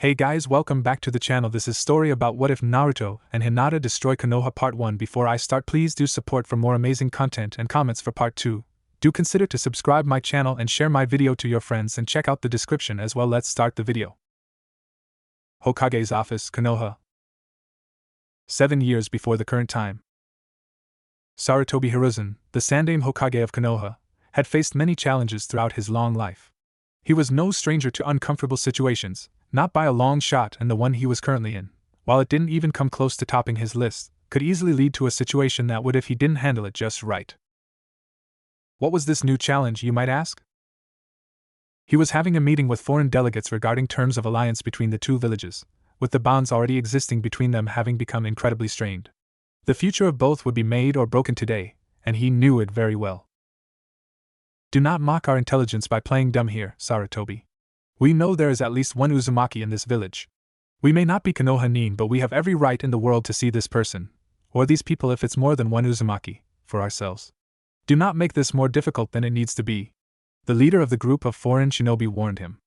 Hey guys, welcome back to the channel. This is story about what if Naruto and Hinata destroy Konoha part 1. Before I start, please do support for more amazing content and comments for part 2. Do consider to subscribe my channel and share my video to your friends and check out the description as well. Let's start the video. Hokage's office, Konoha. 7 years before the current time. Sarutobi Hiruzen, the Sandaime Hokage of Konoha, had faced many challenges throughout his long life. He was no stranger to uncomfortable situations, not by a long shot, and the one he was currently in, while it didn't even come close to topping his list, could easily lead to a situation that would if he didn't handle it just right. What was this new challenge, you might ask? He was having a meeting with foreign delegates regarding terms of alliance between the two villages, with the bonds already existing between them having become incredibly strained. The future of both would be made or broken today, and he knew it very well. Do not mock our intelligence by playing dumb here, Sarutobi. We know there is at least one Uzumaki in this village. We may not be Konoha Nin, but we have every right in the world to see this person, or these people if it's more than one Uzumaki, for ourselves. Do not make this more difficult than it needs to be. The leader of the group of foreign shinobi warned him.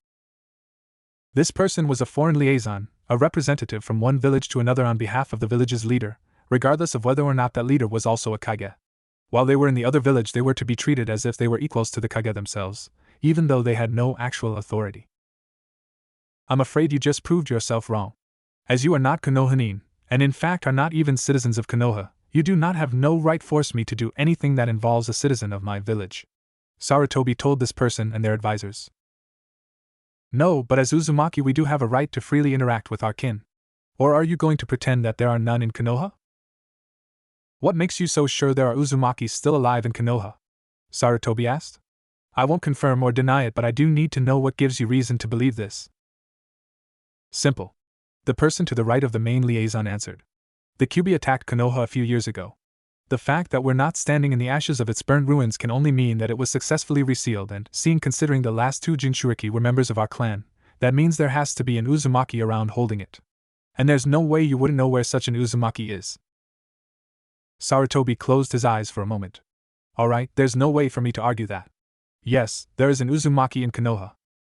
This person was a foreign liaison, a representative from one village to another on behalf of the village's leader, regardless of whether or not that leader was also a Kage. While they were in the other village, they were to be treated as if they were equals to the Kage themselves, even though they had no actual authority. I'm afraid you just proved yourself wrong. As you are not Konoha Nin, and in fact are not even citizens of Konoha, you do not have no right force me to do anything that involves a citizen of my village. Sarutobi told this person and their advisors. No, but as Uzumaki we do have a right to freely interact with our kin. Or are you going to pretend that there are none in Konoha? What makes you so sure there are Uzumaki still alive in Konoha? Sarutobi asked. I won't confirm or deny it, but I do need to know what gives you reason to believe this. Simple. The person to the right of the main liaison answered. The Kyuubi attacked Konoha a few years ago. The fact that we're not standing in the ashes of its burnt ruins can only mean that it was successfully resealed, and, considering the last two Jinchuriki were members of our clan, that means there has to be an Uzumaki around holding it. And there's no way you wouldn't know where such an Uzumaki is. Sarutobi closed his eyes for a moment. Alright, there's no way for me to argue that. Yes, there is an Uzumaki in Konoha.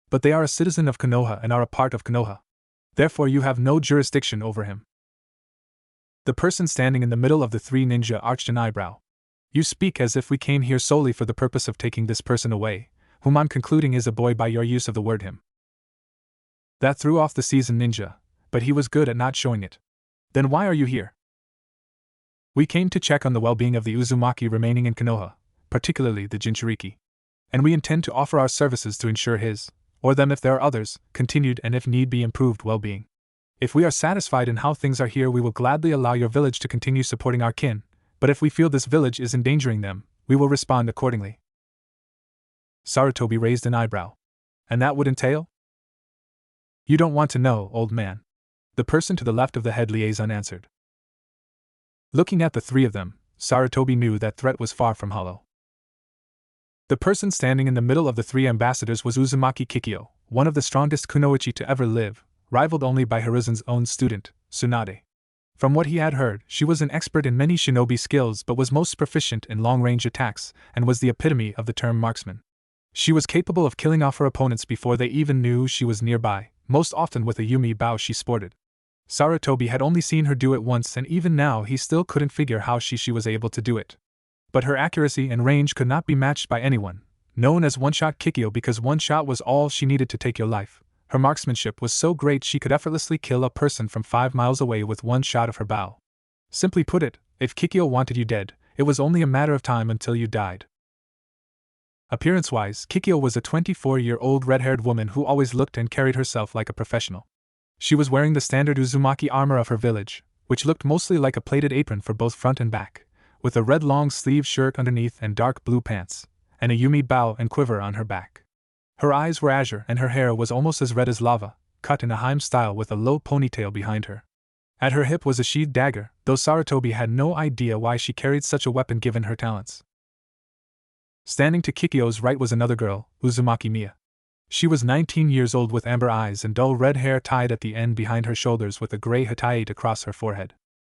But they are a citizen of Konoha and are a part of Konoha. Therefore you have no jurisdiction over him. The person standing in the middle of the three ninja arched an eyebrow. You speak as if we came here solely for the purpose of taking this person away, whom I'm concluding is a boy by your use of the word him. That threw off the seasoned ninja, but he was good at not showing it. Then why are you here? We came to check on the well-being of the Uzumaki remaining in Konoha, particularly the Jinchuriki. And we intend to offer our services to ensure his, or them if there are others, continued and if need be improved well-being. If we are satisfied in how things are here, we will gladly allow your village to continue supporting our kin, but if we feel this village is endangering them, we will respond accordingly. Sarutobi raised an eyebrow. And that would entail? You don't want to know, old man. The person to the left of the head liaison answered. Looking at the three of them, Sarutobi knew that threat was far from hollow. The person standing in the middle of the three ambassadors was Uzumaki Kikyo, one of the strongest kunoichi to ever live, rivaled only by Hiruzen's own student, Tsunade. From what he had heard, she was an expert in many shinobi skills but was most proficient in long-range attacks, and was the epitome of the term marksman. She was capable of killing off her opponents before they even knew she was nearby, most often with a Yumi bow she sported. Sarutobi had only seen her do it once, and even now he still couldn't figure how she was able to do it. But her accuracy and range could not be matched by anyone, known as one-shot Kikyo, because one shot was all she needed to take your life. Her marksmanship was so great she could effortlessly kill a person from 5 miles away with one shot of her bow. Simply put it, if Kikyo wanted you dead, it was only a matter of time until you died. Appearance-wise, Kikyo was a 24-year-old red-haired woman who always looked and carried herself like a professional. She was wearing the standard Uzumaki armor of her village, which looked mostly like a plated apron for both front and back, with a red long-sleeve shirt underneath and dark blue pants, and a Yumi bow and quiver on her back. Her eyes were azure and her hair was almost as red as lava, cut in a Heim style with a low ponytail behind her. At her hip was a sheathed dagger, though Sarutobi had no idea why she carried such a weapon given her talents. Standing to Kikyo's right was another girl, Uzumaki Miya. She was 19 years old with amber eyes and dull red hair tied at the end behind her shoulders with a gray hataite across her forehead.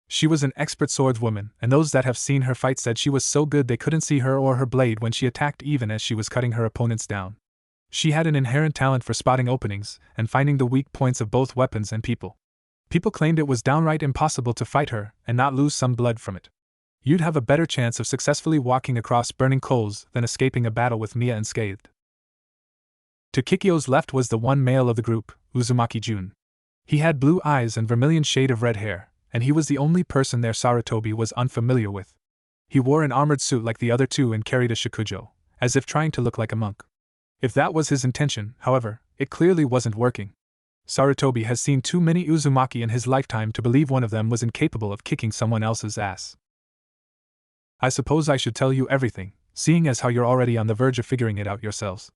She was an expert swordswoman, and those that have seen her fight said she was so good they couldn't see her or her blade when she attacked even as she was cutting her opponents down. She had an inherent talent for spotting openings and finding the weak points of both weapons and people. People claimed it was downright impossible to fight her and not lose some blood from it. You'd have a better chance of successfully walking across burning coals than escaping a battle with Mia unscathed. To Kikyo's left was the one male of the group, Uzumaki Jun. He had blue eyes and vermilion shade of red hair, and he was the only person there Sarutobi was unfamiliar with. He wore an armored suit like the other two and carried a shakujo, as if trying to look like a monk. If that was his intention, however, it clearly wasn't working. Sarutobi has seen too many Uzumaki in his lifetime to believe one of them was incapable of kicking someone else's ass. I suppose I should tell you everything, seeing as how you're already on the verge of figuring it out yourselves.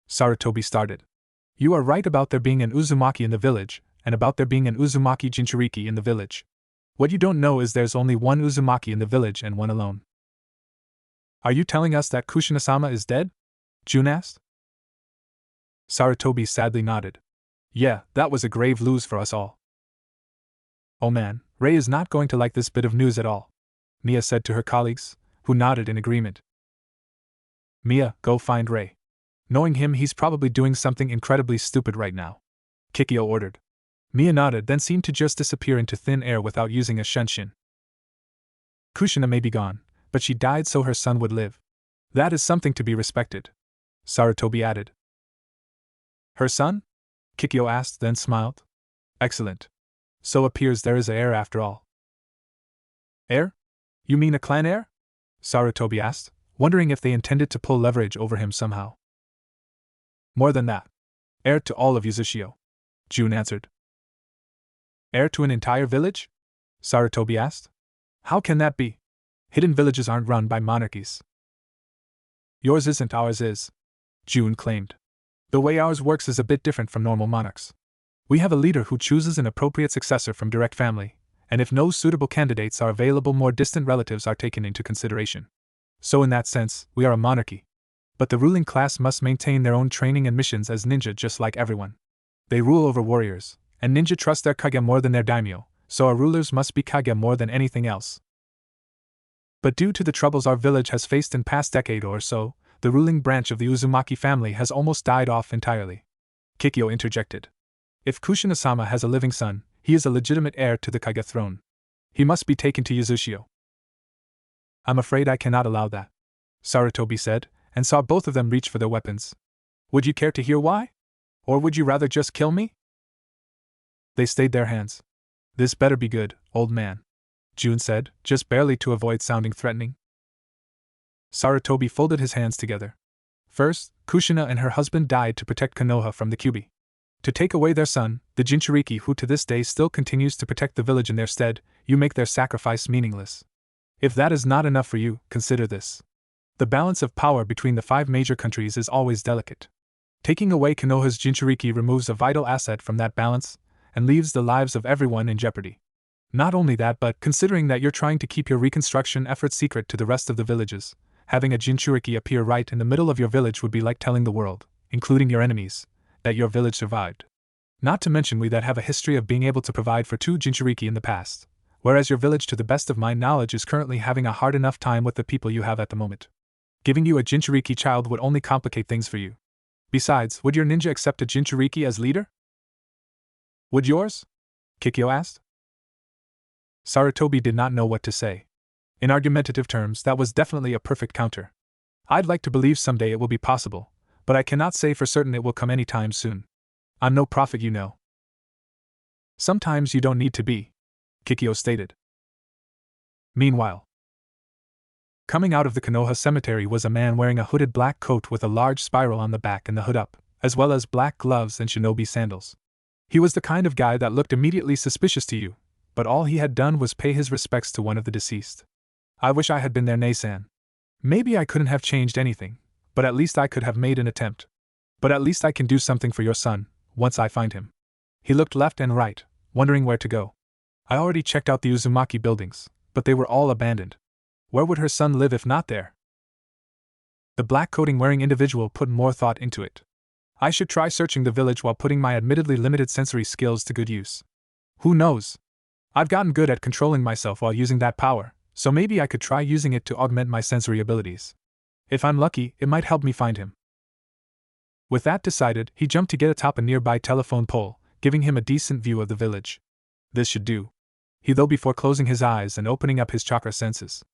Sarutobi started. You are right about there being an Uzumaki in the village, and about there being an Uzumaki Jinchuriki in the village. What you don't know is there's only one Uzumaki in the village and one alone. Are you telling us that Kushina-sama is dead? Jun asked. Sarutobi sadly nodded. Yeah, that was a grave lose for us all. Oh man, Rei is not going to like this bit of news at all, Mia said to her colleagues, who nodded in agreement. Mia, go find Rei. Knowing him, he's probably doing something incredibly stupid right now, Kikyo ordered. Mia nodded, then seemed to just disappear into thin air without using a shunshin. Kushina may be gone, but she died so her son would live. That is something to be respected, Sarutobi added. Her son? Kikyo asked, then smiled. Excellent. So appears there is an heir after all. Heir? You mean a clan heir? Sarutobi asked, wondering if they intended to pull leverage over him somehow. More than that. Heir to all of Uzushio, Jun answered. Heir to an entire village? Sarutobi asked. How can that be? Hidden villages aren't run by monarchies. Yours isn't, ours is, Jun claimed. The way ours works is a bit different from normal monarchs. We have a leader who chooses an appropriate successor from direct family, and if no suitable candidates are available, more distant relatives are taken into consideration. So in that sense, we are a monarchy. But the ruling class must maintain their own training and missions as ninja just like everyone. They rule over warriors, and ninja trust their kage more than their daimyo, so our rulers must be kage more than anything else. But due to the troubles our village has faced in past decade or so, the ruling branch of the Uzumaki family has almost died off entirely. Kikyo interjected. If Kushina-sama has a living son, he is a legitimate heir to the Kage throne. He must be taken to Uzushio. I'm afraid I cannot allow that, Sarutobi said, and saw both of them reach for their weapons. Would you care to hear why? Or would you rather just kill me? They stayed their hands. This better be good, old man, Jun said, just barely to avoid sounding threatening. Sarutobi folded his hands together. First, Kushina and her husband died to protect Konoha from the Kyubi. To take away their son, the Jinchuriki, who to this day still continues to protect the village in their stead, you make their sacrifice meaningless. If that is not enough for you, consider this. The balance of power between the 5 major countries is always delicate. Taking away Konoha's Jinchuriki removes a vital asset from that balance, and leaves the lives of everyone in jeopardy. Not only that, but considering that you're trying to keep your reconstruction efforts secret to the rest of the villages, having a Jinchuriki appear right in the middle of your village would be like telling the world, including your enemies, that your village survived. Not to mention we that have a history of being able to provide for 2 Jinchuriki in the past, whereas your village, to the best of my knowledge, is currently having a hard enough time with the people you have at the moment. Giving you a Jinchuriki child would only complicate things for you. Besides, would your ninja accept a Jinchuriki as leader? Would yours? Kikyo asked. Sarutobi did not know what to say. In argumentative terms, that was definitely a perfect counter. I'd like to believe someday it will be possible, but I cannot say for certain it will come any time soon. I'm no prophet, you know. Sometimes you don't need to be, Kikyo stated. Meanwhile, coming out of the Konoha cemetery was a man wearing a hooded black coat with a large spiral on the back and the hood up, as well as black gloves and shinobi sandals. He was the kind of guy that looked immediately suspicious to you, but all he had done was pay his respects to one of the deceased. I wish I had been there, Nei-san. Maybe I couldn't have changed anything, but at least I could have made an attempt. But at least I can do something for your son, once I find him. He looked left and right, wondering where to go. I already checked out the Uzumaki buildings, but they were all abandoned. Where would her son live if not there? The black coating wearing individual put more thought into it. I should try searching the village while putting my admittedly limited sensory skills to good use. Who knows? I've gotten good at controlling myself while using that power, so maybe I could try using it to augment my sensory abilities. If I'm lucky, it might help me find him. With that decided, he jumped to get atop a nearby telephone pole, giving him a decent view of the village. This should do. He thought before closing his eyes and opening up his chakra senses.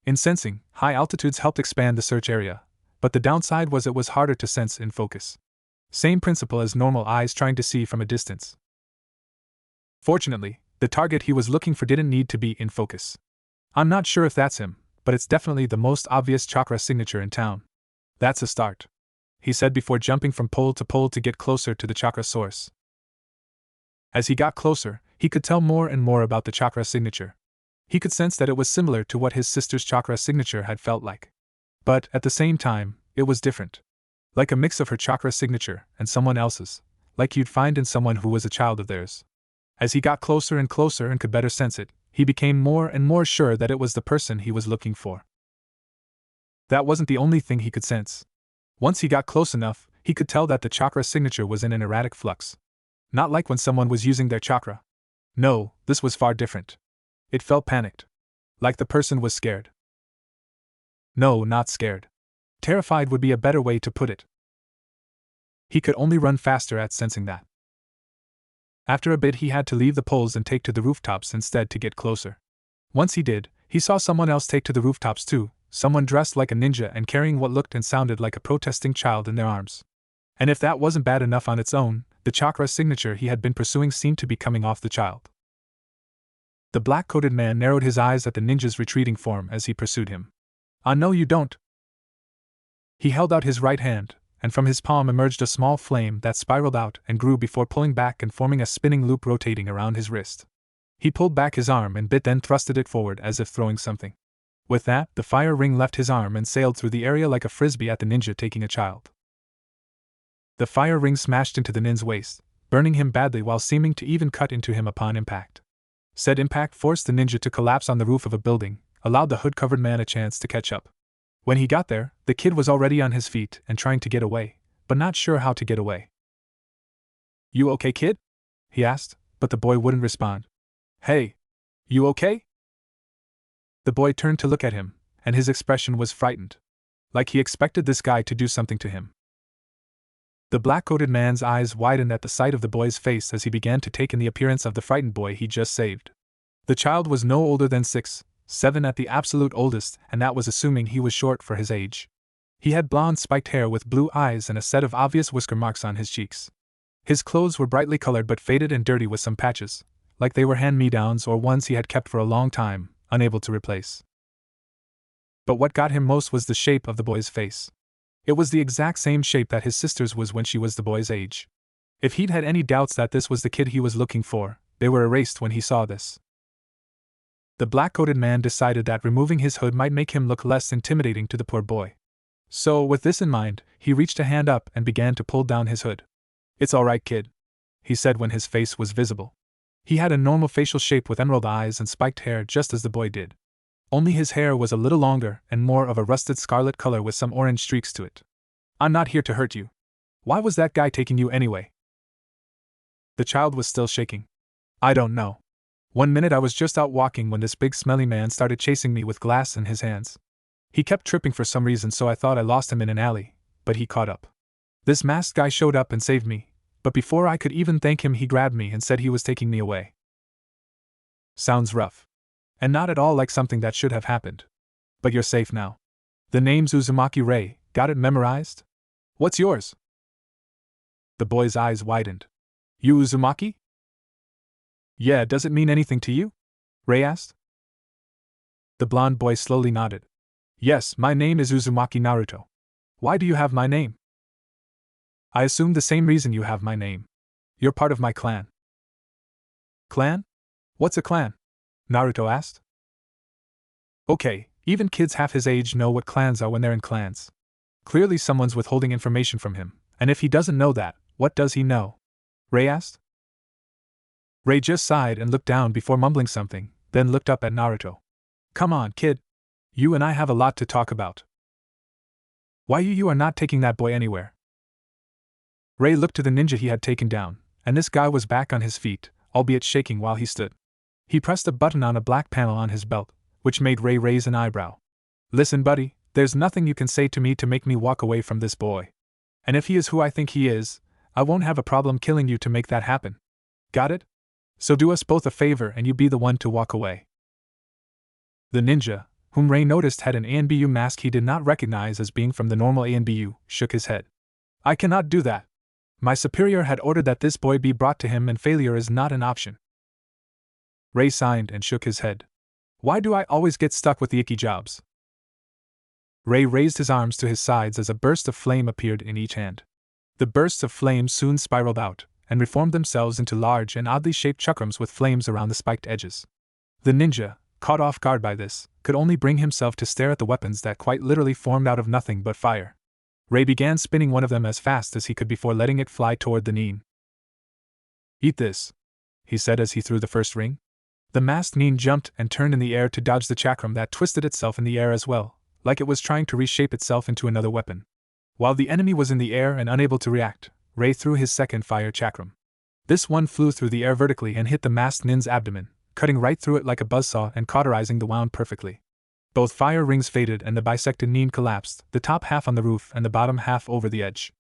In sensing, high altitudes helped expand the search area, but the downside was it was harder to sense in focus. Same principle as normal eyes trying to see from a distance. Fortunately, the target he was looking for didn't need to be in focus. I'm not sure if that's him, but it's definitely the most obvious chakra signature in town. That's a start, he said before jumping from pole to get closer to the chakra source. As he got closer, he could tell more and more about the chakra signature. He could sense that it was similar to what his sister's chakra signature had felt like. But, at the same time, it was different. Like a mix of her chakra signature and someone else's, like you'd find in someone who was a child of theirs. As he got closer and closer and could better sense it, he became more and more sure that it was the person he was looking for. That wasn't the only thing he could sense. Once he got close enough, he could tell that the chakra signature was in an erratic flux. Not like when someone was using their chakra. No, this was far different. It felt panicked. Like the person was scared. No, not scared. Terrified would be a better way to put it. He could only run faster at sensing that. After a bit he had to leave the poles and take to the rooftops instead to get closer. Once he did, he saw someone else take to the rooftops too, someone dressed like a ninja and carrying what looked and sounded like a protesting child in their arms. And if that wasn't bad enough on its own, the chakra signature he had been pursuing seemed to be coming off the child. The black-coated man narrowed his eyes at the ninja's retreating form as he pursued him. No you don't. He held out his right hand, and from his palm emerged a small flame that spiraled out and grew before pulling back and forming a spinning loop rotating around his wrist. He pulled back his arm and then thrusted it forward as if throwing something. With that, the fire ring left his arm and sailed through the area like a frisbee at the ninja taking a child. The fire ring smashed into the ninja's waist, burning him badly while seeming to even cut into him upon impact. Said impact forced the ninja to collapse on the roof of a building, allowed the hood-covered man a chance to catch up. When he got there, the kid was already on his feet and trying to get away, but not sure how to get away. You okay, kid? He asked, but the boy wouldn't respond. Hey! You okay? The boy turned to look at him, and his expression was frightened. Like he expected this guy to do something to him. The black-coated man's eyes widened at the sight of the boy's face as he began to take in the appearance of the frightened boy he just saved. The child was no older than 6, 7 at the absolute oldest, and that was assuming he was short for his age. He had blonde spiked hair with blue eyes and a set of obvious whisker marks on his cheeks. His clothes were brightly colored but faded and dirty with some patches, like they were hand-me-downs or ones he had kept for a long time, unable to replace. But what got him most was the shape of the boy's face. It was the exact same shape that his sister's was when she was the boy's age. If he'd had any doubts that this was the kid he was looking for, they were erased when he saw this. The black-coated man decided that removing his hood might make him look less intimidating to the poor boy. So, with this in mind, he reached a hand up and began to pull down his hood. It's all right, kid, he said when his face was visible. He had a normal facial shape with emerald eyes and spiked hair just as the boy did. Only his hair was a little longer and more of a rusted scarlet color with some orange streaks to it. I'm not here to hurt you. Why was that guy taking you anyway? The child was still shaking. I don't know. One minute I was just out walking when this big smelly man started chasing me with glass in his hands. He kept tripping for some reason, so I thought I lost him in an alley, but he caught up. This masked guy showed up and saved me, but before I could even thank him he grabbed me and said he was taking me away. Sounds rough. And not at all like something that should have happened. But you're safe now. The name's Uzumaki Ray, got it memorized? What's yours? The boy's eyes widened. You Uzumaki? Yeah, does it mean anything to you? Ray asked. The blonde boy slowly nodded. Yes, my name is Uzumaki Naruto. Why do you have my name? I assume the same reason you have my name. You're part of my clan. Clan? What's a clan? Naruto asked. Okay, even kids half his age know what clans are when they're in clans. Clearly someone's withholding information from him, and if he doesn't know that, what does he know? Ray asked. Ray just sighed and looked down before mumbling something, then looked up at Naruto. Come on, kid. You and I have a lot to talk about. Why you are not taking that boy anywhere? Ray looked to the ninja he had taken down, and this guy was back on his feet, albeit shaking while he stood. He pressed a button on a black panel on his belt, which made Ray raise an eyebrow. Listen, buddy, there's nothing you can say to me to make me walk away from this boy. And if he is who I think he is, I won't have a problem killing you to make that happen. Got it? So do us both a favor and you be the one to walk away. The ninja, whom Ray noticed had an ANBU mask he did not recognize as being from the normal ANBU, shook his head. I cannot do that. My superior had ordered that this boy be brought to him and failure is not an option. Ray signed and shook his head. Why do I always get stuck with the icky jobs? Ray raised his arms to his sides as a burst of flame appeared in each hand. The bursts of flame soon spiraled out, and reformed themselves into large and oddly shaped chakrams with flames around the spiked edges. The ninja, caught off guard by this, could only bring himself to stare at the weapons that quite literally formed out of nothing but fire. Ray began spinning one of them as fast as he could before letting it fly toward the nin. Eat this, he said as he threw the first ring. The masked nin jumped and turned in the air to dodge the chakram that twisted itself in the air as well, like it was trying to reshape itself into another weapon. While the enemy was in the air and unable to react, Ray threw his second fire chakram. This one flew through the air vertically and hit the masked nin's abdomen, cutting right through it like a buzzsaw and cauterizing the wound perfectly. Both fire rings faded and the bisected nin collapsed, the top half on the roof and the bottom half over the edge.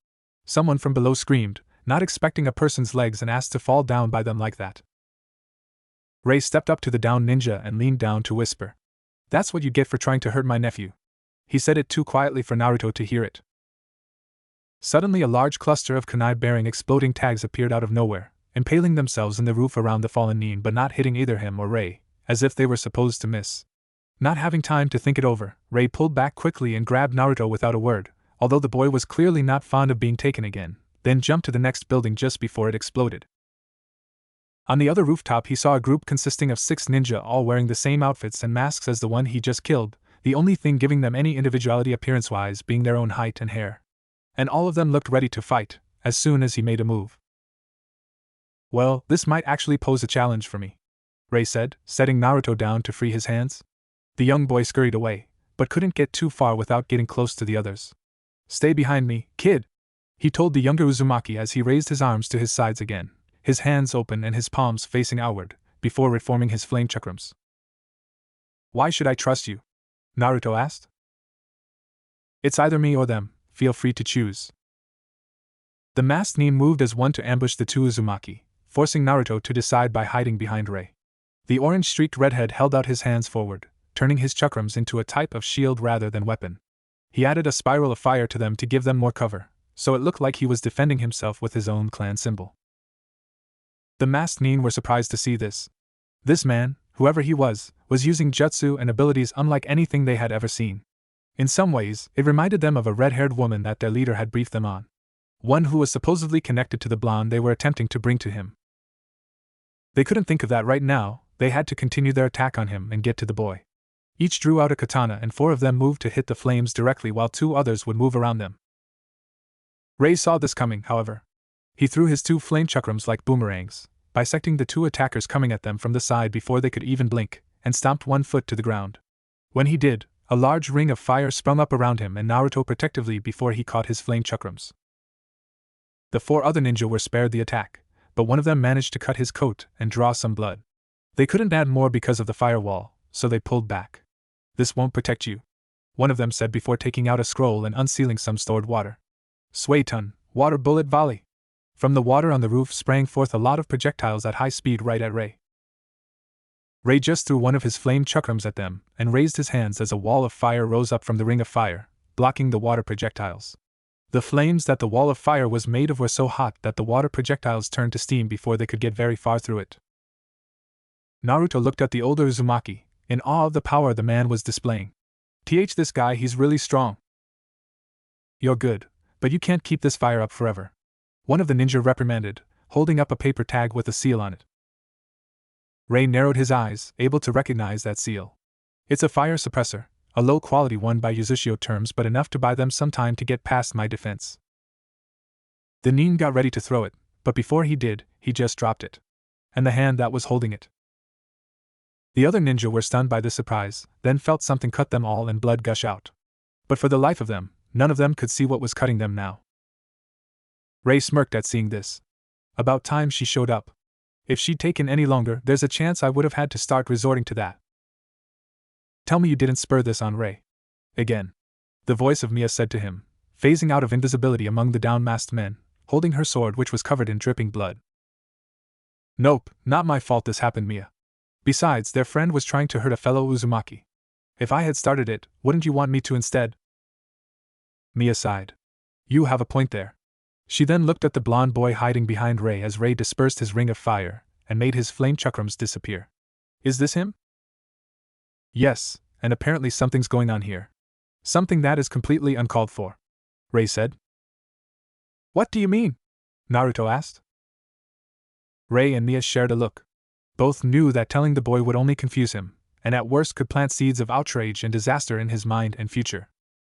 Someone from below screamed, not expecting a person's legs and asked to fall down by them like that. Ray stepped up to the downed ninja and leaned down to whisper. That's what you get for trying to hurt my nephew. He said it too quietly for Naruto to hear it. Suddenly a large cluster of kunai-bearing exploding tags appeared out of nowhere, impaling themselves in the roof around the fallen nin but not hitting either him or Ray, as if they were supposed to miss. Not having time to think it over, Ray pulled back quickly and grabbed Naruto without a word, although the boy was clearly not fond of being taken again, then jumped to the next building just before it exploded. On the other rooftop he saw a group consisting of 6 ninja all wearing the same outfits and masks as the one he just killed, the only thing giving them any individuality appearance-wise being their own height and hair. And all of them looked ready to fight, as soon as he made a move. Well, this might actually pose a challenge for me, Ray said, setting Naruto down to free his hands. The young boy scurried away, but couldn't get too far without getting close to the others. Stay behind me, kid, he told the younger Uzumaki as he raised his arms to his sides again, his hands open and his palms facing outward, before reforming his flame chakrams. Why should I trust you? Naruto asked. It's either me or them, feel free to choose. The masked nin moved as one to ambush the 2 Uzumaki, forcing Naruto to decide by hiding behind Ray. The orange-streaked redhead held out his hands forward, turning his chakrams into a type of shield rather than weapon. He added a spiral of fire to them to give them more cover, so it looked like he was defending himself with his own clan symbol. The masked nin were surprised to see this. This man, whoever he was using jutsu and abilities unlike anything they had ever seen. In some ways, it reminded them of a red-haired woman that their leader had briefed them on. One who was supposedly connected to the blonde they were attempting to bring to him. They couldn't think of that right now, they had to continue their attack on him and get to the boy. Each drew out a katana and 4 of them moved to hit the flames directly while 2 others would move around them. Ray saw this coming, however. He threw his 2 flame chakrams like boomerangs, bisecting the 2 attackers coming at them from the side before they could even blink, and stomped 1 foot to the ground. When he did, a large ring of fire sprung up around him and Naruto protectively before he caught his flame chakrams. The 4 other ninja were spared the attack, but one of them managed to cut his coat and draw some blood. They couldn't add more because of the firewall, so they pulled back. This won't protect you, one of them said before taking out a scroll and unsealing some stored water. Suiton, water bullet volley. From the water on the roof sprang forth a lot of projectiles at high speed right at Ray. Ray just threw one of his flame chakrams at them and raised his hands as a wall of fire rose up from the ring of fire, blocking the water projectiles. The flames that the wall of fire was made of were so hot that the water projectiles turned to steam before they could get very far through it. Naruto looked at the older Uzumaki, in awe of the power the man was displaying. This guy, he's really strong. You're good, but you can't keep this fire up forever, one of the ninja reprimanded, holding up a paper tag with a seal on it. Ray narrowed his eyes, able to recognize that seal. It's a fire suppressor, a low-quality one by Yuzushio terms but enough to buy them some time to get past my defense. The nin got ready to throw it, but before he did, he just dropped it. And the hand that was holding it. The other ninja were stunned by this surprise, then felt something cut them all and blood gush out. But for the life of them, none of them could see what was cutting them now. Ray smirked at seeing this. About time she showed up. If she'd taken any longer, there's a chance I would have had to start resorting to that. Tell me you didn't spur this on Ray. Again. The voice of Mia said to him, phasing out of invisibility among the down-masked men, holding her sword which was covered in dripping blood. Nope, not my fault this happened, Mia. Besides, their friend was trying to hurt a fellow Uzumaki. If I had started it, wouldn't you want me to instead? Mia sighed. You have a point there. She then looked at the blonde boy hiding behind Ray as Ray dispersed his ring of fire and made his flame chakrams disappear. Is this him? Yes, and apparently something's going on here. Something that is completely uncalled for, Ray said. What do you mean? Naruto asked. Ray and Mia shared a look. Both knew that telling the boy would only confuse him, and at worst could plant seeds of outrage and disaster in his mind and future.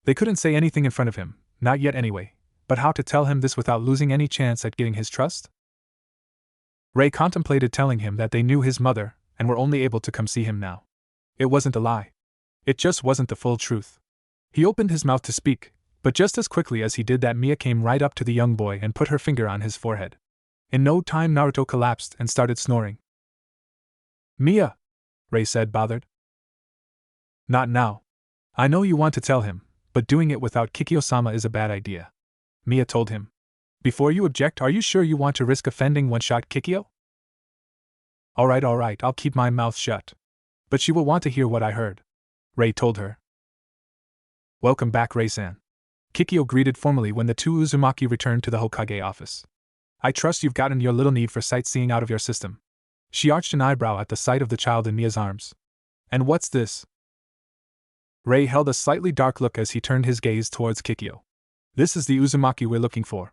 They couldn't say anything in front of him, not yet anyway, but how to tell him this without losing any chance at getting his trust? Ray contemplated telling him that they knew his mother and were only able to come see him now. It wasn't a lie. It just wasn't the full truth. He opened his mouth to speak, but just as quickly as he did that, Mia came right up to the young boy and put her finger on his forehead. In no time, Naruto collapsed and started snoring. Mia, Ray said, bothered. Not now. I know you want to tell him, but doing it without Kikyo-sama is a bad idea, Mia told him. Before you object, are you sure you want to risk offending one-shot Kikyo? Alright, I'll keep my mouth shut. But she will want to hear what I heard, Ray told her. Welcome back, Ray-san. Kikyo greeted formally when the two Uzumaki returned to the Hokage office. I trust you've gotten your little need for sightseeing out of your system. She arched an eyebrow at the sight of the child in Mia's arms. And what's this? Ray held a slightly dark look as he turned his gaze towards Kikyo. This is the Uzumaki we're looking for.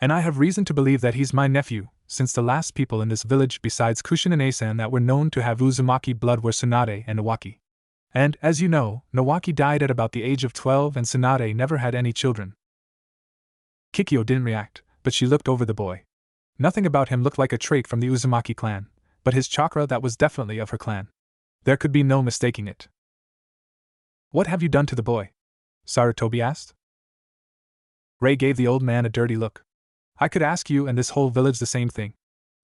And I have reason to believe that he's my nephew, since the last people in this village besides Kushin and Asan that were known to have Uzumaki blood were Tsunade and Nawaki. And, as you know, Nawaki died at about the age of 12 and Tsunade never had any children. Kikyo didn't react, but she looked over the boy. Nothing about him looked like a trait from the Uzumaki clan, but his chakra that was definitely of her clan. There could be no mistaking it. What have you done to the boy? Sarutobi asked. Ray gave the old man a dirty look. I could ask you and this whole village the same thing.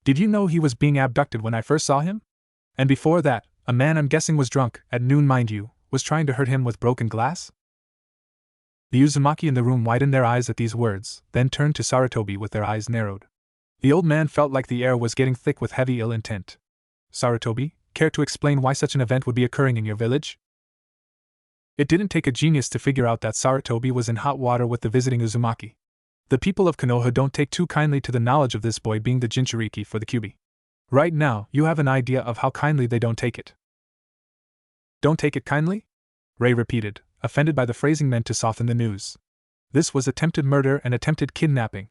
Did you know he was being abducted when I first saw him? And before that, a man I'm guessing was drunk, at noon mind you, was trying to hurt him with broken glass? The Uzumaki in the room widened their eyes at these words, then turned to Sarutobi with their eyes narrowed. The old man felt like the air was getting thick with heavy ill intent. Sarutobi, care to explain why such an event would be occurring in your village? It didn't take a genius to figure out that Sarutobi was in hot water with the visiting Uzumaki. The people of Konoha don't take too kindly to the knowledge of this boy being the Jinchuriki for the Kyuubi. Right now, you have an idea of how kindly they don't take it. Don't take it kindly? Ray repeated, offended by the phrasing meant to soften the news. This was attempted murder and attempted kidnapping.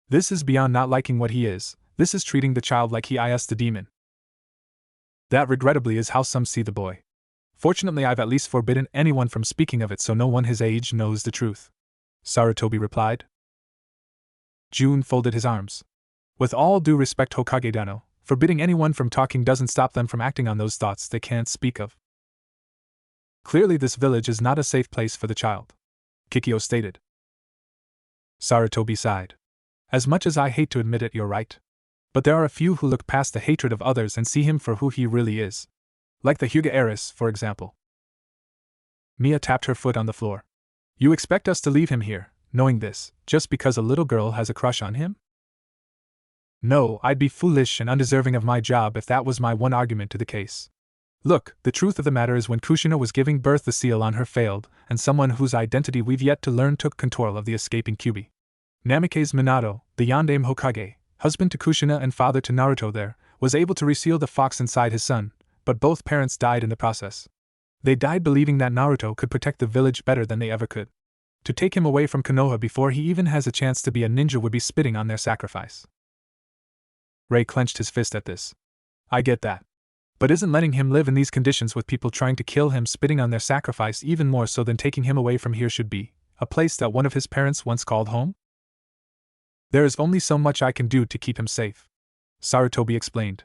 This is beyond not liking what he is, this is treating the child like he is the demon. That regrettably is how some see the boy. Fortunately, I've at least forbidden anyone from speaking of it so no one his age knows the truth, Sarutobi replied. Jun folded his arms. With all due respect, Hokage Dano, forbidding anyone from talking doesn't stop them from acting on those thoughts they can't speak of. Clearly this village is not a safe place for the child, Kikyo stated. Sarutobi sighed. As much as I hate to admit it, you're right. But there are a few who look past the hatred of others and see him for who he really is. Like the Hyuga heiress, for example. Mia tapped her foot on the floor. You expect us to leave him here, knowing this, just because a little girl has a crush on him? No, I'd be foolish and undeserving of my job if that was my one argument to the case. Look, the truth of the matter is when Kushina was giving birth the seal on her failed, and someone whose identity we've yet to learn took control of the escaping Kyuubi. Namikaze Minato, the Yandame Hokage, husband to Kushina and father to Naruto there, was able to reseal the fox inside his son, but both parents died in the process. They died believing that Naruto could protect the village better than they ever could. To take him away from Konoha before he even has a chance to be a ninja would be spitting on their sacrifice. Ray clenched his fist at this. I get that. But isn't letting him live in these conditions with people trying to kill him spitting on their sacrifice even more so than taking him away from here should be, a place that one of his parents once called home? There is only so much I can do to keep him safe, Sarutobi explained.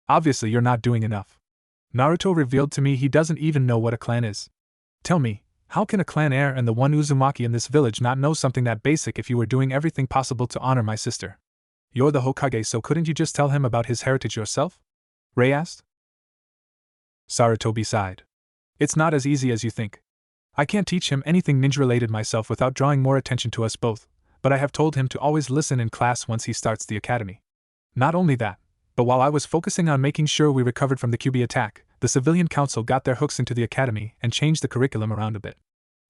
Obviously you're not doing enough. Naruto revealed to me he doesn't even know what a clan is. Tell me, how can a clan heir and the one Uzumaki in this village not know something that basic if you were doing everything possible to honor my sister? You're the Hokage, so couldn't you just tell him about his heritage yourself? Ray asked. Sarutobi sighed. It's not as easy as you think. I can't teach him anything ninja-related myself without drawing more attention to us both, but I have told him to always listen in class once he starts the academy. Not only that, but while I was focusing on making sure we recovered from the QB attack, the civilian council got their hooks into the academy and changed the curriculum around a bit.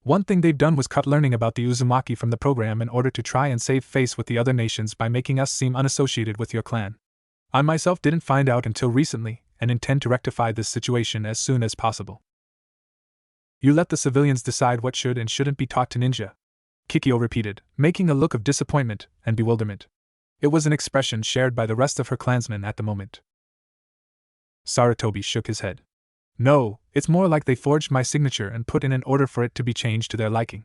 One thing they've done was cut learning about the Uzumaki from the program in order to try and save face with the other nations by making us seem unassociated with your clan. I myself didn't find out until recently, and intend to rectify this situation as soon as possible. You let the civilians decide what should and shouldn't be taught to ninja, Kikyo repeated, making a look of disappointment and bewilderment. It was an expression shared by the rest of her clansmen at the moment. Sarutobi shook his head. No, it's more like they forged my signature and put in an order for it to be changed to their liking.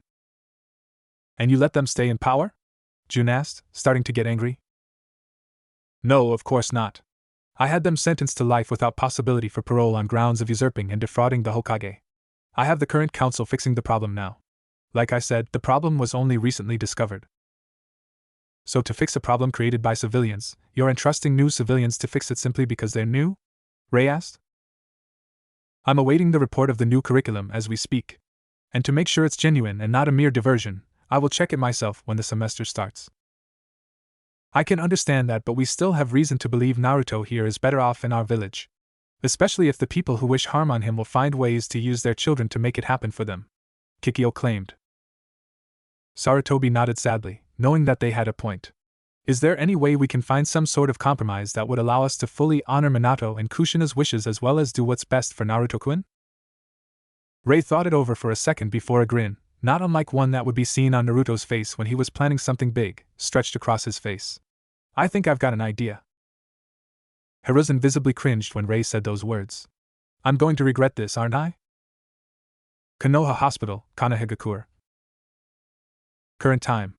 And you let them stay in power? Jun asked, starting to get angry. No, of course not. I had them sentenced to life without possibility for parole on grounds of usurping and defrauding the Hokage. I have the current council fixing the problem now. Like I said, the problem was only recently discovered. So to fix a problem created by civilians, you're entrusting new civilians to fix it simply because they're new? Ray asked. I'm awaiting the report of the new curriculum as we speak. And to make sure it's genuine and not a mere diversion, I will check it myself when the semester starts. I can understand that, but we still have reason to believe Naruto here is better off in our village. Especially if the people who wish harm on him will find ways to use their children to make it happen for them, Kikyo claimed. Sarutobi nodded sadly, knowing that they had a point. Is there any way we can find some sort of compromise that would allow us to fully honor Minato and Kushina's wishes as well as do what's best for Naruto-kun? Ray thought it over for a second before a grin, not unlike one that would be seen on Naruto's face when he was planning something big, stretched across his face. I think I've got an idea. Hiruzen visibly cringed when Ray said those words. I'm going to regret this, aren't I? Konoha Hospital, Konohagakure. Current time.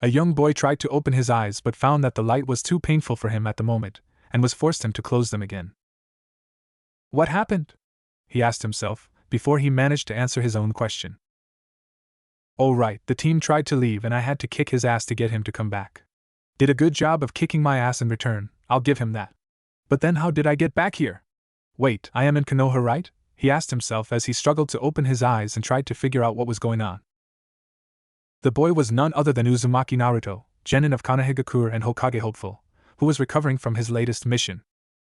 A young boy tried to open his eyes but found that the light was too painful for him at the moment, and was forced him to close them again. What happened? He asked himself, before he managed to answer his own question. Oh right, the team tried to leave and I had to kick his ass to get him to come back. Did a good job of kicking my ass in return, I'll give him that. But then how did I get back here? Wait, I am in Konoha, right? He asked himself as he struggled to open his eyes and tried to figure out what was going on. The boy was none other than Uzumaki Naruto, genin of Konohagakure and Hokage hopeful, who was recovering from his latest mission.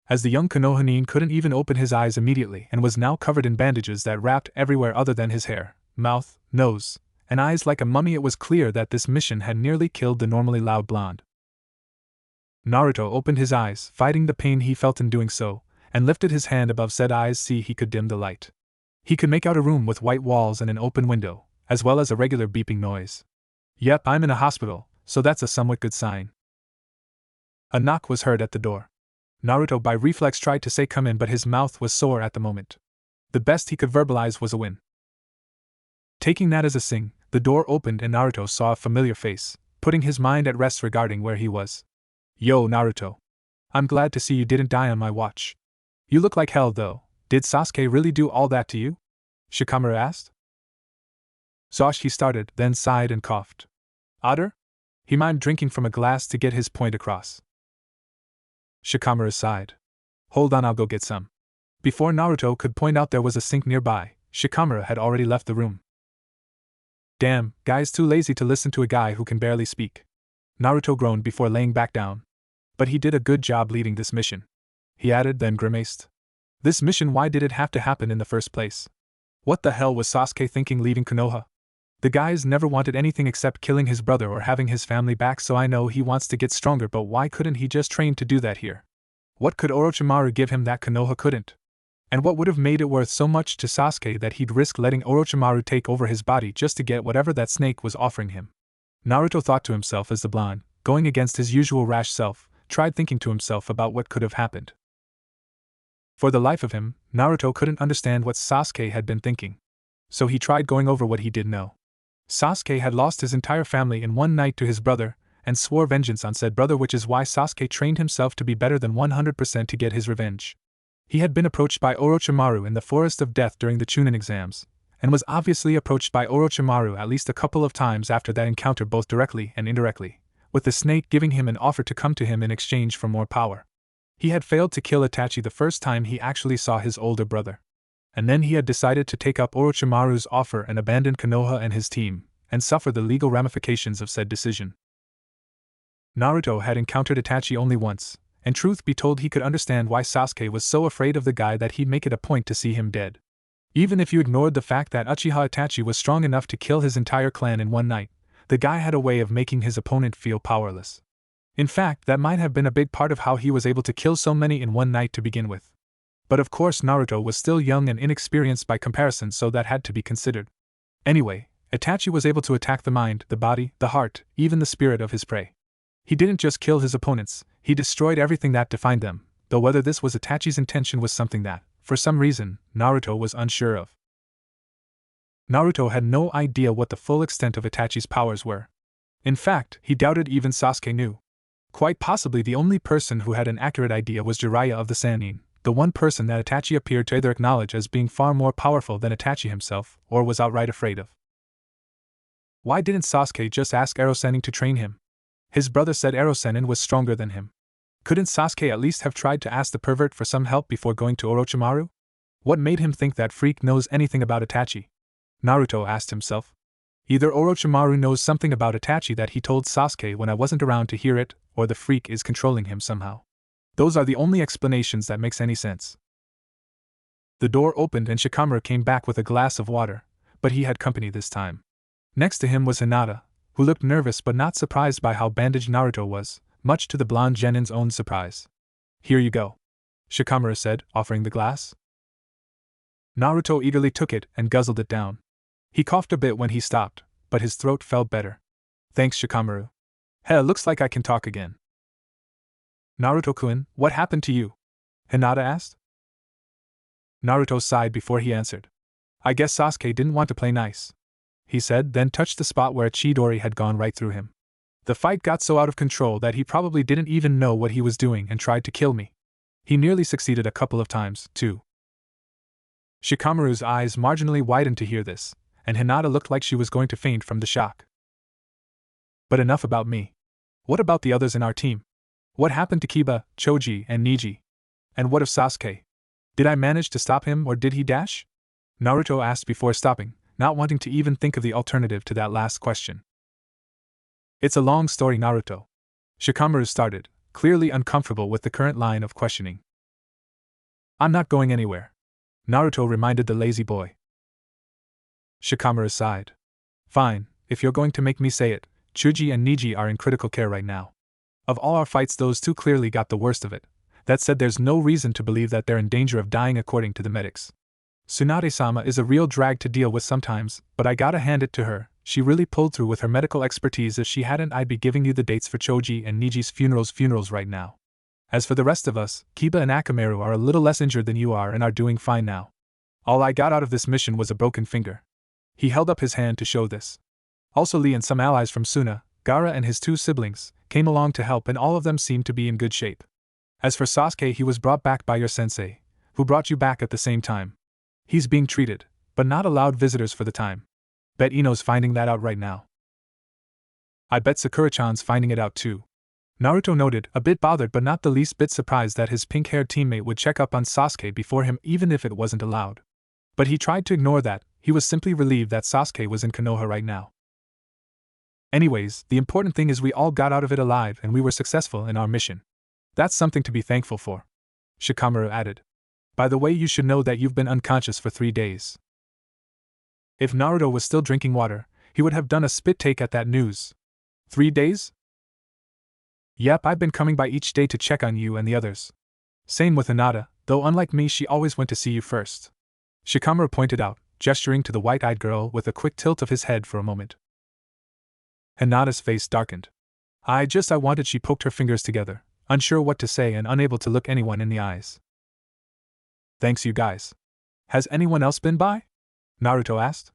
As the young Konohanin couldn't even open his eyes immediately and was now covered in bandages that wrapped everywhere other than his hair, mouth, nose, and eyes like a mummy, it was clear that this mission had nearly killed the normally loud blonde. Naruto opened his eyes, fighting the pain he felt in doing so, and lifted his hand above said eyes. See, he could dim the light. He could make out a room with white walls and an open window, as well as a regular beeping noise. Yep, I'm in a hospital, so that's a somewhat good sign. A knock was heard at the door. Naruto by reflex tried to say come in, but his mouth was sore at the moment. The best he could verbalize was a win. Taking that as a sing, the door opened and Naruto saw a familiar face, putting his mind at rest regarding where he was. Yo, Naruto. I'm glad to see you didn't die on my watch. You look like hell though. Did Sasuke really do all that to you? Shikamaru asked. Zosh, he started, then sighed and coughed. Otter? He mimed drinking from a glass to get his point across. Shikamaru sighed. Hold on, I'll go get some. Before Naruto could point out there was a sink nearby, Shikamaru had already left the room. Damn, guy's too lazy to listen to a guy who can barely speak. Naruto groaned before laying back down. But he did a good job leading this mission. He added, then grimaced. This mission, why did it have to happen in the first place? What the hell was Sasuke thinking leaving Konoha? The guy's never wanted anything except killing his brother or having his family back, so I know he wants to get stronger, but why couldn't he just train to do that here? What could Orochimaru give him that Konoha couldn't? And what would have made it worth so much to Sasuke that he'd risk letting Orochimaru take over his body just to get whatever that snake was offering him? Naruto thought to himself as the blonde, going against his usual rash self, tried thinking to himself about what could have happened. For the life of him, Naruto couldn't understand what Sasuke had been thinking. So he tried going over what he did know. Sasuke had lost his entire family in one night to his brother, and swore vengeance on said brother, which is why Sasuke trained himself to be better than 100% to get his revenge. He had been approached by Orochimaru in the Forest of Death during the Chunin exams, and was obviously approached by Orochimaru at least a couple of times after that encounter, both directly and indirectly, with the snake giving him an offer to come to him in exchange for more power. He had failed to kill Itachi the first time he actually saw his older brother. And then he had decided to take up Orochimaru's offer and abandon Konoha and his team, and suffer the legal ramifications of said decision. Naruto had encountered Itachi only once, and truth be told he could understand why Sasuke was so afraid of the guy that he'd make it a point to see him dead. Even if you ignored the fact that Uchiha Itachi was strong enough to kill his entire clan in one night, the guy had a way of making his opponent feel powerless. In fact, that might have been a big part of how he was able to kill so many in one night to begin with. But of course Naruto was still young and inexperienced by comparison, so that had to be considered. Anyway, Itachi was able to attack the mind, the body, the heart, even the spirit of his prey. He didn't just kill his opponents, he destroyed everything that defined them, though whether this was Itachi's intention was something that, for some reason, Naruto was unsure of. Naruto had no idea what the full extent of Itachi's powers were. In fact, he doubted even Sasuke knew. Quite possibly the only person who had an accurate idea was Jiraiya of the Sannin, the one person that Itachi appeared to either acknowledge as being far more powerful than Itachi himself, or was outright afraid of. Why didn't Sasuke just ask Ero-Sennin to train him? His brother said Ero-Sennin was stronger than him. Couldn't Sasuke at least have tried to ask the pervert for some help before going to Orochimaru? What made him think that freak knows anything about Itachi? Naruto asked himself. Either Orochimaru knows something about Itachi that he told Sasuke when I wasn't around to hear it, or the freak is controlling him somehow. Those are the only explanations that makes any sense. The door opened and Shikamaru came back with a glass of water, but he had company this time. Next to him was Hinata, who looked nervous but not surprised by how bandaged Naruto was, much to the blonde genin's own surprise. Here you go, Shikamaru said, offering the glass. Naruto eagerly took it and guzzled it down. He coughed a bit when he stopped, but his throat felt better. Thanks, Shikamaru. Heh, looks like I can talk again. Naruto-kun, what happened to you? Hinata asked. Naruto sighed before he answered. I guess Sasuke didn't want to play nice, he said, then touched the spot where a Chidori had gone right through him. The fight got so out of control that he probably didn't even know what he was doing and tried to kill me. He nearly succeeded a couple of times, too. Shikamaru's eyes marginally widened to hear this, and Hinata looked like she was going to faint from the shock. But enough about me. What about the others in our team? What happened to Kiba, Choji, and Niji? And what of Sasuke? Did I manage to stop him or did he dash? Naruto asked before stopping, not wanting to even think of the alternative to that last question. It's a long story, Naruto. Shikamaru started, clearly uncomfortable with the current line of questioning. I'm not going anywhere, Naruto reminded the lazy boy. Shikamaru sighed. Fine, if you're going to make me say it, Chuji and Niji are in critical care right now. Of all our fights, those two clearly got the worst of it. That said, there's no reason to believe that they're in danger of dying according to the medics. Tsunade-sama is a real drag to deal with sometimes, but I gotta hand it to her, she really pulled through with her medical expertise. If she hadn't, I'd be giving you the dates for Choji and Niji's funerals right now. As for the rest of us, Kiba and Akamaru are a little less injured than you are and are doing fine now. All I got out of this mission was a broken finger. He held up his hand to show this. Also Lee and some allies from Suna, Gaara and his two siblings, came along to help, and all of them seemed to be in good shape. As for Sasuke, he was brought back by your sensei, who brought you back at the same time. He's being treated, but not allowed visitors for the time. Bet Ino's finding that out right now. I bet Sakura-chan's finding it out too. Naruto noted, a bit bothered but not the least bit surprised that his pink-haired teammate would check up on Sasuke before him even if it wasn't allowed. But he tried to ignore that, he was simply relieved that Sasuke was in Konoha right now. Anyways, the important thing is we all got out of it alive and we were successful in our mission. That's something to be thankful for, Shikamaru added. By the way, you should know that you've been unconscious for 3 days. If Naruto was still drinking water, he would have done a spit take at that news. 3 days? Yep, I've been coming by each day to check on you and the others. Same with Hinata, though unlike me she always went to see you first, Shikamaru pointed out, gesturing to the white-eyed girl with a quick tilt of his head for a moment. Hinata's face darkened. I wanted. She poked her fingers together, unsure what to say and unable to look anyone in the eyes. Thanks, you guys. Has anyone else been by? Naruto asked.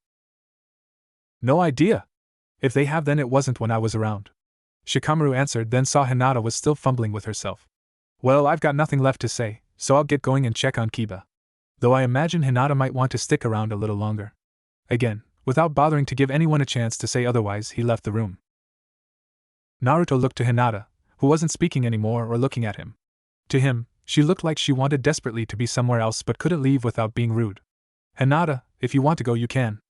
No idea. If they have, then it wasn't when I was around, Shikamaru answered, then saw Hinata was still fumbling with herself. Well, I've got nothing left to say, so I'll get going and check on Kiba. Though I imagine Hinata might want to stick around a little longer. Again, without bothering to give anyone a chance to say otherwise, he left the room. Naruto looked to Hinata, who wasn't speaking anymore or looking at him. To him, she looked like she wanted desperately to be somewhere else but couldn't leave without being rude. Hinata, if you want to go you can.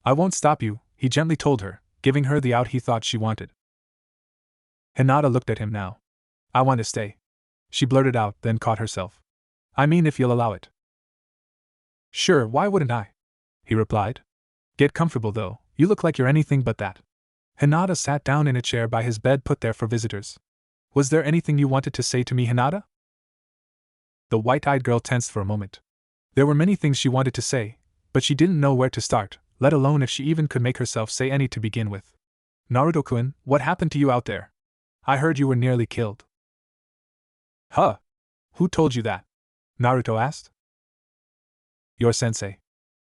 I won't stop you, he gently told her, giving her the out he thought she wanted. Hinata looked at him now. I want to stay. She blurted out, then caught herself. I mean if you'll allow it. Sure, why wouldn't I? He replied. Get comfortable though, you look like you're anything but that. Hinata sat down in a chair by his bed put there for visitors. Was there anything you wanted to say to me, Hinata? The white-eyed girl tensed for a moment. There were many things she wanted to say, but she didn't know where to start, let alone if she even could make herself say any to begin with. Naruto-kun, what happened to you out there? I heard you were nearly killed. Huh? Who told you that? Naruto asked. Your sensei.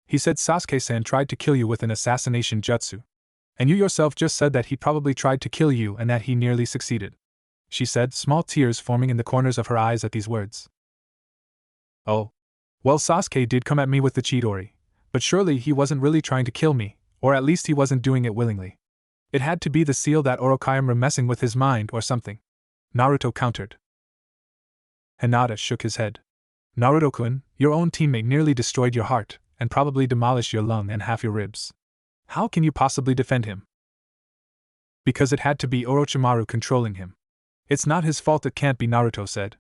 He said Sasuke-san tried to kill you with an assassination jutsu. And you yourself just said that he probably tried to kill you and that he nearly succeeded. She said, small tears forming in the corners of her eyes at these words. Oh. Well, Sasuke did come at me with the Chidori, but surely he wasn't really trying to kill me, or at least he wasn't doing it willingly. It had to be the seal that Orochimaru messing with his mind or something. Naruto countered. Hinata shook his head. Naruto-kun, your own teammate nearly destroyed your heart, and probably demolished your lung and half your ribs. How can you possibly defend him? Because it had to be Orochimaru controlling him. It's not his fault it can't be, Naruto said.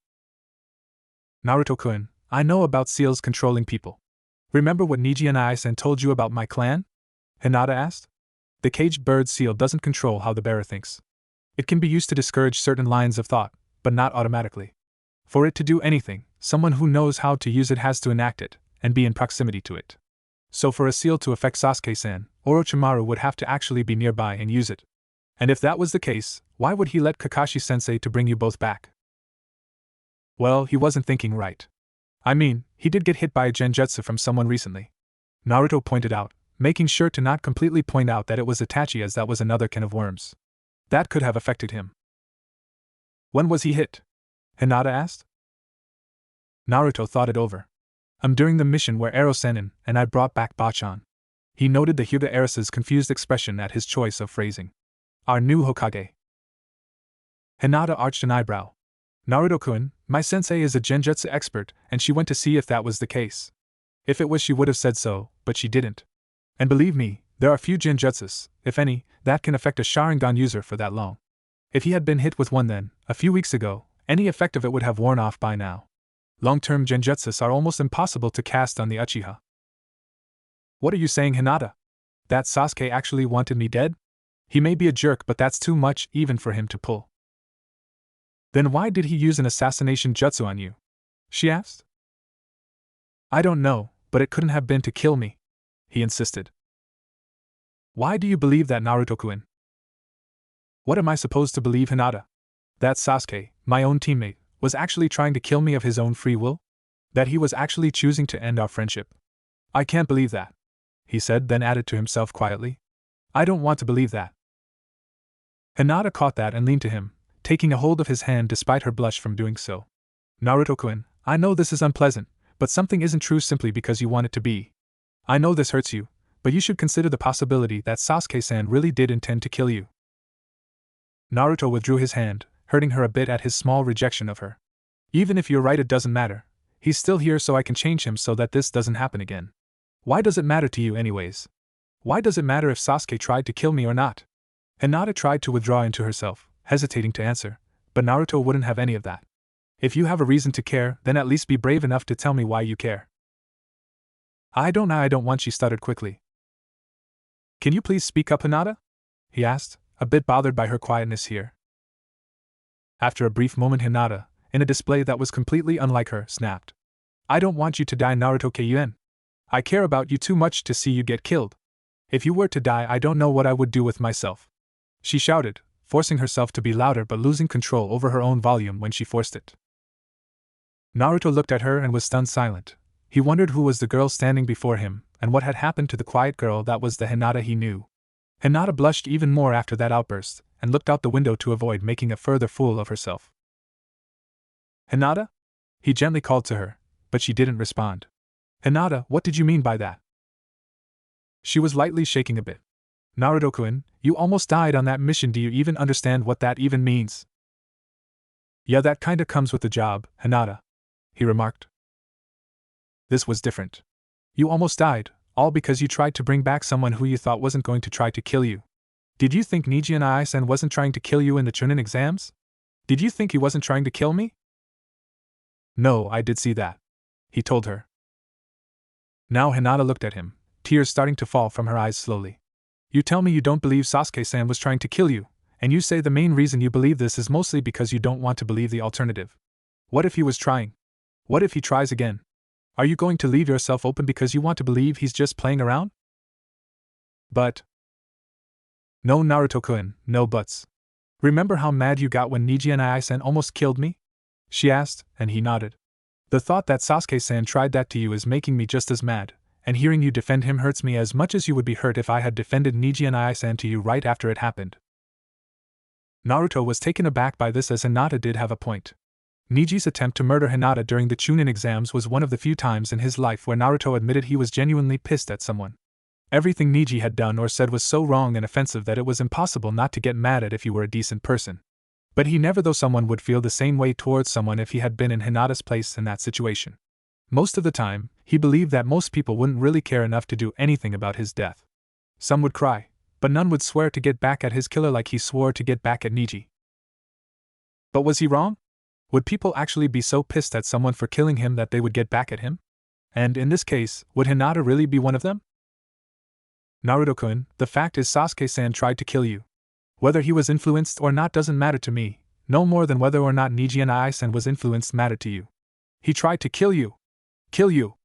Naruto-kun, I know about seals controlling people. Remember what Niji and I-san told you about my clan? Hinata asked. The caged bird seal doesn't control how the bearer thinks. It can be used to discourage certain lines of thought, but not automatically. For it to do anything, someone who knows how to use it has to enact it, and be in proximity to it. So for a seal to affect Sasuke-san, Orochimaru would have to actually be nearby and use it. And if that was the case, why would he let Kakashi-sensei to bring you both back? Well, he wasn't thinking right. I mean, he did get hit by a genjutsu from someone recently. Naruto pointed out, making sure to not completely point out that it was Itachi as that was another can of worms. That could have affected him. When was he hit? Hinata asked. Naruto thought it over. During the mission where Ero-sennin and I brought back Bachan. He noted the Hyuga heiress's confused expression at his choice of phrasing. Our new Hokage. Hinata arched an eyebrow. Naruto-kun, my sensei is a genjutsu expert, and she went to see if that was the case. If it was she would have said so, but she didn't. And believe me, there are few genjutsus, if any, that can affect a Sharingan user for that long. If he had been hit with one then, a few weeks ago, any effect of it would have worn off by now. Long-term genjutsus are almost impossible to cast on the Uchiha. What are you saying, Hinata? That Sasuke actually wanted me dead? He may be a jerk, but that's too much even for him to pull. Then why did he use an assassination jutsu on you? She asked. I don't know, but it couldn't have been to kill me, he insisted. Why do you believe that, Naruto-kun? What am I supposed to believe, Hinata? That Sasuke, my own teammate, was actually trying to kill me of his own free will? That he was actually choosing to end our friendship? I can't believe that, he said, then added to himself quietly. I don't want to believe that. Hinata caught that and leaned to him, taking a hold of his hand despite her blush from doing so. Naruto-kun, I know this is unpleasant, but something isn't true simply because you want it to be. I know this hurts you, but you should consider the possibility that Sasuke-san really did intend to kill you. Naruto withdrew his hand, hurting her a bit at his small rejection of her. Even if you're right, it doesn't matter. He's still here so I can change him so that this doesn't happen again. Why does it matter to you anyways? Why does it matter if Sasuke tried to kill me or not? Hinata tried to withdraw into herself, hesitating to answer, but Naruto wouldn't have any of that. If you have a reason to care, then at least be brave enough to tell me why you care. I don't want, she stuttered quickly. Can you please speak up, Hinata? He asked, a bit bothered by her quietness here. After a brief moment, Hinata, in a display that was completely unlike her, snapped. I don't want you to die, Naruto-kun. I care about you too much to see you get killed. If you were to die, I don't know what I would do with myself. She shouted, forcing herself to be louder but losing control over her own volume when she forced it. Naruto looked at her and was stunned silent. He wondered who was the girl standing before him, and what had happened to the quiet girl that was the Hinata he knew. Hinata blushed even more after that outburst, and looked out the window to avoid making a further fool of herself. Hinata? He gently called to her, but she didn't respond. Hinata, what did you mean by that? She was lightly shaking a bit. Naruto-kun, you almost died on that mission. Do you even understand what that even means? Yeah, that kinda comes with the job, Hinata, he remarked. This was different. You almost died, all because you tried to bring back someone who you thought wasn't going to try to kill you. Did you think Nijian Aisen wasn't trying to kill you in the Chunin exams? Did you think he wasn't trying to kill me? No, I did see that, he told her. Now Hinata looked at him, tears starting to fall from her eyes slowly. You tell me you don't believe Sasuke-san was trying to kill you, and you say the main reason you believe this is mostly because you don't want to believe the alternative. What if he was trying? What if he tries again? Are you going to leave yourself open because you want to believe he's just playing around? But... No, Naruto-kun, no buts. Remember how mad you got when Nijian Aisen almost killed me? She asked, and he nodded. The thought that Sasuke-san tried that to you is making me just as mad, and hearing you defend him hurts me as much as you would be hurt if I had defended Nijian Aisen to you right after it happened. Naruto was taken aback by this, as Hinata did have a point. Niji's attempt to murder Hinata during the Chunin exams was one of the few times in his life where Naruto admitted he was genuinely pissed at someone. Everything Niji had done or said was so wrong and offensive that it was impossible not to get mad at if you were a decent person. But he never thought someone would feel the same way towards someone if he had been in Hinata's place in that situation. Most of the time, he believed that most people wouldn't really care enough to do anything about his death. Some would cry, but none would swear to get back at his killer like he swore to get back at Niji. But was he wrong? Would people actually be so pissed at someone for killing him that they would get back at him? And in this case, would Hinata really be one of them? Naruto-kun, the fact is Sasuke-san tried to kill you. Whether he was influenced or not doesn't matter to me, no more than whether or not Nijian Aisen was influenced mattered to you. He tried to kill you. Kill you.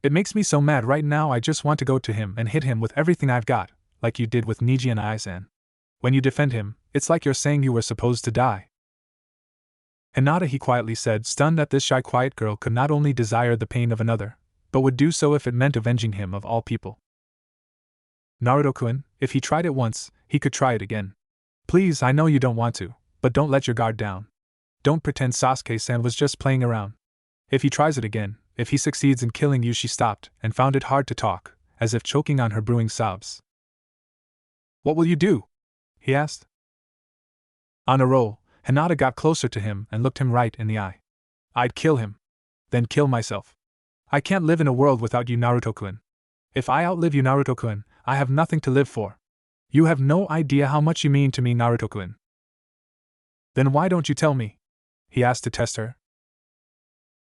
It makes me so mad right now. I just want to go to him and hit him with everything I've got, like you did with Nijian Aisen. When you defend him, it's like you're saying you were supposed to die. Hinata, he quietly said, stunned that this shy quiet girl could not only desire the pain of another, but would do so if it meant avenging him of all people. Naruto-kun, if he tried it once, he could try it again. Please, I know you don't want to, but don't let your guard down. Don't pretend Sasuke-san was just playing around. If he tries it again, if he succeeds in killing you. She stopped and found it hard to talk, as if choking on her brewing sobs. What will you do? He asked. On a roll, Hinata got closer to him and looked him right in the eye. I'd kill him. Then kill myself. I can't live in a world without you, Naruto-kun. If I outlive you, Naruto-kun, I have nothing to live for. You have no idea how much you mean to me, Naruto-kun. Then why don't you tell me? He asked to test her.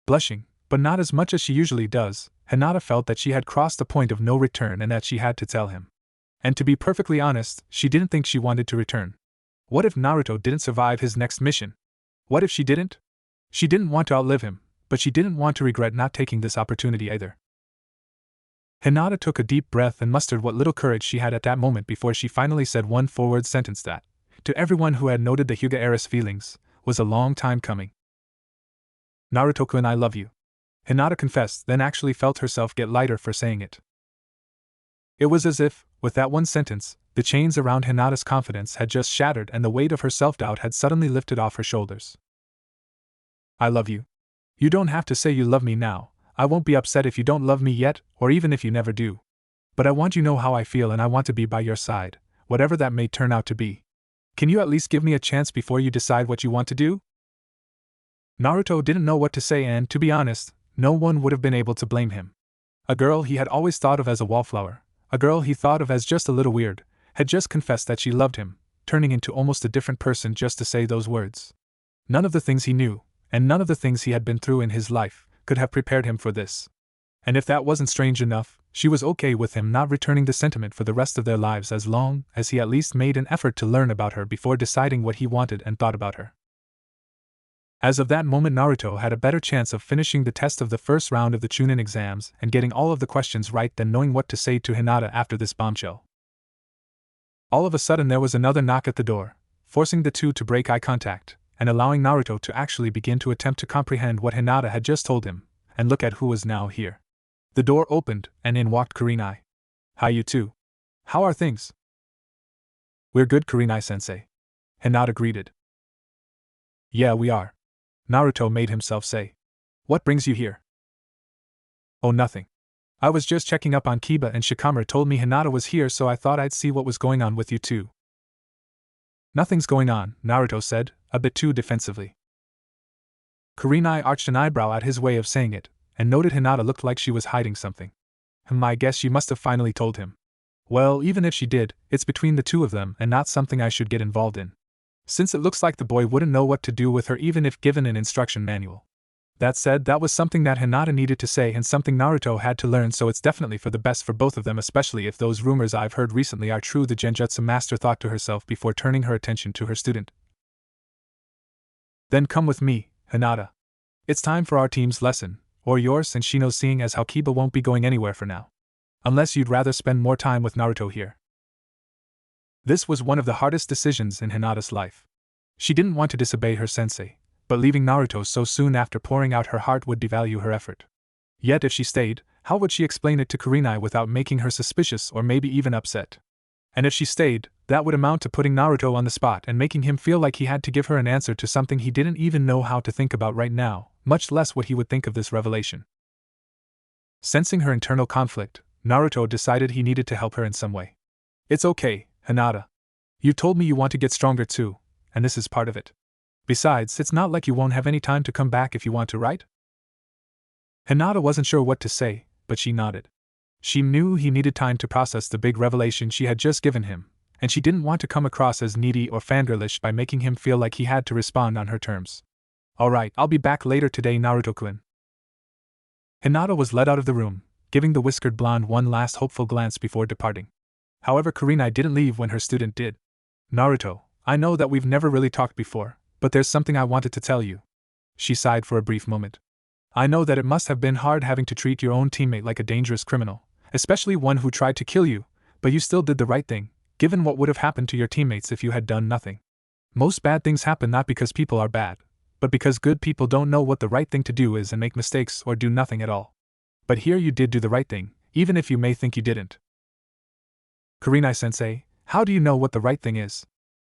Blushing, but not as much as she usually does, Hinata felt that she had crossed the point of no return and that she had to tell him. And to be perfectly honest, she didn't think she wanted to return. What if Naruto didn't survive his next mission? What if she didn't? She didn't want to outlive him, but she didn't want to regret not taking this opportunity either. Hinata took a deep breath and mustered what little courage she had at that moment before she finally said one four-word sentence that, to everyone who had noted the Hyuga heiress' feelings, was a long time coming. Naruto-kun, I love you. Hinata confessed, then actually felt herself get lighter for saying it. It was as if, with that one sentence, the chains around Hinata's confidence had just shattered and the weight of her self-doubt had suddenly lifted off her shoulders. I love you. You don't have to say you love me now. I won't be upset if you don't love me yet, or even if you never do. But I want you to know how I feel and I want to be by your side, whatever that may turn out to be. Can you at least give me a chance before you decide what you want to do? Naruto didn't know what to say and, to be honest, no one would have been able to blame him. A girl he had always thought of as a wallflower, a girl he thought of as just a little weird, had just confessed that she loved him, turning into almost a different person just to say those words. None of the things he knew, and none of the things he had been through in his life, could have prepared him for this. And if that wasn't strange enough, she was okay with him not returning the sentiment for the rest of their lives as long as he at least made an effort to learn about her before deciding what he wanted and thought about her. As of that moment, Naruto had a better chance of finishing the test of the first round of the Chunin exams and getting all of the questions right than knowing what to say to Hinata after this bombshell. All of a sudden there was another knock at the door, forcing the two to break eye contact, and allowing Naruto to actually begin to attempt to comprehend what Hinata had just told him, and look at who was now here. The door opened, and in walked Kurenai. Hi, you two. How are things? We're good, Kurenai-sensei. Hinata greeted. Yeah, we are. Naruto made himself say. What brings you here? Oh, nothing. I was just checking up on Kiba and Shikamaru told me Hinata was here, so I thought I'd see what was going on with you two. Nothing's going on, Naruto said, a bit too defensively. Kurenai arched an eyebrow at his way of saying it, and noted Hinata looked like she was hiding something. I guess she must have finally told him. Well, even if she did, it's between the two of them and not something I should get involved in. Since it looks like the boy wouldn't know what to do with her even if given an instruction manual. That said, that was something that Hinata needed to say and something Naruto had to learn, so it's definitely for the best for both of them, especially if those rumors I've heard recently are true, the Genjutsu master thought to herself before turning her attention to her student. Then come with me, Hinata. It's time for our team's lesson, or yours and Shino's, seeing as how Kiba won't be going anywhere for now. Unless you'd rather spend more time with Naruto here. This was one of the hardest decisions in Hinata's life. She didn't want to disobey her sensei, but leaving Naruto so soon after pouring out her heart would devalue her effort. Yet if she stayed, how would she explain it to Kurenai without making her suspicious or maybe even upset? And if she stayed, that would amount to putting Naruto on the spot and making him feel like he had to give her an answer to something he didn't even know how to think about right now, much less what he would think of this revelation. Sensing her internal conflict, Naruto decided he needed to help her in some way. It's okay, Hinata. You told me you want to get stronger too, and this is part of it. Besides, it's not like you won't have any time to come back if you want to, right? Hinata wasn't sure what to say, but she nodded. She knew he needed time to process the big revelation she had just given him, and she didn't want to come across as needy or fangirlish by making him feel like he had to respond on her terms. Alright, I'll be back later today, Naruto-kun. Hinata was led out of the room, giving the whiskered blonde one last hopeful glance before departing. However, Kurenai didn't leave when her student did. Naruto, I know that we've never really talked before, but there's something I wanted to tell you. She sighed for a brief moment. I know that it must have been hard having to treat your own teammate like a dangerous criminal, especially one who tried to kill you, but you still did the right thing, given what would have happened to your teammates if you had done nothing. Most bad things happen not because people are bad, but because good people don't know what the right thing to do is and make mistakes or do nothing at all. But here you did do the right thing, even if you may think you didn't. Kurenai-sensei, how do you know what the right thing is?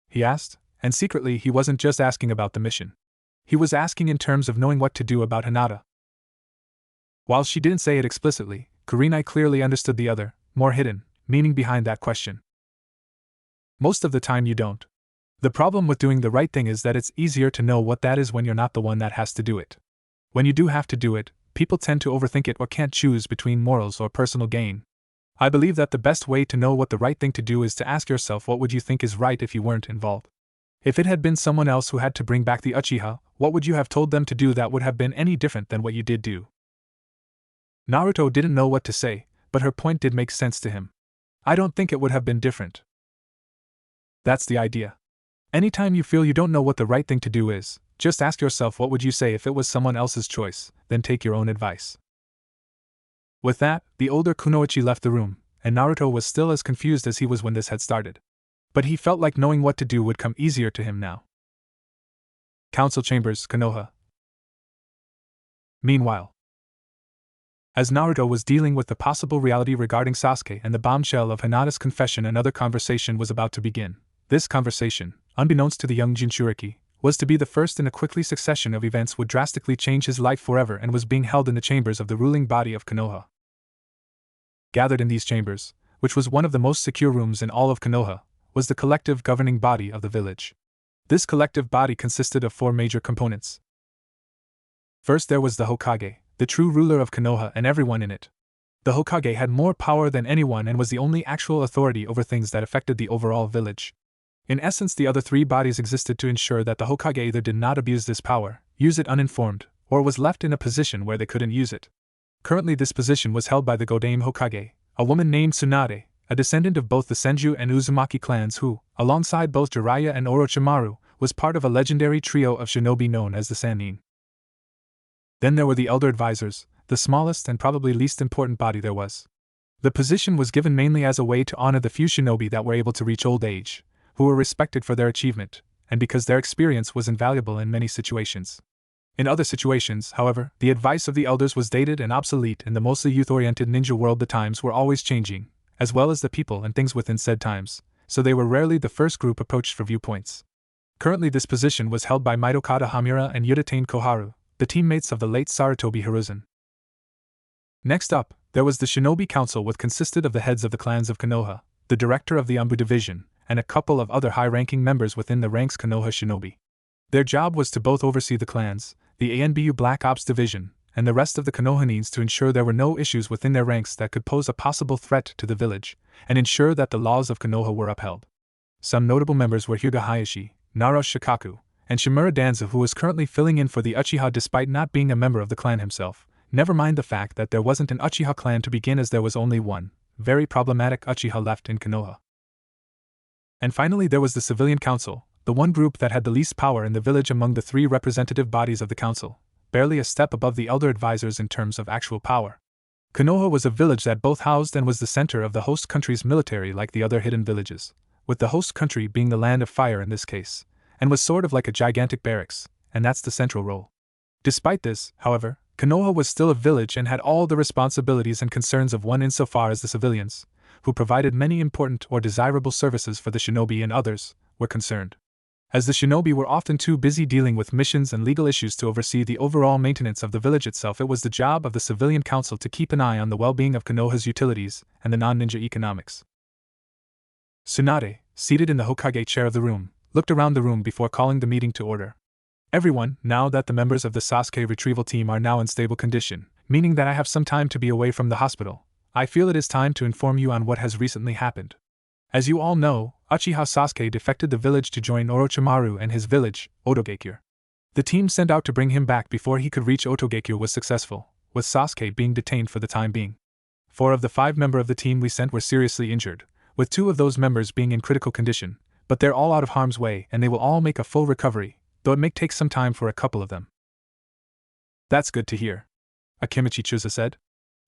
He asked, and secretly he wasn't just asking about the mission. He was asking in terms of knowing what to do about Hinata. While she didn't say it explicitly, Kurenai clearly understood the other, more hidden, meaning behind that question. Most of the time you don't. The problem with doing the right thing is that it's easier to know what that is when you're not the one that has to do it. When you do have to do it, people tend to overthink it or can't choose between morals or personal gain. I believe that the best way to know what the right thing to do is to ask yourself what would you think is right if you weren't involved. If it had been someone else who had to bring back the Uchiha, what would you have told them to do that would have been any different than what you did do? Naruto didn't know what to say, but her point did make sense to him. I don't think it would have been different. That's the idea. Anytime you feel you don't know what the right thing to do is, just ask yourself what would you say if it was someone else's choice, then take your own advice. With that, the older Kunoichi left the room, and Naruto was still as confused as he was when this had started. But he felt like knowing what to do would come easier to him now. Council Chambers, Konoha. Meanwhile, as Naruto was dealing with the possible reality regarding Sasuke and the bombshell of Hinata's confession, another conversation was about to begin. This conversation, unbeknownst to the young Jinchuriki, was to be the first in a quickly succession of events would drastically change his life forever and was being held in the chambers of the ruling body of Konoha. Gathered in these chambers, which was one of the most secure rooms in all of Konoha, was the collective governing body of the village. This collective body consisted of 4 major components. First there was the Hokage, the true ruler of Konoha and everyone in it. The Hokage had more power than anyone and was the only actual authority over things that affected the overall village. In essence, the other 3 bodies existed to ensure that the Hokage either did not abuse this power, use it uninformed, or was left in a position where they couldn't use it. Currently this position was held by the Godame Hokage, a woman named Tsunade, a descendant of both the Senju and Uzumaki clans who, alongside both Jiraiya and Orochimaru, was part of a legendary trio of shinobi known as the Sannin. Then there were the Elder Advisors, the smallest and probably least important body there was. The position was given mainly as a way to honor the few shinobi that were able to reach old age, who were respected for their achievement, and because their experience was invaluable in many situations. In other situations, however, the advice of the elders was dated and obsolete in the mostly youth-oriented ninja world. The times were always changing, as well as the people and things within said times, so they were rarely the first group approached for viewpoints. Currently this position was held by Mitokata Hamura and Yudatane Koharu, the teammates of the late Sarutobi Hiruzen. Next up, there was the Shinobi Council, which consisted of the heads of the clans of Konoha, the director of the Anbu division, and a couple of other high-ranking members within the ranks Konoha Shinobi. Their job was to both oversee the clans, the ANBU Black Ops division, and the rest of the Konoha needs to ensure there were no issues within their ranks that could pose a possible threat to the village, and ensure that the laws of Konoha were upheld. Some notable members were Hyuga Hayashi, Naro Shikaku, and Shimura Danza, who was currently filling in for the Uchiha despite not being a member of the clan himself. Never mind the fact that there wasn't an Uchiha clan to begin, as there was only one very problematic Uchiha left in Konoha. And finally there was the Civilian Council, the one group that had the least power in the village among the three representative bodies of the council, barely a step above the elder advisors in terms of actual power. Konoha was a village that both housed and was the center of the host country's military, like the other hidden villages, with the host country being the land of fire in this case, and was sort of like a gigantic barracks, and that's the central role. Despite this, however, Konoha was still a village and had all the responsibilities and concerns of one insofar as the civilians, who provided many important or desirable services for the shinobi and others, were concerned. As the shinobi were often too busy dealing with missions and legal issues to oversee the overall maintenance of the village itself, it was the job of the Civilian Council to keep an eye on the well-being of Konoha's utilities and the non-ninja economics. Tsunade, seated in the Hokage chair of the room, looked around the room before calling the meeting to order. Everyone, now that the members of the Sasuke retrieval team are now in stable condition, meaning that I have some time to be away from the hospital, I feel it is time to inform you on what has recently happened. As you all know, Uchiha Sasuke defected the village to join Orochimaru and his village, Otogekure. The team sent out to bring him back before he could reach Otogekure was successful, with Sasuke being detained for the time being. 4 of the 5 members of the team we sent were seriously injured, with 2 of those members being in critical condition, but they're all out of harm's way and they will all make a full recovery, though it may take some time for a couple of them. That's good to hear, Akimichi Chusa said.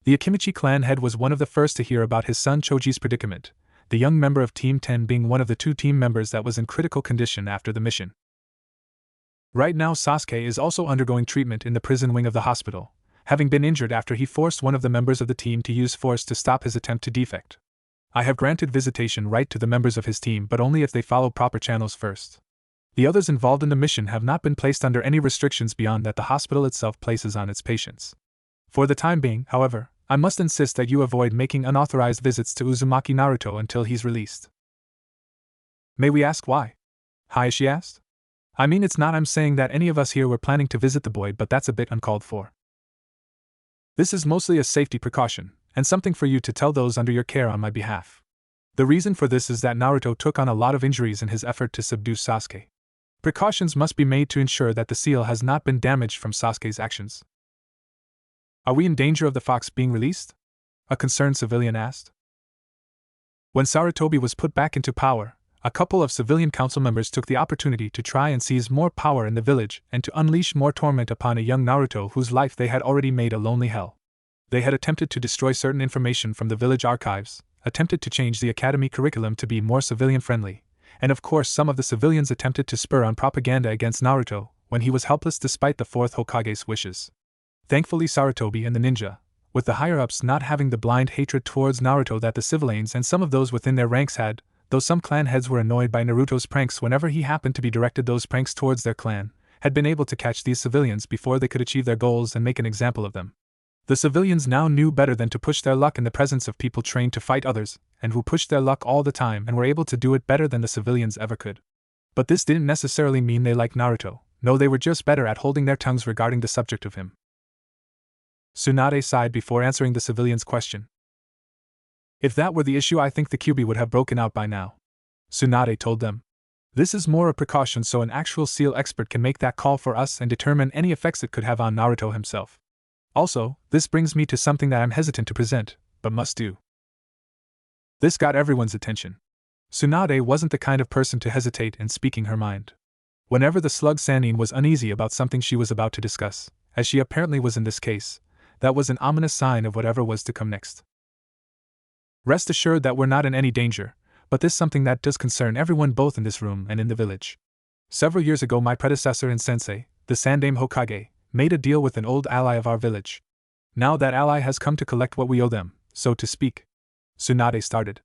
The Akimichi clan head was one of the first to hear about his son Choji's predicament, the young member of Team 10 being one of the 2 team members that was in critical condition after the mission. Right now Sasuke is also undergoing treatment in the prison wing of the hospital, having been injured after he forced one of the members of the team to use force to stop his attempt to defect. I have granted visitation right to the members of his team, but only if they follow proper channels first. The others involved in the mission have not been placed under any restrictions beyond that the hospital itself places on its patients. For the time being, however, I must insist that you avoid making unauthorized visits to Uzumaki Naruto until he's released. May we ask why? Hayashi asked. I mean, it's not I'm saying that any of us here were planning to visit the boy, but that's a bit uncalled for. This is mostly a safety precaution, and something for you to tell those under your care on my behalf. The reason for this is that Naruto took on a lot of injuries in his effort to subdue Sasuke. Precautions must be made to ensure that the seal has not been damaged from Sasuke's actions. Are we in danger of the fox being released? A concerned civilian asked. When Sarutobi was put back into power, a couple of civilian council members took the opportunity to try and seize more power in the village and to unleash more torment upon a young Naruto whose life they had already made a lonely hell. They had attempted to destroy certain information from the village archives, attempted to change the academy curriculum to be more civilian-friendly, and of course some of the civilians attempted to spur on propaganda against Naruto when he was helpless despite the 4th Hokage's wishes. Thankfully Sarutobi and the ninja, with the higher-ups not having the blind hatred towards Naruto that the civilians and some of those within their ranks had, though some clan heads were annoyed by Naruto's pranks whenever he happened to be directed those pranks towards their clan, had been able to catch these civilians before they could achieve their goals and make an example of them. The civilians now knew better than to push their luck in the presence of people trained to fight others, and who pushed their luck all the time and were able to do it better than the civilians ever could. But this didn't necessarily mean they liked Naruto, no, they were just better at holding their tongues regarding the subject of him. Tsunade sighed before answering the civilian's question. If that were the issue, I think the Kyuubi would have broken out by now, Tsunade told them. This is more a precaution so an actual seal expert can make that call for us and determine any effects it could have on Naruto himself. Also, this brings me to something that I'm hesitant to present, but must do. This got everyone's attention. Tsunade wasn't the kind of person to hesitate in speaking her mind. Whenever the slug Sannin was uneasy about something she was about to discuss, as she apparently was in this case, that was an ominous sign of whatever was to come next. Rest assured that we're not in any danger, but this is something that does concern everyone both in this room and in the village. Several years ago my predecessor and sensei, the Sandaime Hokage, made a deal with an old ally of our village. Now that ally has come to collect what we owe them, so to speak. Tsunade started.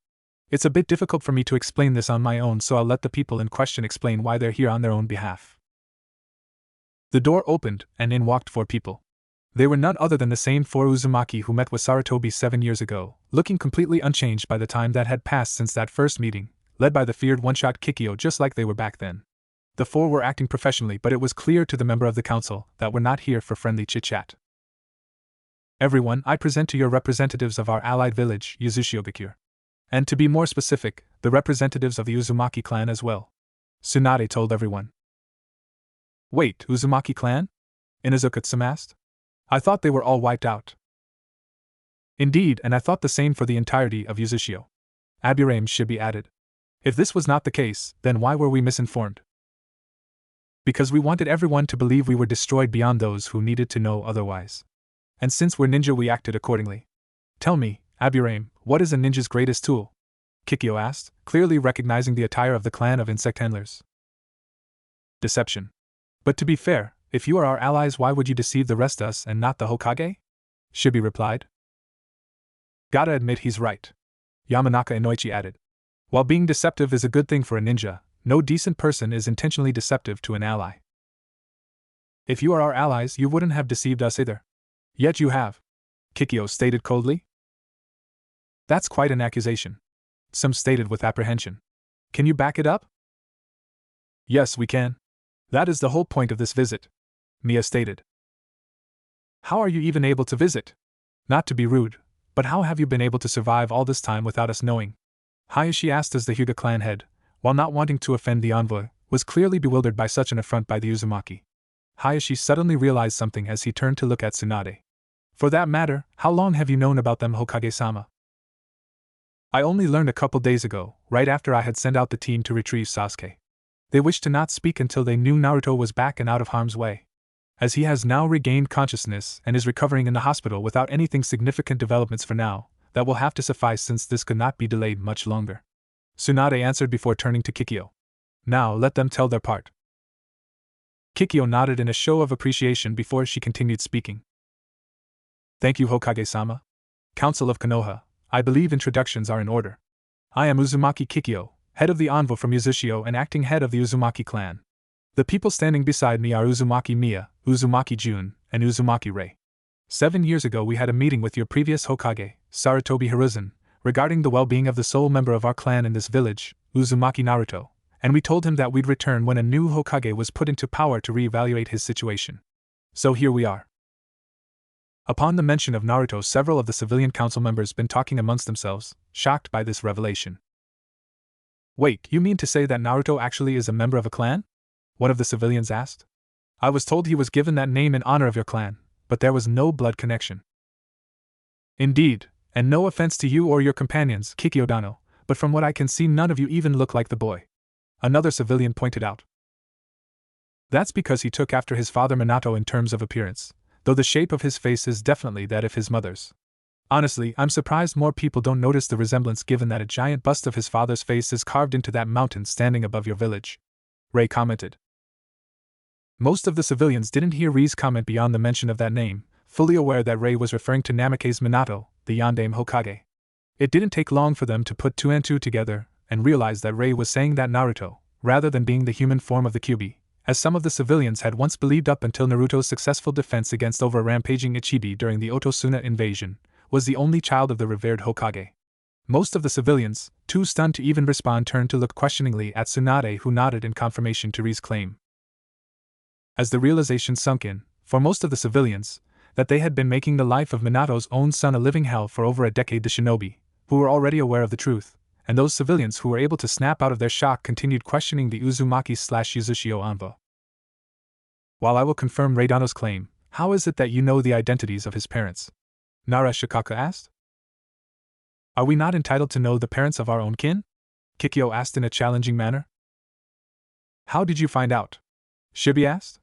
It's a bit difficult for me to explain this on my own, so I'll let the people in question explain why they're here on their own behalf. The door opened, and in walked 4 people. They were none other than the same 4 Uzumaki who met with Sarutobi 7 years ago, looking completely unchanged by the time that had passed since that first meeting, led by the feared one-shot Kikyo just like they were back then. The 4 were acting professionally, but it was clear to the member of the council that we're not here for friendly chit-chat. Everyone, I present to your representatives of our allied village, Yuzushio-gakure. And to be more specific, the representatives of the Uzumaki clan as well. Tsunade told everyone. Wait, Uzumaki clan? Inuzuka-tsuma asked. I thought they were all wiped out. Indeed, and I thought the same for the entirety of Yuzushio. Aburame should be added. If this was not the case, then why were we misinformed? Because we wanted everyone to believe we were destroyed beyond those who needed to know otherwise. And since we're ninja, we acted accordingly. Tell me, Aburame, what is a ninja's greatest tool? Kikyo asked, clearly recognizing the attire of the clan of insect handlers. Deception. But to be fair, if you are our allies, why would you deceive the rest of us and not the Hokage? Shibi replied. Gotta admit he's right. Yamanaka Inoichi added. While being deceptive is a good thing for a ninja, no decent person is intentionally deceptive to an ally. If you are our allies, you wouldn't have deceived us either. Yet you have. Kikyo stated coldly. That's quite an accusation. Some stated with apprehension. Can you back it up? Yes, we can. That is the whole point of this visit, Mia stated. How are you even able to visit? Not to be rude, but how have you been able to survive all this time without us knowing? Hayashi asked as the Hyuga clan head, while not wanting to offend the envoy, was clearly bewildered by such an affront by the Uzumaki. Hayashi suddenly realized something as he turned to look at Tsunade. For that matter, how long have you known about them, Hokage-sama? I only learned a couple days ago, right after I had sent out the team to retrieve Sasuke. They wished to not speak until they knew Naruto was back and out of harm's way. As he has now regained consciousness and is recovering in the hospital without anything significant developments for now, that will have to suffice since this could not be delayed much longer. Tsunade answered before turning to Kikyo. Now let them tell their part. Kikyo nodded in a show of appreciation before she continued speaking. Thank you, Hokage-sama. Council of Konoha, I believe introductions are in order. I am Uzumaki Kikyo, head of the envoy from Yuzushio and acting head of the Uzumaki clan. The people standing beside me are Uzumaki Mia, Uzumaki Jun, and Uzumaki Rei. 7 years ago we had a meeting with your previous Hokage, Sarutobi Hiruzen, regarding the well-being of the sole member of our clan in this village, Uzumaki Naruto, and we told him that we'd return when a new Hokage was put into power to re-evaluate his situation. So here we are. Upon the mention of Naruto, several of the civilian council members been talking amongst themselves, shocked by this revelation. Wait, you mean to say that Naruto actually is a member of a clan? One of the civilians asked. I was told he was given that name in honor of your clan, but there was no blood connection. Indeed, and no offense to you or your companions, Kikyo-dano, but from what I can see none of you even look like the boy. Another civilian pointed out. That's because he took after his father Minato in terms of appearance, though the shape of his face is definitely that of his mother's. Honestly, I'm surprised more people don't notice the resemblance given that a giant bust of his father's face is carved into that mountain standing above your village. Rei commented. Most of the civilians didn't hear Rei's comment beyond the mention of that name, fully aware that Rei was referring to Namake's Minato, the Yondaime Hokage. It didn't take long for them to put two and two together and realize that Rei was saying that Naruto, rather than being the human form of the Kyuubi, as some of the civilians had once believed up until Naruto's successful defense against over-rampaging Ichibi during the Otosuna invasion, was the only child of the revered Hokage. Most of the civilians, too stunned to even respond, turned to look questioningly at Tsunade, who nodded in confirmation to Rei's claim. As the realization sunk in, for most of the civilians, that they had been making the life of Minato's own son a living hell for over a decade, the shinobi, who were already aware of the truth, and those civilians who were able to snap out of their shock continued questioning the Uzumaki/Yuzushio envoy. While I will confirm Reidano's claim, how is it that you know the identities of his parents? Nara Shikaka asked. Are we not entitled to know the parents of our own kin? Kikyo asked in a challenging manner. How did you find out? Shibi asked.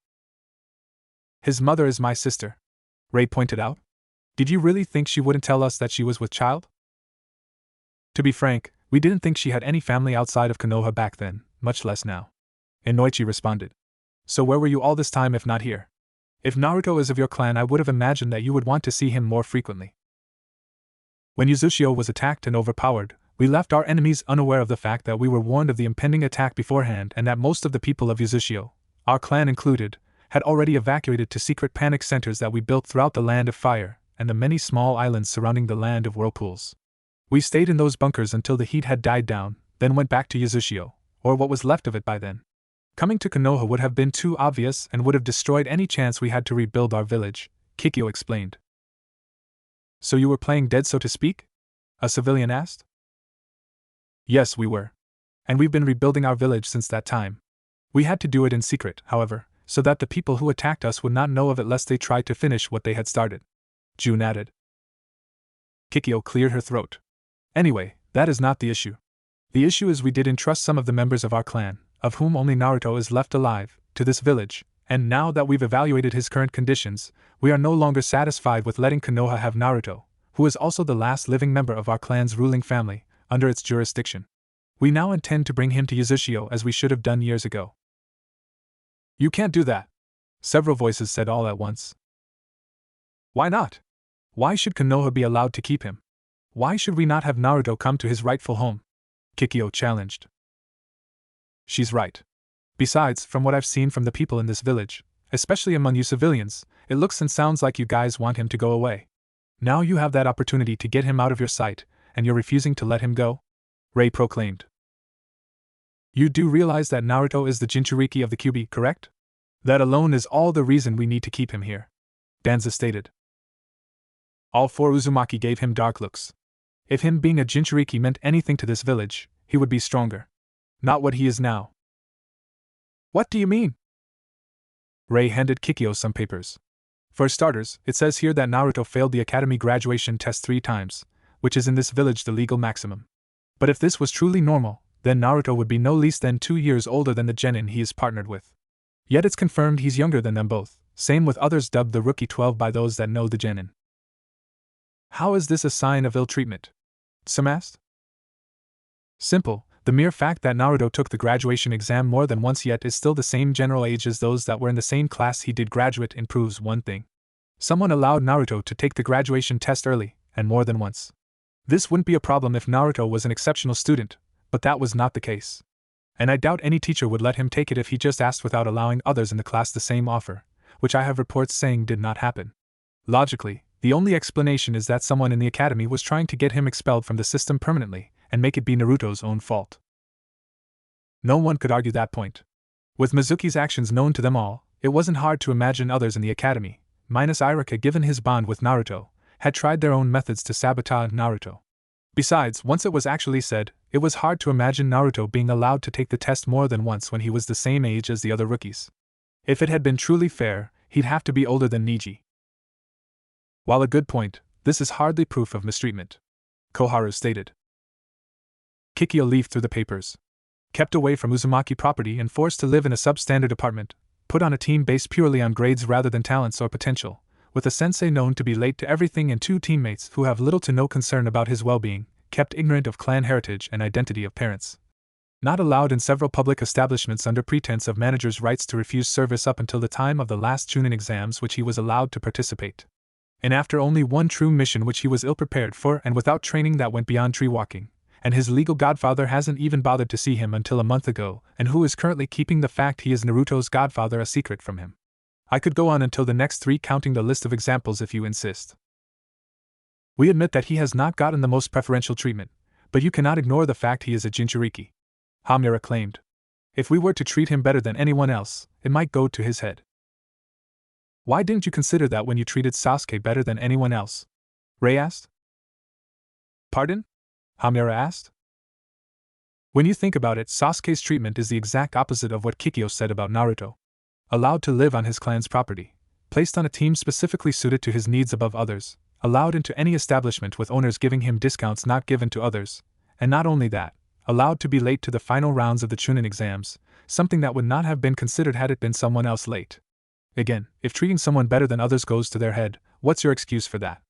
His mother is my sister, Rei pointed out. Did you really think she wouldn't tell us that she was with child? To be frank, we didn't think she had any family outside of Konoha back then, much less now. Inoichi responded. So where were you all this time if not here? If Naruto is of your clan, I would have imagined that you would want to see him more frequently. When Yuzushio was attacked and overpowered, we left our enemies unaware of the fact that we were warned of the impending attack beforehand and that most of the people of Yuzushio, our clan included, had already evacuated to secret panic centers that we built throughout the Land of Fire and the many small islands surrounding the Land of Whirlpools. We stayed in those bunkers until the heat had died down, then went back to Yuzushio, or what was left of it by then. Coming to Konoha would have been too obvious and would have destroyed any chance we had to rebuild our village, Kikyo explained. So you were playing dead, so to speak? A civilian asked. Yes, we were. And we've been rebuilding our village since that time. We had to do it in secret, however, so that the people who attacked us would not know of it lest they tried to finish what they had started. June added. Kikyo cleared her throat. Anyway, that is not the issue. The issue is we did entrust some of the members of our clan, of whom only Naruto is left alive, to this village, and now that we've evaluated his current conditions, we are no longer satisfied with letting Konoha have Naruto, who is also the last living member of our clan's ruling family, under its jurisdiction. We now intend to bring him to Yazushio as we should have done years ago. You can't do that, several voices said all at once. Why not? Why should Konoha be allowed to keep him? Why should we not have Naruto come to his rightful home? Kikyo challenged. She's right. Besides, from what I've seen from the people in this village, especially among you civilians, it looks and sounds like you guys want him to go away. Now you have that opportunity to get him out of your sight, and you're refusing to let him go? Ray proclaimed. You do realize that Naruto is the Jinchuriki of the Kyuubi, correct? That alone is all the reason we need to keep him here, Danza stated. All four Uzumaki gave him dark looks. If him being a Jinchuriki meant anything to this village, he would be stronger. Not what he is now. What do you mean? Ray handed Kikyo some papers. For starters, it says here that Naruto failed the academy graduation test 3 times, which is in this village the legal maximum. But if this was truly normal, then Naruto would be no less than 2 years older than the genin he is partnered with. Yet it's confirmed he's younger than them both, same with others dubbed the Rookie 12 by those that know the genin. How is this a sign of ill treatment? Some asked. Simple. The mere fact that Naruto took the graduation exam more than once yet is still the same general age as those that were in the same class he did graduate in proves one thing. Someone allowed Naruto to take the graduation test early, and more than once. This wouldn't be a problem if Naruto was an exceptional student, but that was not the case. And I doubt any teacher would let him take it if he just asked without allowing others in the class the same offer, which I have reports saying did not happen. Logically, the only explanation is that someone in the academy was trying to get him expelled from the system permanently, and make it be Naruto's own fault. No one could argue that point. With Mizuki's actions known to them all, it wasn't hard to imagine others in the academy, minus Irika given his bond with Naruto, had tried their own methods to sabotage Naruto. Besides, once it was actually said, it was hard to imagine Naruto being allowed to take the test more than once when he was the same age as the other rookies. If it had been truly fair, he'd have to be older than Niji. While a good point, this is hardly proof of mistreatment, Koharu stated. Kikyo leafed through the papers. Kept away from Uzumaki property and forced to live in a substandard apartment, put on a team based purely on grades rather than talents or potential, with a sensei known to be late to everything and 2 teammates who have little to no concern about his well-being, kept ignorant of clan heritage and identity of parents. Not allowed in several public establishments under pretense of managers' rights to refuse service up until the time of the last Chunin exams which he was allowed to participate. And after only one true mission which he was ill-prepared for and without training that went beyond tree walking, and his legal godfather hasn't even bothered to see him until a month ago, and who is currently keeping the fact he is Naruto's godfather a secret from him. I could go on until the next 3 counting the list of examples if you insist. We admit that he has not gotten the most preferential treatment, but you cannot ignore the fact he is a Jinchuriki, Hamura claimed. If we were to treat him better than anyone else, it might go to his head. Why didn't you consider that when you treated Sasuke better than anyone else? Ray asked. Pardon? Hamura asked. When you think about it, Sasuke's treatment is the exact opposite of what Kikyo said about Naruto. Allowed to live on his clan's property, placed on a team specifically suited to his needs above others, allowed into any establishment with owners giving him discounts not given to others, and not only that, allowed to be late to the final rounds of the Chunin exams, something that would not have been considered had it been someone else late. Again, if treating someone better than others goes to their head, what's your excuse for that?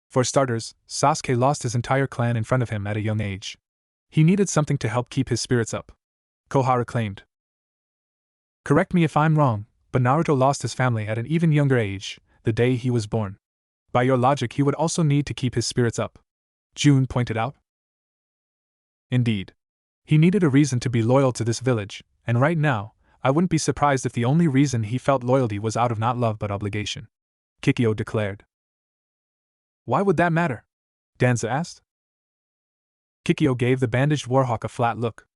For starters, Sasuke lost his entire clan in front of him at a young age. He needed something to help keep his spirits up, Koharu claimed. Correct me if I'm wrong, but Naruto lost his family at an even younger age, the day he was born. By your logic, he would also need to keep his spirits up, June pointed out. Indeed. He needed a reason to be loyal to this village, and right now, I wouldn't be surprised if the only reason he felt loyalty was out of not love but obligation, Kikyo declared. Why would that matter? Danza asked. Kikyo gave the bandaged warhawk a flat look.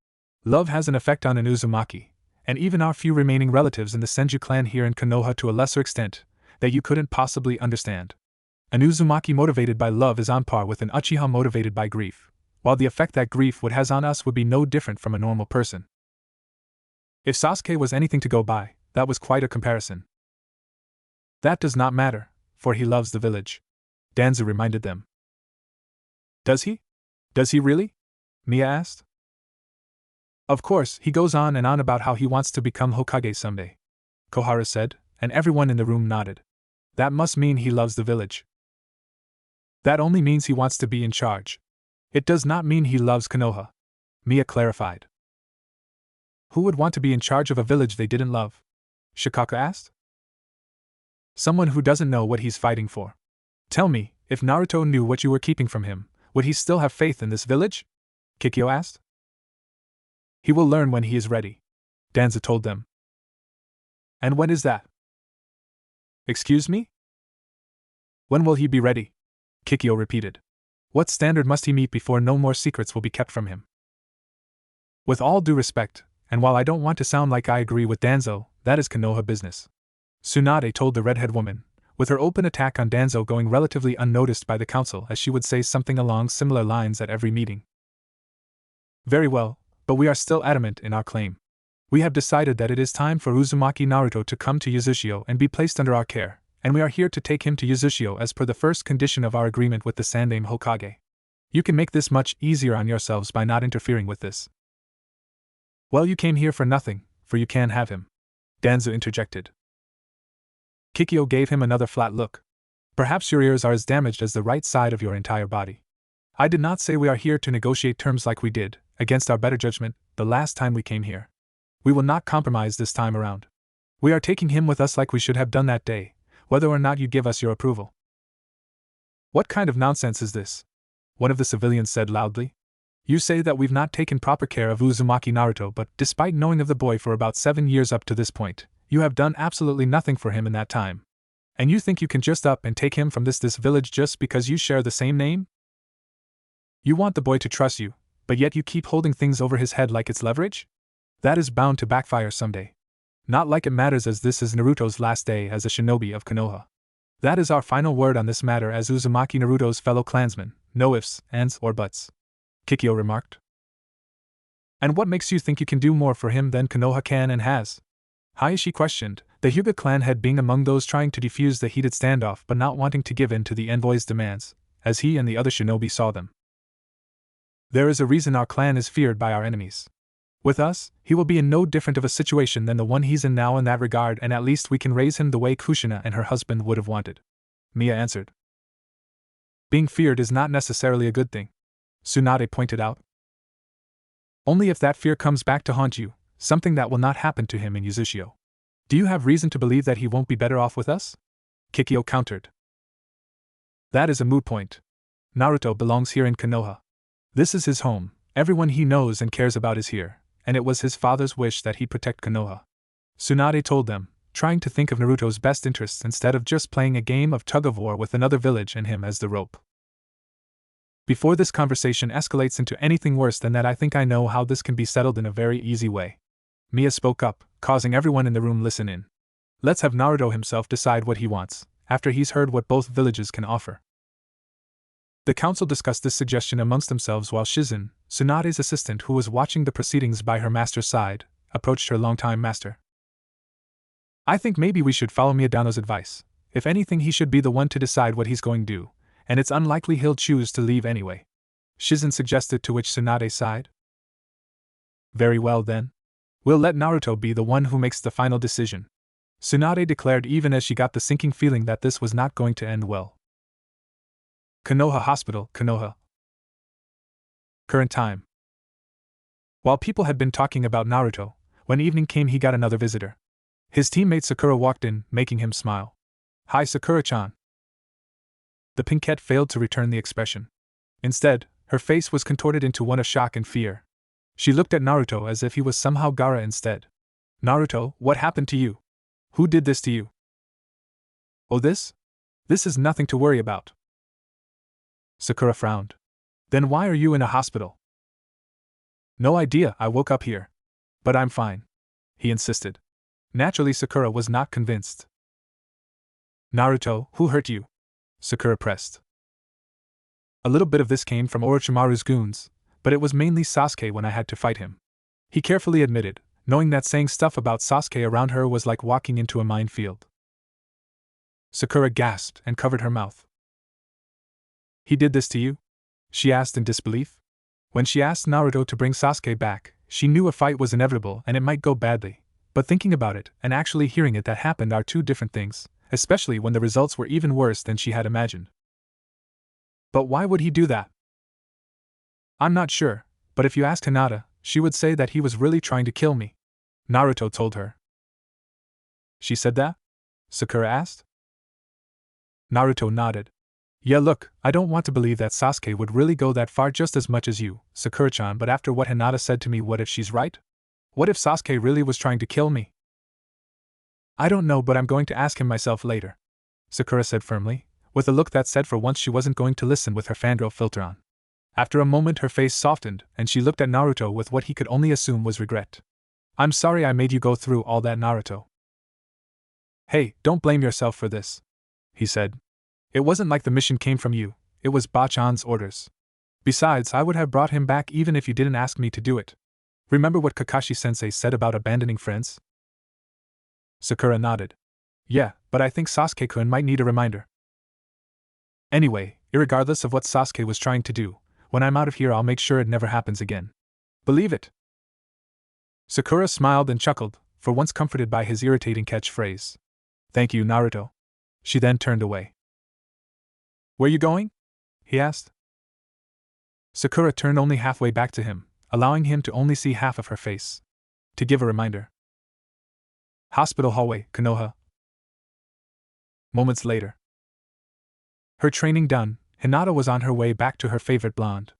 Love has an effect on an Uzumaki, and even our few remaining relatives in the Senju clan here in Konoha to a lesser extent, that you couldn't possibly understand. An Uzumaki motivated by love is on par with an Uchiha motivated by grief, while the effect that grief would has on us would be no different from a normal person. If Sasuke was anything to go by, that was quite a comparison. That does not matter, for he loves the village, Danzo reminded them. Does he? Does he really? Mia asked. Of course, he goes on and on about how he wants to become Hokage someday, Kohara said, and everyone in the room nodded. That must mean he loves the village. That only means he wants to be in charge. It does not mean he loves Konoha, Mia clarified. Who would want to be in charge of a village they didn't love? Shikaka asked. Someone who doesn't know what he's fighting for. Tell me, if Naruto knew what you were keeping from him, would he still have faith in this village? Kikyo asked. He will learn when he is ready, Danzo told them. And when is that? Excuse me? When will he be ready? Kikyo repeated. What standard must he meet before no more secrets will be kept from him? With all due respect, and while I don't want to sound like I agree with Danzo, that is Konoha business, Tsunade told the redhead woman, with her open attack on Danzo going relatively unnoticed by the council as she would say something along similar lines at every meeting. Very well, but we are still adamant in our claim. We have decided that it is time for Uzumaki Naruto to come to Yazushio and be placed under our care, and we are here to take him to Yazushio as per the first condition of our agreement with the Sandaime Hokage. You can make this much easier on yourselves by not interfering with this. Well, you came here for nothing, for you can have him, Danzo interjected. Kikyo gave him another flat look. Perhaps your ears are as damaged as the right side of your entire body. I did not say we are here to negotiate terms like we did, against our better judgment, the last time we came here. We will not compromise this time around. We are taking him with us like we should have done that day, whether or not you give us your approval. What kind of nonsense is this? One of the civilians said loudly. You say that we've not taken proper care of Uzumaki Naruto, but despite knowing of the boy for about 7 years up to this point, you have done absolutely nothing for him in that time. And you think you can just up and take him from this village just because you share the same name? You want the boy to trust you, but yet you keep holding things over his head like it's leverage? That is bound to backfire someday. Not like it matters, as this is Naruto's last day as a shinobi of Konoha. That is our final word on this matter as Uzumaki Naruto's fellow clansman, no ifs, ands, or buts, Kikyo remarked. And what makes you think you can do more for him than Konoha can and has? Hayashi questioned, the Hyuga clan head being among those trying to defuse the heated standoff but not wanting to give in to the envoy's demands, as he and the other shinobi saw them. There is a reason our clan is feared by our enemies. With us, he will be in no different of a situation than the one he's in now in that regard, and at least we can raise him the way Kushina and her husband would have wanted, Mia answered. Being feared is not necessarily a good thing, Tsunade pointed out. Only if that fear comes back to haunt you, something that will not happen to him in Yazushio. Do you have reason to believe that he won't be better off with us? Kikyo countered. That is a moot point. Naruto belongs here in Konoha. This is his home, everyone he knows and cares about is here, and it was his father's wish that he protect Konoha, Tsunade told them, trying to think of Naruto's best interests instead of just playing a game of tug-of-war with another village and him as the rope. Before this conversation escalates into anything worse than that, I think I know how this can be settled in a very easy way. Mia spoke up, causing everyone in the room listen in. Let's have Naruto himself decide what he wants, after he's heard what both villages can offer. The council discussed this suggestion amongst themselves while Shizen, Tsunade's assistant who was watching the proceedings by her master's side, approached her longtime master. I think maybe we should follow Miyadano's advice. If anything, he should be the one to decide what he's going to do, and it's unlikely he'll choose to leave anyway, Shizen suggested, to which Tsunade sighed. Very well then. We'll let Naruto be the one who makes the final decision, Tsunade declared, even as she got the sinking feeling that this was not going to end well. Konoha Hospital, Konoha. Current time. While people had been talking about Naruto, when evening came he got another visitor. His teammate Sakura walked in, making him smile. Hi Sakura-chan. The pinkette failed to return the expression. Instead, her face was contorted into one of shock and fear. She looked at Naruto as if he was somehow Gaara instead. Naruto, what happened to you? Who did this to you? Oh, this? This is nothing to worry about. Sakura frowned. Then why are you in a hospital? No idea, I woke up here. But I'm fine, he insisted. Naturally, Sakura was not convinced. Naruto, who hurt you? Sakura pressed. A little bit of this came from Orochimaru's goons, but it was mainly Sasuke when I had to fight him. He carefully admitted, knowing that saying stuff about Sasuke around her was like walking into a minefield. Sakura gasped and covered her mouth. He did this to you? She asked in disbelief. When she asked Naruto to bring Sasuke back, she knew a fight was inevitable and it might go badly, but thinking about it and actually hearing it that happened are two different things, especially when the results were even worse than she had imagined. But why would he do that? I'm not sure, but if you asked Hinata, she would say that he was really trying to kill me, Naruto told her. She said that? Sakura asked. Naruto nodded. Yeah, look, I don't want to believe that Sasuke would really go that far just as much as you, Sakura-chan, but after what Hinata said to me, what if she's right? What if Sasuke really was trying to kill me? I don't know, but I'm going to ask him myself later, Sakura said firmly, with a look that said for once she wasn't going to listen with her fangirl filter on. After a moment her face softened, and she looked at Naruto with what he could only assume was regret. I'm sorry I made you go through all that, Naruto. Hey, don't blame yourself for this, he said. It wasn't like the mission came from you, it was Bachan's orders. Besides, I would have brought him back even if you didn't ask me to do it. Remember what Kakashi-sensei said about abandoning friends? Sakura nodded. Yeah, but I think Sasuke-kun might need a reminder. Anyway, irregardless of what Sasuke was trying to do, when I'm out of here I'll make sure it never happens again. Believe it? Sakura smiled and chuckled, for once comforted by his irritating catchphrase. Thank you, Naruto. She then turned away. Where you going? He asked. Sakura turned only halfway back to him, allowing him to only see half of her face. To give a reminder. Hospital hallway, Konoha. Moments later. Her training done, Hinata was on her way back to her favorite blonde.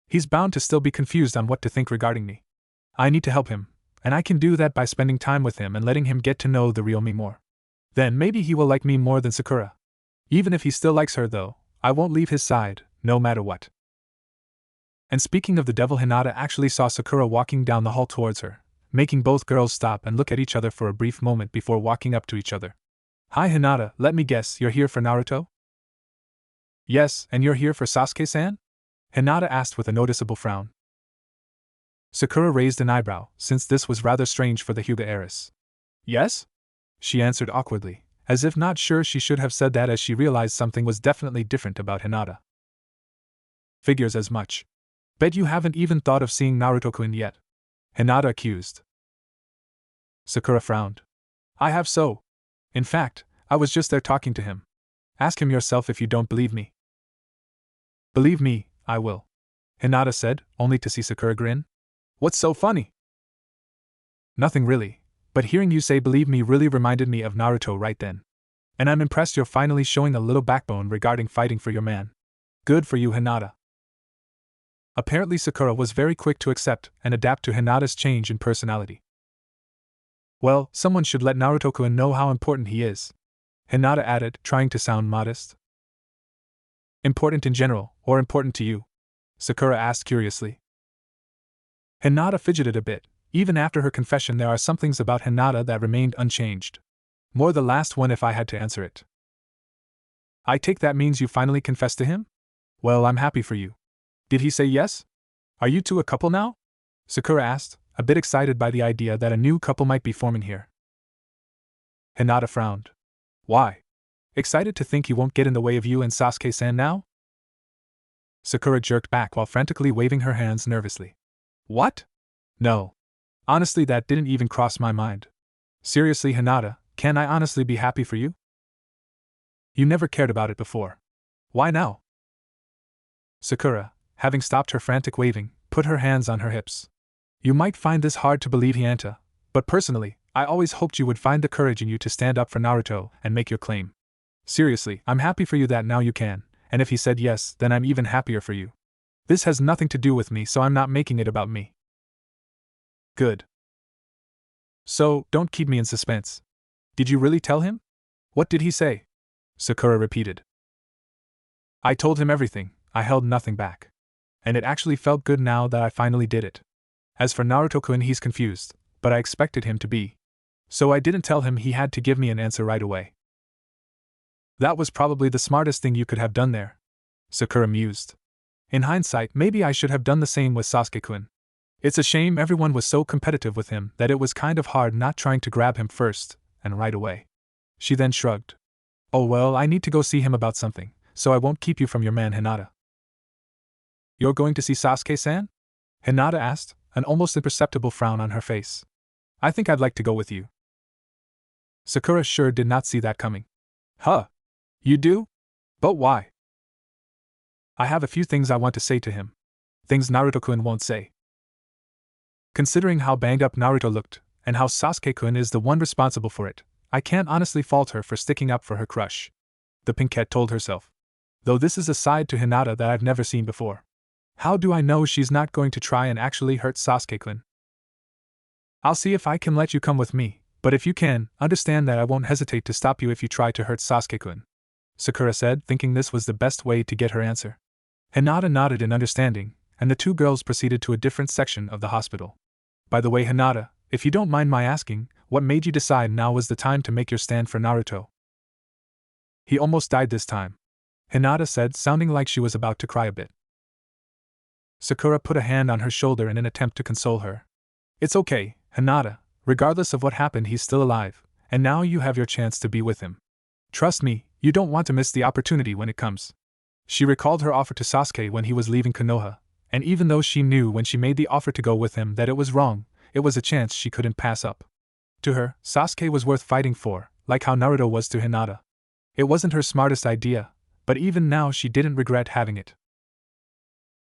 He's bound to still be confused on what to think regarding me. I need to help him, and I can do that by spending time with him and letting him get to know the real me more. Then maybe he will like me more than Sakura. Even if he still likes her though, I won't leave his side, no matter what. And speaking of the devil, Hinata actually saw Sakura walking down the hall towards her, making both girls stop and look at each other for a brief moment before walking up to each other. Hi Hinata, let me guess, you're here for Naruto? Yes, and you're here for Sasuke-san? Hinata asked with a noticeable frown. Sakura raised an eyebrow, since this was rather strange for the Hyuga heiress. Yes? She answered awkwardly, as if not sure she should have said that, as she realized something was definitely different about Hinata. Figures as much. Bet you haven't even thought of seeing Naruto-kun yet, Hinata accused. Sakura frowned. I have so. In fact, I was just there talking to him. Ask him yourself if you don't believe me. Believe me, I will, Hinata said, only to see Sakura grin. What's so funny? Nothing really, but hearing you say believe me really reminded me of Naruto right then. And I'm impressed you're finally showing a little backbone regarding fighting for your man. Good for you, Hinata. Apparently Sakura was very quick to accept and adapt to Hinata's change in personality. Well, someone should let Naruto-kun know how important he is, Hinata added, trying to sound modest. Important in general, or important to you? Sakura asked curiously. Hinata fidgeted a bit. Even after her confession, there are some things about Hinata that remained unchanged. More the last one if I had to answer it. I take that means you finally confessed to him? Well, I'm happy for you. Did he say yes? Are you two a couple now? Sakura asked, a bit excited by the idea that a new couple might be forming here. Hinata frowned. Why? Excited to think he won't get in the way of you and Sasuke-san now? Sakura jerked back while frantically waving her hands nervously. What? No. Honestly, that didn't even cross my mind. Seriously, Hinata, can I honestly be happy for you? You never cared about it before. Why now? Sakura, having stopped her frantic waving, put her hands on her hips. You might find this hard to believe, Hinata, but personally, I always hoped you would find the courage in you to stand up for Naruto and make your claim. Seriously, I'm happy for you that now you can, and if he said yes, then I'm even happier for you. This has nothing to do with me, so I'm not making it about me. Good. So, don't keep me in suspense. Did you really tell him? What did he say? Sakura repeated. I told him everything, I held nothing back. And it actually felt good now that I finally did it. As for Naruto-kun, he's confused, but I expected him to be. So I didn't tell him he had to give me an answer right away. That was probably the smartest thing you could have done there, Sakura mused. In hindsight, maybe I should have done the same with Sasuke-kun. It's a shame everyone was so competitive with him that it was kind of hard not trying to grab him first, and right away. She then shrugged. Oh well, I need to go see him about something, so I won't keep you from your man Hinata. You're going to see Sasuke-san? Hinata asked, an almost imperceptible frown on her face. I think I'd like to go with you. Sakura sure did not see that coming. Huh? You do? But why? I have a few things I want to say to him. Things Naruto-kun won't say. Considering how banged up Naruto looked, and how Sasuke-kun is the one responsible for it, I can't honestly fault her for sticking up for her crush. The pinkette told herself. Though this is a side to Hinata that I've never seen before. How do I know she's not going to try and actually hurt Sasuke-kun? I'll see if I can let you come with me, but if you can, understand that I won't hesitate to stop you if you try to hurt Sasuke-kun, Sakura said, thinking this was the best way to get her answer. Hinata nodded in understanding, and the two girls proceeded to a different section of the hospital. By the way, Hinata, if you don't mind my asking, what made you decide now was the time to make your stand for Naruto? He almost died this time, Hinata said, sounding like she was about to cry a bit. Sakura put a hand on her shoulder in an attempt to console her. It's okay, Hinata, regardless of what happened, he's still alive, and now you have your chance to be with him. Trust me, you don't want to miss the opportunity when it comes. She recalled her offer to Sasuke when he was leaving Konoha, and even though she knew when she made the offer to go with him that it was wrong, it was a chance she couldn't pass up. To her, Sasuke was worth fighting for, like how Naruto was to Hinata. It wasn't her smartest idea, but even now she didn't regret having it.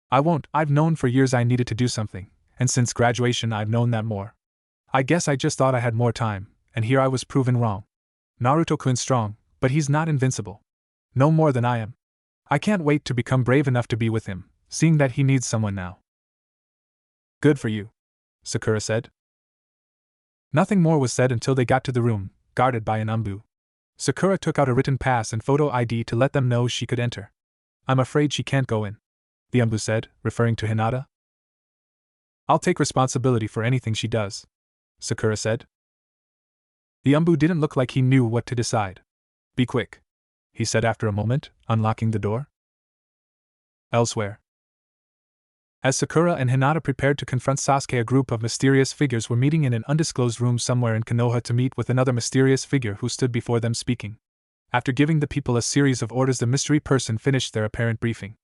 I won't, I've known for years I needed to do something, and since graduation I've known that more. I guess I just thought I had more time, and here I was proven wrong. Naruto-kun's strong, but he's not invincible. No more than I am. I can't wait to become brave enough to be with him, seeing that he needs someone now. Good for you, Sakura said. Nothing more was said until they got to the room, guarded by an umbu. Sakura took out a written pass and photo ID to let them know she could enter. I'm afraid she can't go in, the umbu said, referring to Hinata. I'll take responsibility for anything she does, Sakura said. The umbu didn't look like he knew what to decide. Be quick, he said after a moment, unlocking the door. Elsewhere. As Sakura and Hinata prepared to confront Sasuke, a group of mysterious figures were meeting in an undisclosed room somewhere in Konoha to meet with another mysterious figure who stood before them speaking. After giving the people a series of orders, the mystery person finished their apparent briefing.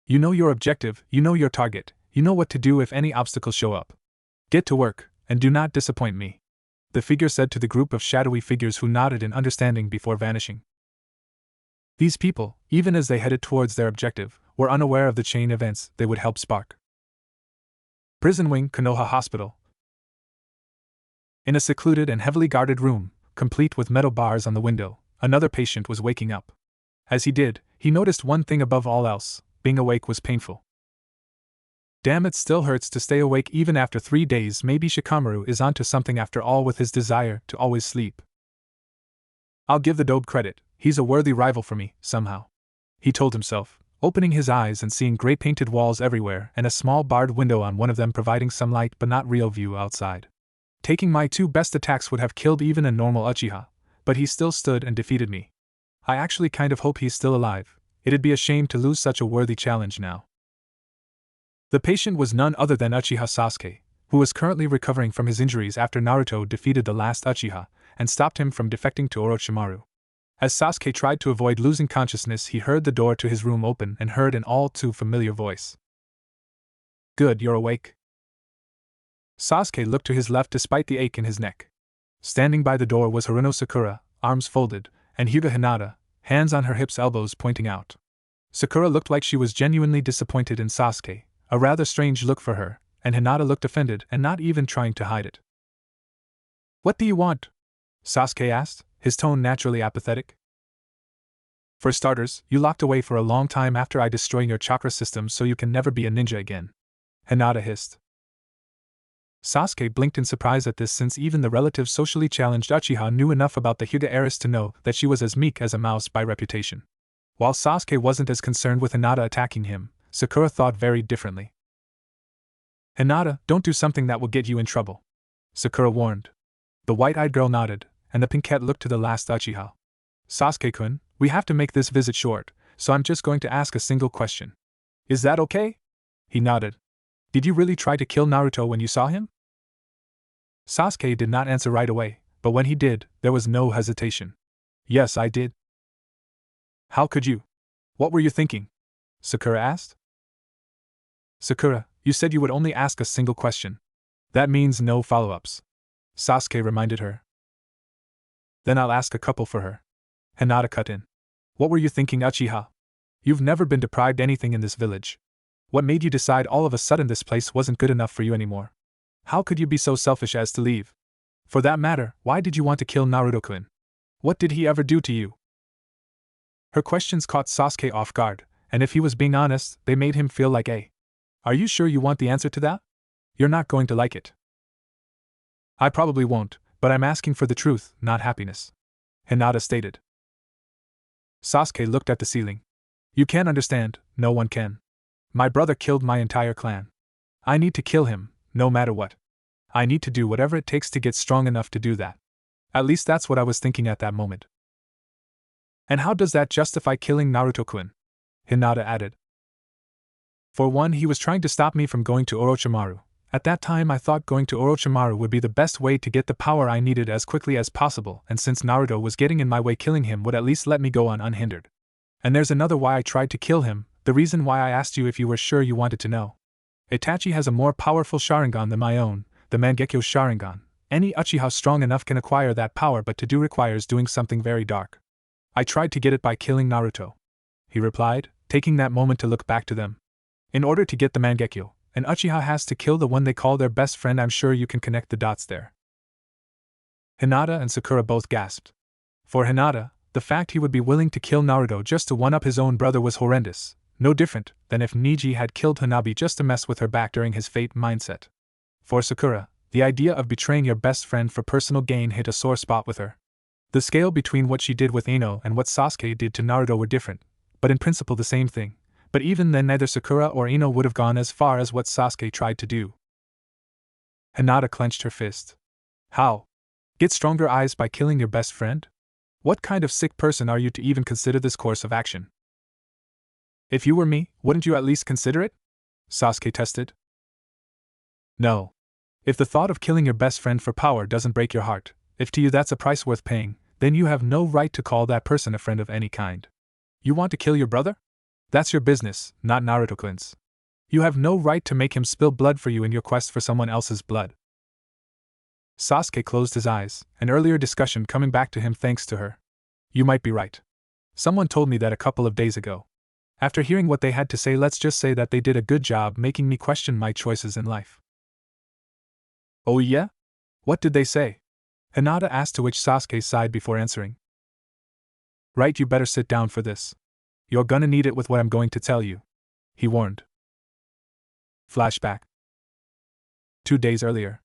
You know your objective, you know your target, you know what to do if any obstacles show up. Get to work, and do not disappoint me, the figure said to the group of shadowy figures who nodded in understanding before vanishing. These people, even as they headed towards their objective, were unaware of the chain events they would help spark. Prison Wing, Konoha Hospital. In a secluded and heavily guarded room, complete with metal bars on the window, another patient was waking up. As he did, he noticed one thing above all else: being awake was painful. Damn, it still hurts to stay awake even after 3 days. Maybe Shikamaru is onto something after all with his desire to always sleep. I'll give the dope credit, he's a worthy rival for me, somehow, he told himself, opening his eyes and seeing gray painted walls everywhere and a small barred window on one of them providing some light but not real view outside. Taking my 2 best attacks would have killed even a normal Uchiha, but he still stood and defeated me. I actually kind of hope he's still alive. It'd be a shame to lose such a worthy challenge now. The patient was none other than Uchiha Sasuke, who was currently recovering from his injuries after Naruto defeated the last Uchiha and stopped him from defecting to Orochimaru. As Sasuke tried to avoid losing consciousness, he heard the door to his room open and heard an all too familiar voice. Good, you're awake. Sasuke looked to his left despite the ache in his neck. Standing by the door was Haruno Sakura, arms folded, and Hyuga Hinata, hands on her hips, elbows pointing out. Sakura looked like she was genuinely disappointed in Sasuke, a rather strange look for her, and Hinata looked offended and not even trying to hide it. What do you want? Sasuke asked, his tone naturally apathetic. For starters, you locked away for a long time after I destroyed your chakra system, so you can never be a ninja again, Hinata hissed. Sasuke blinked in surprise at this, since even the relative socially challenged Uchiha knew enough about the Hyuga heiress to know that she was as meek as a mouse by reputation. While Sasuke wasn't as concerned with Hinata attacking him, Sakura thought very differently. Hinata, don't do something that will get you in trouble, Sakura warned. The white-eyed girl nodded, and the pinkette looked to the last Uchiha. Sasuke-kun, we have to make this visit short, so I'm just going to ask a single question. Is that okay? He nodded. Did you really try to kill Naruto when you saw him? Sasuke did not answer right away, but when he did, there was no hesitation. Yes, I did. How could you? What were you thinking? Sakura asked. Sakura, you said you would only ask a single question. That means no follow-ups. Sasuke reminded her. Then I'll ask a couple for her. Hinata cut in. What were you thinking, Uchiha? You've never been deprived anything in this village. What made you decide all of a sudden this place wasn't good enough for you anymore? How could you be so selfish as to leave? For that matter, why did you want to kill Naruto-kun? What did he ever do to you? Her questions caught Sasuke off guard, and if he was being honest, they made him feel like Are you sure you want the answer to that? You're not going to like it. I probably won't, but I'm asking for the truth, not happiness. Hinata stated. Sasuke looked at the ceiling. You can't understand, no one can. My brother killed my entire clan. I need to kill him, no matter what. I need to do whatever it takes to get strong enough to do that. At least that's what I was thinking at that moment. And how does that justify killing Naruto-kun? Hinata added. For one, he was trying to stop me from going to Orochimaru. At that time I thought going to Orochimaru would be the best way to get the power I needed as quickly as possible, and since Naruto was getting in my way, killing him would at least let me go on unhindered. And there's another why I tried to kill him, the reason why I asked you if you were sure you wanted to know. Itachi has a more powerful Sharingan than my own, the Mangekyo Sharingan. Any Uchiha strong enough can acquire that power, but to do requires doing something very dark. I tried to get it by killing Naruto. He replied, taking that moment to look back to them. In order to get the Mangekyo, an Uchiha has to kill the one they call their best friend. I'm sure you can connect the dots there. Hinata and Sakura both gasped. For Hinata, the fact he would be willing to kill Naruto just to one-up his own brother was horrendous, no different than if Neji had killed Hanabi just to mess with her back during his fate mindset. For Sakura, the idea of betraying your best friend for personal gain hit a sore spot with her. The scale between what she did with Ino and what Sasuke did to Naruto were different, but in principle the same thing. But even then neither Sakura or Ino would have gone as far as what Sasuke tried to do. Hinata clenched her fist. How? Get stronger eyes by killing your best friend? What kind of sick person are you to even consider this course of action? If you were me, wouldn't you at least consider it? Sasuke tested. No. If the thought of killing your best friend for power doesn't break your heart, if to you that's a price worth paying, then you have no right to call that person a friend of any kind. You want to kill your brother? That's your business, not Naruto-kun's. You have no right to make him spill blood for you in your quest for someone else's blood. Sasuke closed his eyes, an earlier discussion coming back to him thanks to her. You might be right. Someone told me that a couple of days ago. After hearing what they had to say, let's just say that they did a good job making me question my choices in life. Oh yeah? What did they say? Hinata asked, to which Sasuke sighed before answering. Right, you better sit down for this. You're gonna need it with what I'm going to tell you, he warned. Flashback. 2 days earlier.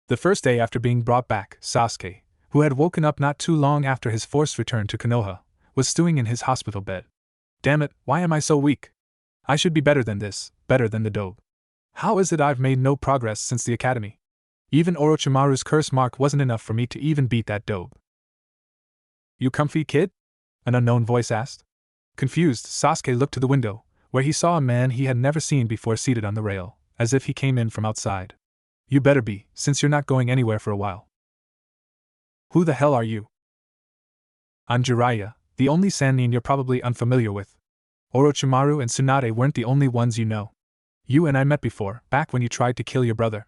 The first day after being brought back, Sasuke, who had woken up not too long after his forced return to Konoha, was stewing in his hospital bed. Damn it, why am I so weak? I should be better than this, better than the dope. How is it I've made no progress since the academy? Even Orochimaru's curse mark wasn't enough for me to even beat that dope. You comfy, kid? An unknown voice asked. Confused, Sasuke looked to the window, where he saw a man he had never seen before seated on the rail, as if he came in from outside. You better be, since you're not going anywhere for a while. Who the hell are you? I'm Jiraiya, the only Sannin you're probably unfamiliar with. Orochimaru and Tsunade weren't the only ones you know. You and I met before, back when you tried to kill your brother.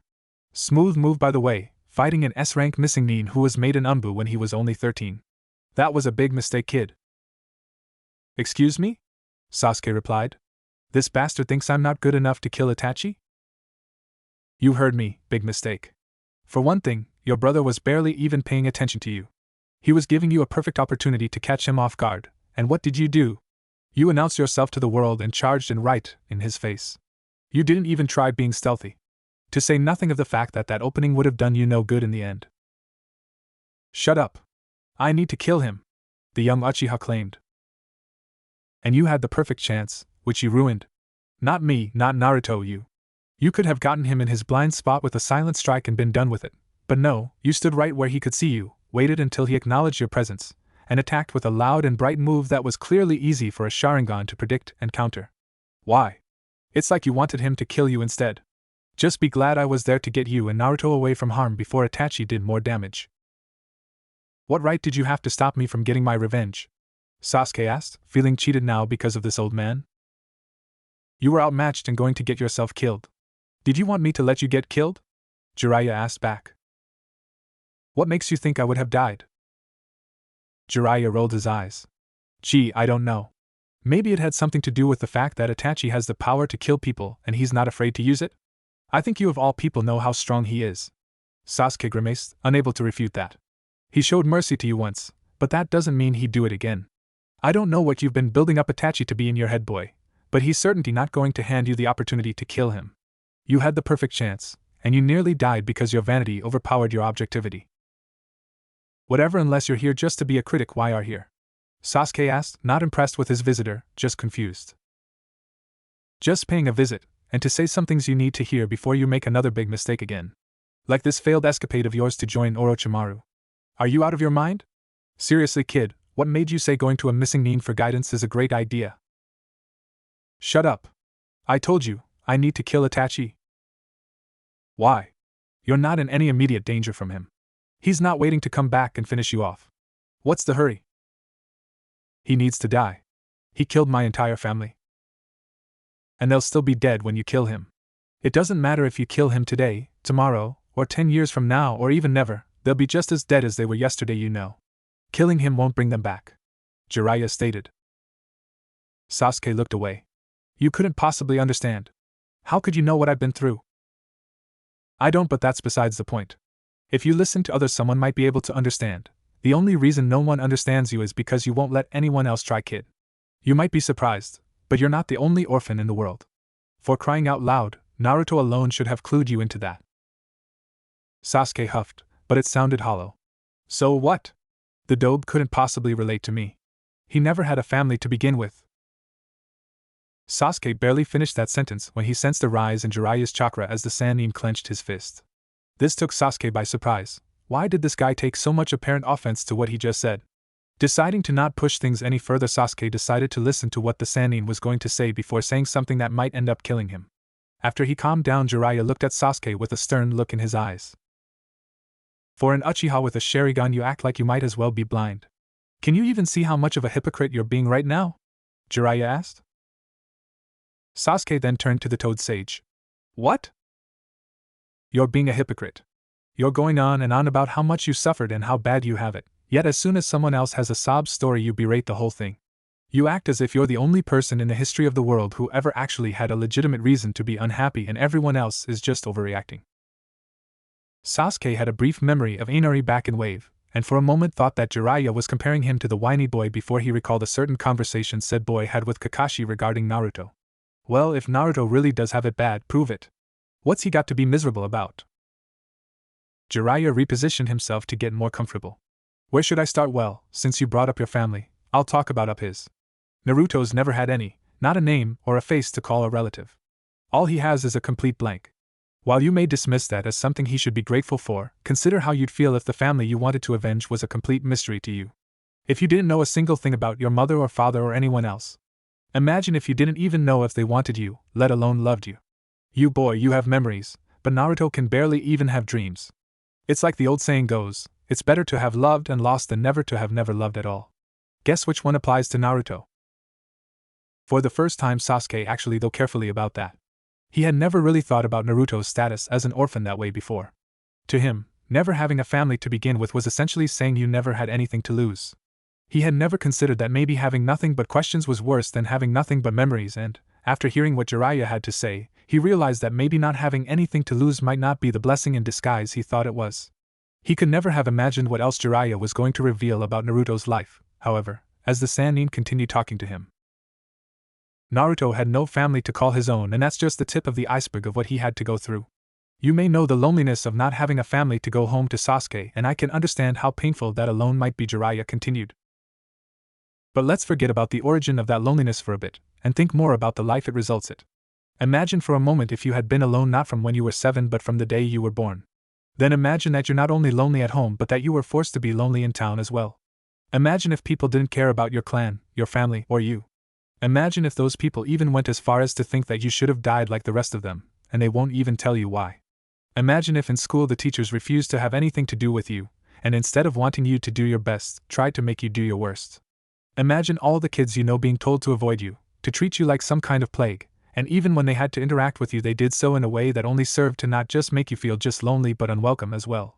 Smooth move, by the way, fighting an S-rank missing nin who was made an Umbu when he was only 13. That was a big mistake, kid. Excuse me? Sasuke replied. This bastard thinks I'm not good enough to kill Itachi? You heard me, big mistake. For one thing, your brother was barely even paying attention to you. He was giving you a perfect opportunity to catch him off guard, and what did you do? You announced yourself to the world and charged in right in his face. You didn't even try being stealthy. To say nothing of the fact that that opening would have done you no good in the end. Shut up. I need to kill him, the young Uchiha claimed. And you had the perfect chance, which you ruined. Not me, not Naruto, you. You could have gotten him in his blind spot with a silent strike and been done with it. But no, you stood right where he could see you, waited until he acknowledged your presence, and attacked with a loud and bright move that was clearly easy for a Sharingan to predict and counter. Why? It's like you wanted him to kill you instead. Just be glad I was there to get you and Naruto away from harm before Itachi did more damage. What right did you have to stop me from getting my revenge? Sasuke asked, feeling cheated now because of this old man. You were outmatched and going to get yourself killed. Did you want me to let you get killed? Jiraiya asked back. What makes you think I would have died? Jiraiya rolled his eyes. Gee, I don't know. Maybe it had something to do with the fact that Itachi has the power to kill people and he's not afraid to use it? I think you of all people know how strong he is. Sasuke grimaced, unable to refute that. He showed mercy to you once, but that doesn't mean he'd do it again. I don't know what you've been building up Itachi to be in your head, boy, but he's certainly not going to hand you the opportunity to kill him. You had the perfect chance, and you nearly died because your vanity overpowered your objectivity. Whatever, unless you're here just to be a critic, why are here? Sasuke asked, not impressed with his visitor, just confused. Just paying a visit, and to say some things you need to hear before you make another big mistake again. Like this failed escapade of yours to join Orochimaru. Are you out of your mind? Seriously, kid, what made you say going to a missing Nin for guidance is a great idea? Shut up. I told you, I need to kill Itachi. Why? You're not in any immediate danger from him. He's not waiting to come back and finish you off. What's the hurry? He needs to die. He killed my entire family. And they'll still be dead when you kill him. It doesn't matter if you kill him today, tomorrow, or 10 years from now, or even never, they'll be just as dead as they were yesterday, you know. Killing him won't bring them back. Jiraiya stated. Sasuke looked away. You couldn't possibly understand. How could you know what I've been through? I don't, but that's besides the point. If you listen to others, someone might be able to understand. The only reason no one understands you is because you won't let anyone else try, kid. You might be surprised, but you're not the only orphan in the world. For crying out loud, Naruto alone should have clued you into that. Sasuke huffed, but it sounded hollow. So what? The dobe couldn't possibly relate to me. He never had a family to begin with. Sasuke barely finished that sentence when he sensed a rise in Jiraiya's chakra as the Sannin clenched his fist. This took Sasuke by surprise. Why did this guy take so much apparent offense to what he just said? Deciding to not push things any further, Sasuke decided to listen to what the Sannin was going to say before saying something that might end up killing him. After he calmed down, Jiraiya looked at Sasuke with a stern look in his eyes. For an Uchiha with a Sharingan, you act like you might as well be blind. Can you even see how much of a hypocrite you're being right now? Jiraiya asked. Sasuke then turned to the Toad Sage. What? You're being a hypocrite. You're going on and on about how much you suffered and how bad you have it, yet as soon as someone else has a sob story you berate the whole thing. You act as if you're the only person in the history of the world who ever actually had a legitimate reason to be unhappy and everyone else is just overreacting. Sasuke had a brief memory of Inari back in Wave, and for a moment thought that Jiraiya was comparing him to the whiny boy before he recalled a certain conversation said boy had with Kakashi regarding Naruto. Well, if Naruto really does have it bad, prove it. What's he got to be miserable about? Jiraiya repositioned himself to get more comfortable. Where should I start? Well, since you brought up your family, I'll talk about his. Naruto's never had any, not a name or a face to call a relative. All he has is a complete blank. While you may dismiss that as something he should be grateful for, consider how you'd feel if the family you wanted to avenge was a complete mystery to you. If you didn't know a single thing about your mother or father or anyone else. Imagine if you didn't even know if they wanted you, let alone loved you. You boy, you have memories, but Naruto can barely even have dreams. It's like the old saying goes, it's better to have loved and lost than never to have never loved at all. Guess which one applies to Naruto? For the first time, Sasuke actually thought carefully about that. He had never really thought about Naruto's status as an orphan that way before. To him, never having a family to begin with was essentially saying you never had anything to lose. He had never considered that maybe having nothing but questions was worse than having nothing but memories, and, after hearing what Jiraiya had to say, he realized that maybe not having anything to lose might not be the blessing in disguise he thought it was. He could never have imagined what else Jiraiya was going to reveal about Naruto's life, however, as the Sannin continued talking to him. Naruto had no family to call his own, and that's just the tip of the iceberg of what he had to go through. You may know the loneliness of not having a family to go home to, Sasuke, and I can understand how painful that alone might be, Jiraiya continued. But let's forget about the origin of that loneliness for a bit, and think more about the life it results in. Imagine for a moment if you had been alone not from when you were 7 but from the day you were born. Then imagine that you're not only lonely at home but that you were forced to be lonely in town as well. Imagine if people didn't care about your clan, your family, or you. Imagine if those people even went as far as to think that you should have died like the rest of them, and they won't even tell you why. Imagine if in school the teachers refused to have anything to do with you, and instead of wanting you to do your best, tried to make you do your worst. Imagine all the kids you know being told to avoid you, to treat you like some kind of plague, and even when they had to interact with you they did so in a way that only served to not just make you feel just lonely but unwelcome as well.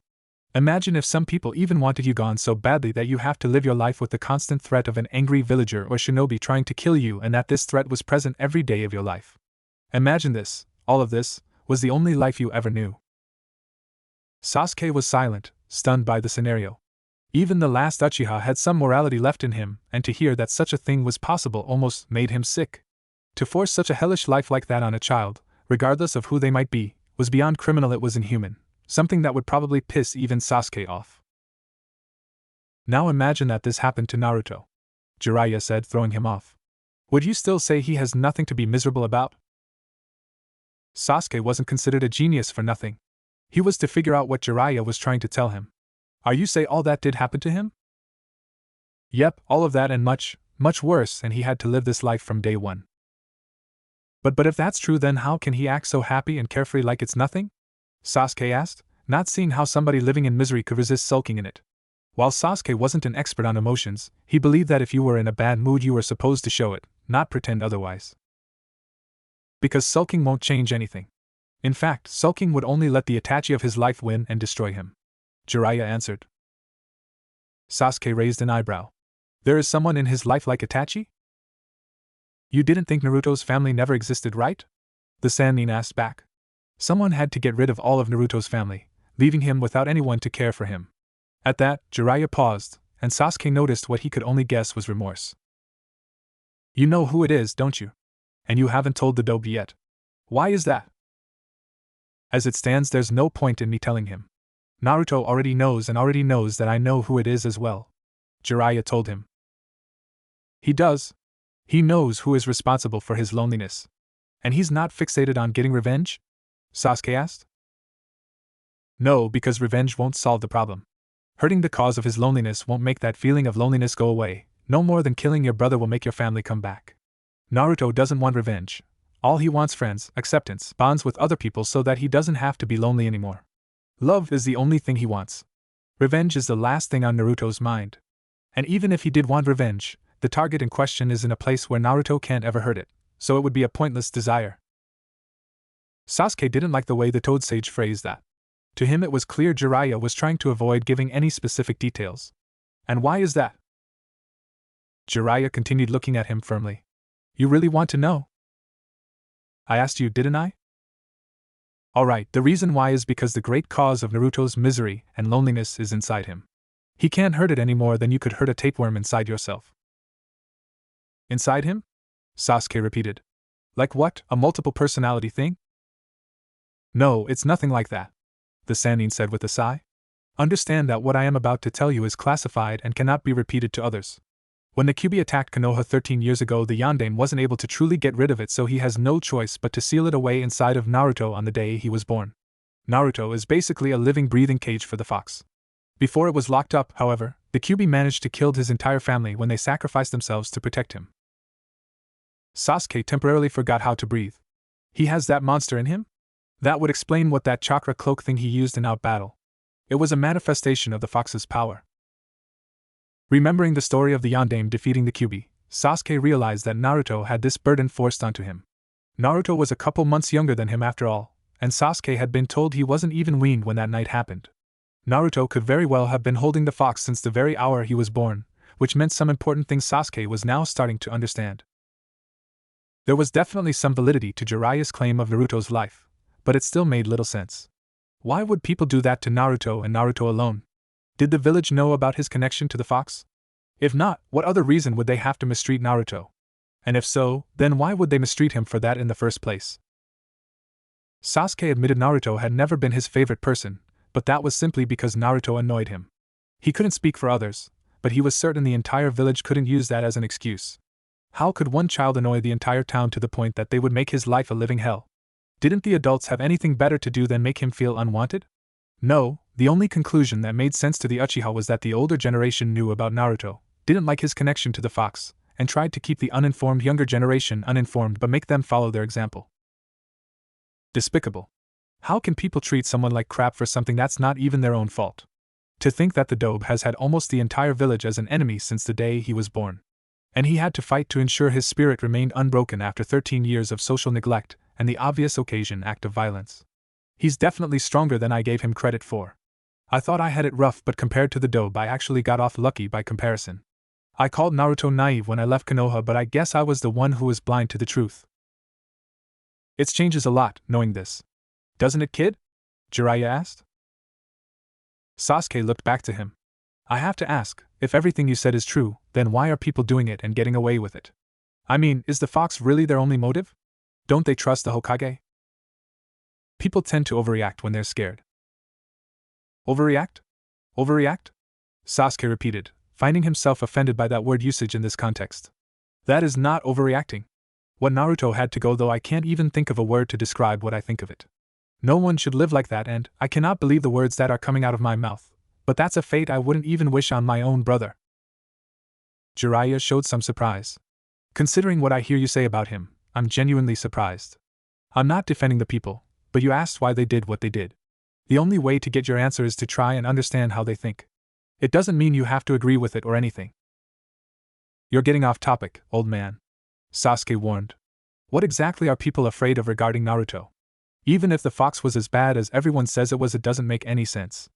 Imagine if some people even wanted you gone so badly that you have to live your life with the constant threat of an angry villager or shinobi trying to kill you, and that this threat was present every day of your life. Imagine this, all of this, was the only life you ever knew. Sasuke was silent, stunned by the scenario. Even the last Uchiha had some morality left in him, and to hear that such a thing was possible almost made him sick. To force such a hellish life like that on a child, regardless of who they might be, was beyond criminal. It was inhuman. Something that would probably piss even Sasuke off. Now imagine that this happened to Naruto, Jiraiya said, throwing him off. Would you still say he has nothing to be miserable about? Sasuke wasn't considered a genius for nothing. He was to figure out what Jiraiya was trying to tell him. Are you say all that did happen to him? Yep, all of that and much, much worse, and he had to live this life from day one. But if that's true, then how can he act so happy and carefree like it's nothing? Sasuke asked, not seeing how somebody living in misery could resist sulking in it. While Sasuke wasn't an expert on emotions, he believed that if you were in a bad mood you were supposed to show it, not pretend otherwise. Because sulking won't change anything. In fact, sulking would only let the Itachi of his life win and destroy him. Jiraiya answered. Sasuke raised an eyebrow. There is someone in his life like Itachi? You didn't think Naruto's family never existed, right? The Sannin asked back. Someone had to get rid of all of Naruto's family, leaving him without anyone to care for him. At that, Jiraiya paused, and Sasuke noticed what he could only guess was remorse. You know who it is, don't you? And you haven't told the dobe yet. Why is that? As it stands, there's no point in me telling him. Naruto already knows and already knows that I know who it is as well, Jiraiya told him. He does. He knows who is responsible for his loneliness. And he's not fixated on getting revenge? Sasuke asked. No, because revenge won't solve the problem. Hurting the cause of his loneliness won't make that feeling of loneliness go away, no more than killing your brother will make your family come back. Naruto doesn't want revenge. All he wants friends, acceptance, bonds with other people so that he doesn't have to be lonely anymore. Love is the only thing he wants. Revenge is the last thing on Naruto's mind. And even if he did want revenge, the target in question is in a place where Naruto can't ever hurt it, so it would be a pointless desire. Sasuke didn't like the way the Toad Sage phrased that. To him it was clear Jiraiya was trying to avoid giving any specific details. And why is that? Jiraiya continued looking at him firmly. You really want to know? I asked you, didn't I? Alright, the reason why is because the great cause of Naruto's misery and loneliness is inside him. He can't hurt it any more than you could hurt a tapeworm inside yourself. Inside him? Sasuke repeated. Like what, a multiple personality thing? No, it's nothing like that, the Sannin said with a sigh. Understand that what I am about to tell you is classified and cannot be repeated to others. When the Kyuubi attacked Konoha 13 years ago, the Yondaime wasn't able to truly get rid of it, so he has no choice but to seal it away inside of Naruto on the day he was born. Naruto is basically a living, breathing cage for the fox. Before it was locked up, however, the Kyuubi managed to kill his entire family when they sacrificed themselves to protect him. Sasuke temporarily forgot how to breathe. He has that monster in him? That would explain what that chakra cloak thing he used in out battle. It was a manifestation of the fox's power. Remembering the story of the Yondaime defeating the Kyuubi, Sasuke realized that Naruto had this burden forced onto him. Naruto was a couple months younger than him after all, and Sasuke had been told he wasn't even weaned when that night happened. Naruto could very well have been holding the fox since the very hour he was born, which meant some important things Sasuke was now starting to understand. There was definitely some validity to Jiraiya's claim of Naruto's life, but it still made little sense. Why would people do that to Naruto and Naruto alone? Did the village know about his connection to the fox? If not, what other reason would they have to mistreat Naruto? And if so, then why would they mistreat him for that in the first place? Sasuke admitted Naruto had never been his favorite person, but that was simply because Naruto annoyed him. He couldn't speak for others, but he was certain the entire village couldn't use that as an excuse. How could one child annoy the entire town to the point that they would make his life a living hell? Didn't the adults have anything better to do than make him feel unwanted? No, the only conclusion that made sense to the Uchiha was that the older generation knew about Naruto, didn't like his connection to the fox, and tried to keep the uninformed younger generation uninformed but make them follow their example. Despicable. How can people treat someone like crap for something that's not even their own fault? To think that the Dobe has had almost the entire village as an enemy since the day he was born. And he had to fight to ensure his spirit remained unbroken after 13 years of social neglect and the obvious occasion act of violence. He's definitely stronger than I gave him credit for. I thought I had it rough, but compared to the Dobe I actually got off lucky by comparison. I called Naruto naive when I left Konoha, but I guess I was the one who was blind to the truth. It changes a lot, knowing this. Doesn't it, kid? Jiraiya asked. Sasuke looked back to him. I have to ask, if everything you said is true, then why are people doing it and getting away with it? I mean, is the fox really their only motive? Don't they trust the Hokage? People tend to overreact when they're scared. Overreact? Overreact? Sasuke repeated, finding himself offended by that word usage in this context. That is not overreacting. What Naruto had to go, though, I can't even think of a word to describe what I think of it. No one should live like that, and I cannot believe the words that are coming out of my mouth, but that's a fate I wouldn't even wish on my own brother. Jiraiya showed some surprise. Considering what I hear you say about him, I'm genuinely surprised. I'm not defending the people, but you asked why they did what they did. The only way to get your answer is to try and understand how they think. It doesn't mean you have to agree with it or anything. You're getting off topic, old man, Sasuke warned. What exactly are people afraid of regarding Naruto? Even if the fox was as bad as everyone says it was, it doesn't make any sense.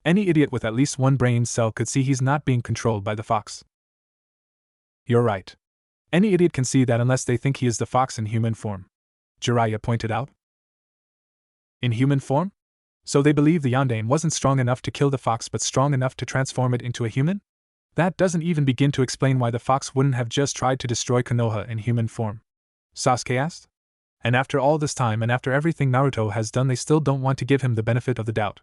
Any idiot with at least one brain cell could see he's not being controlled by the fox. You're right. Any idiot can see that unless they think he is the fox in human form, Jiraiya pointed out. In human form? So they believe the Yondaime wasn't strong enough to kill the fox but strong enough to transform it into a human? That doesn't even begin to explain why the fox wouldn't have just tried to destroy Konoha in human form, Sasuke asked. And after all this time and after everything Naruto has done, they still don't want to give him the benefit of the doubt.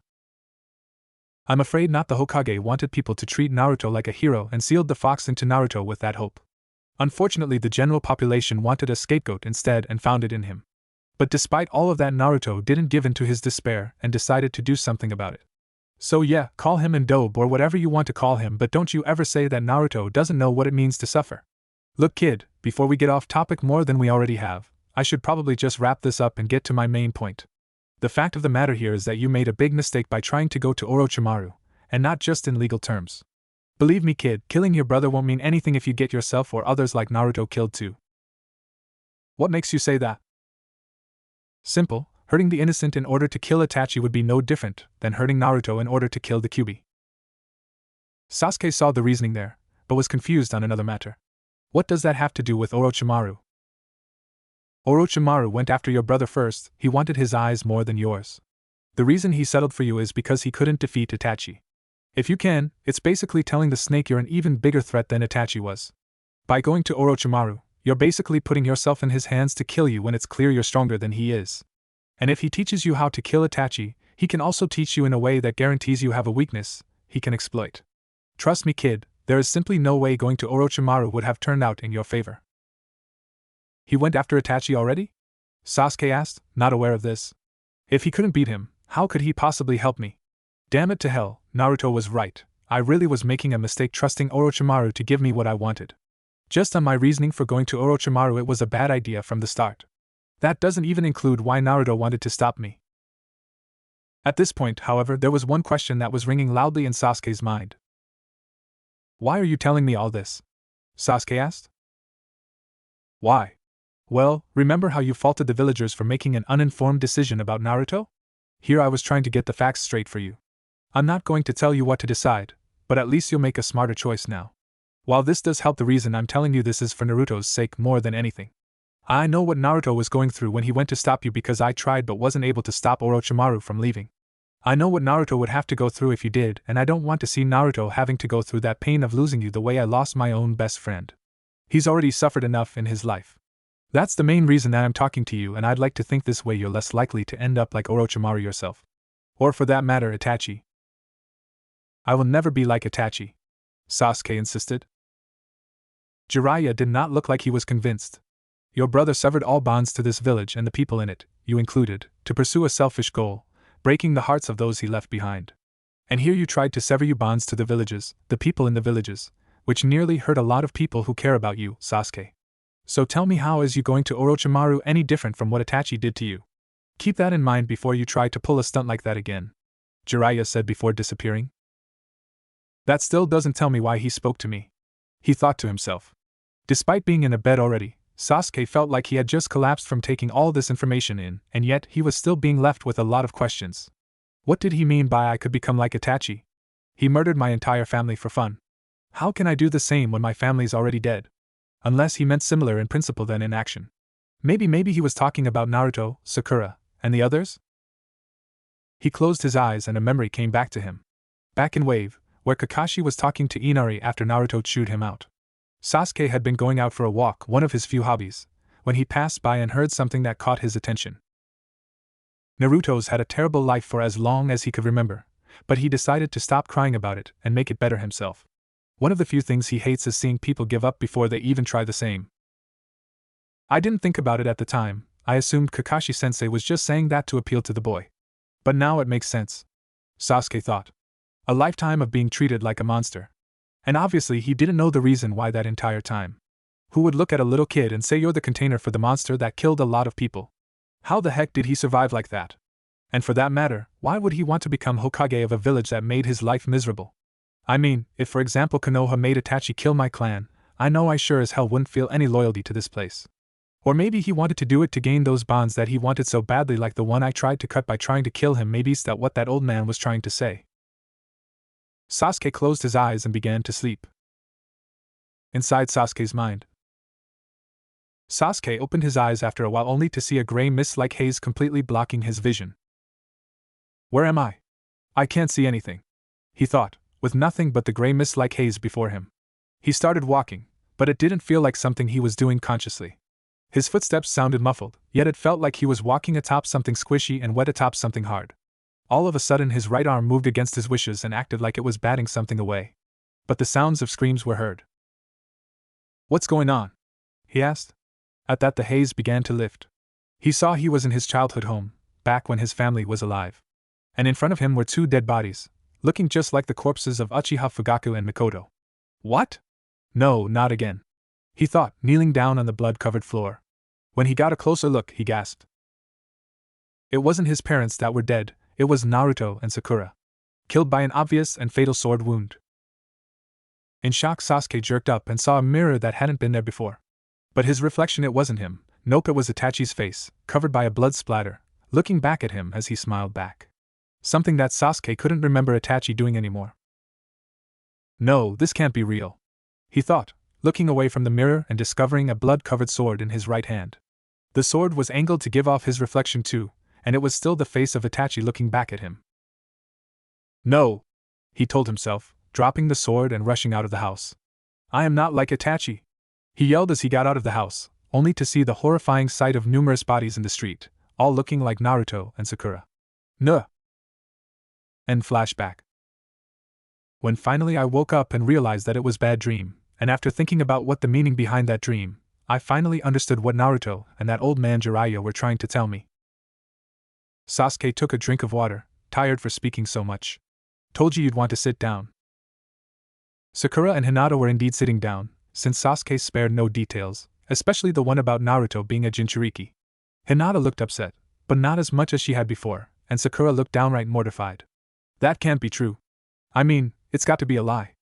I'm afraid not. The Hokage wanted people to treat Naruto like a hero and sealed the fox into Naruto with that hope. Unfortunately, the general population wanted a scapegoat instead and found it in him. But despite all of that, Naruto didn't give in to his despair and decided to do something about it. So yeah, call him an dope or whatever you want to call him, but don't you ever say that Naruto doesn't know what it means to suffer. Look, kid, before we get off topic more than we already have, I should probably just wrap this up and get to my main point. The fact of the matter here is that you made a big mistake by trying to go to Orochimaru, and not just in legal terms. Believe me, kid, killing your brother won't mean anything if you get yourself or others like Naruto killed too. What makes you say that? Simple, hurting the innocent in order to kill Itachi would be no different than hurting Naruto in order to kill the Kyuubi. Sasuke saw the reasoning there, but was confused on another matter. What does that have to do with Orochimaru? Orochimaru went after your brother first. He wanted his eyes more than yours. The reason he settled for you is because he couldn't defeat Itachi. If you can, it's basically telling the snake you're an even bigger threat than Itachi was. By going to Orochimaru, you're basically putting yourself in his hands to kill you when it's clear you're stronger than he is. And if he teaches you how to kill Itachi, he can also teach you in a way that guarantees you have a weakness he can exploit. Trust me, kid, there is simply no way going to Orochimaru would have turned out in your favor. He went after Itachi already? Sasuke asked, not aware of this. If he couldn't beat him, how could he possibly help me? Damn it to hell, Naruto was right. I really was making a mistake trusting Orochimaru to give me what I wanted. Just on my reasoning for going to Orochimaru, it was a bad idea from the start. That doesn't even include why Naruto wanted to stop me. At this point, however, there was one question that was ringing loudly in Sasuke's mind. Why are you telling me all this? Sasuke asked. Why? Well, remember how you faulted the villagers for making an uninformed decision about Naruto? Here I was trying to get the facts straight for you. I'm not going to tell you what to decide, but at least you'll make a smarter choice now. While this does help, the reason I'm telling you this is for Naruto's sake more than anything. I know what Naruto was going through when he went to stop you because I tried but wasn't able to stop Orochimaru from leaving. I know what Naruto would have to go through if you did, and I don't want to see Naruto having to go through that pain of losing you the way I lost my own best friend. He's already suffered enough in his life. That's the main reason that I'm talking to you, and I'd like to think this way you're less likely to end up like Orochimaru yourself. Or for that matter, Itachi. I will never be like Itachi, Sasuke insisted. Jiraiya did not look like he was convinced. Your brother severed all bonds to this village and the people in it, you included, to pursue a selfish goal, breaking the hearts of those he left behind. And here you tried to sever your bonds to the villages, the people in the villages, which nearly hurt a lot of people who care about you, Sasuke. So tell me, how is you going to Orochimaru any different from what Itachi did to you? Keep that in mind before you try to pull a stunt like that again, Jiraiya said before disappearing. That still doesn't tell me why he spoke to me, he thought to himself. Despite being in a bed already, Sasuke felt like he had just collapsed from taking all this information in, and yet he was still being left with a lot of questions. What did he mean by I could become like Itachi? He murdered my entire family for fun. How can I do the same when my family's already dead? Unless he meant similar in principle than in action. Maybe he was talking about Naruto, Sakura, and the others? He closed his eyes and a memory came back to him. Back in Wave, where Kakashi was talking to Inari after Naruto chewed him out. Sasuke had been going out for a walk, one of his few hobbies, when he passed by and heard something that caught his attention. Naruto's had a terrible life for as long as he could remember, but he decided to stop crying about it and make it better himself. One of the few things he hates is seeing people give up before they even try the same. I didn't think about it at the time. I assumed Kakashi-sensei was just saying that to appeal to the boy. But now it makes sense, Sasuke thought. A lifetime of being treated like a monster. And obviously he didn't know the reason why that entire time. Who would look at a little kid and say you're the container for the monster that killed a lot of people? How the heck did he survive like that? And for that matter, why would he want to become Hokage of a village that made his life miserable? I mean, if for example Konoha made Itachi kill my clan, I know I sure as hell wouldn't feel any loyalty to this place. Or maybe he wanted to do it to gain those bonds that he wanted so badly, like the one I tried to cut by trying to kill him. Maybe that's what that old man was trying to say. Sasuke closed his eyes and began to sleep. Inside Sasuke's mind. Sasuke opened his eyes after a while only to see a gray mist-like haze completely blocking his vision. Where am I? I can't see anything, he thought, with nothing but the gray mist-like haze before him. He started walking, but it didn't feel like something he was doing consciously. His footsteps sounded muffled, yet it felt like he was walking atop something squishy and wet atop something hard. All of a sudden his right arm moved against his wishes and acted like it was batting something away. But the sounds of screams were heard. What's going on? He asked. At that the haze began to lift. He saw he was in his childhood home, back when his family was alive. And in front of him were two dead bodies, looking just like the corpses of Uchiha Fugaku and Mikoto. What? No, not again, he thought, kneeling down on the blood-covered floor. When he got a closer look, he gasped. It wasn't his parents that were dead, it was Naruto and Sakura. Killed by an obvious and fatal sword wound. In shock, Sasuke jerked up and saw a mirror that hadn't been there before. But his reflection, it wasn't him. Nope, it was Itachi's face, covered by a blood splatter, looking back at him as he smiled back. Something that Sasuke couldn't remember Itachi doing anymore. No, this can't be real, he thought, looking away from the mirror and discovering a blood-covered sword in his right hand. The sword was angled to give off his reflection too, and it was still the face of Itachi looking back at him. No, he told himself, dropping the sword and rushing out of the house. I am not like Itachi, he yelled as he got out of the house, only to see the horrifying sight of numerous bodies in the street, all looking like Naruto and Sakura. Nuh. End flashback. When finally I woke up and realized that it was a bad dream, and after thinking about what the meaning behind that dream, I finally understood what Naruto and that old man Jiraiya were trying to tell me. Sasuke took a drink of water, tired for speaking so much. Told you you'd want to sit down. Sakura and Hinata were indeed sitting down, since Sasuke spared no details, especially the one about Naruto being a Jinchuriki. Hinata looked upset, but not as much as she had before, and Sakura looked downright mortified. That can't be true. I mean, it's got to be a lie.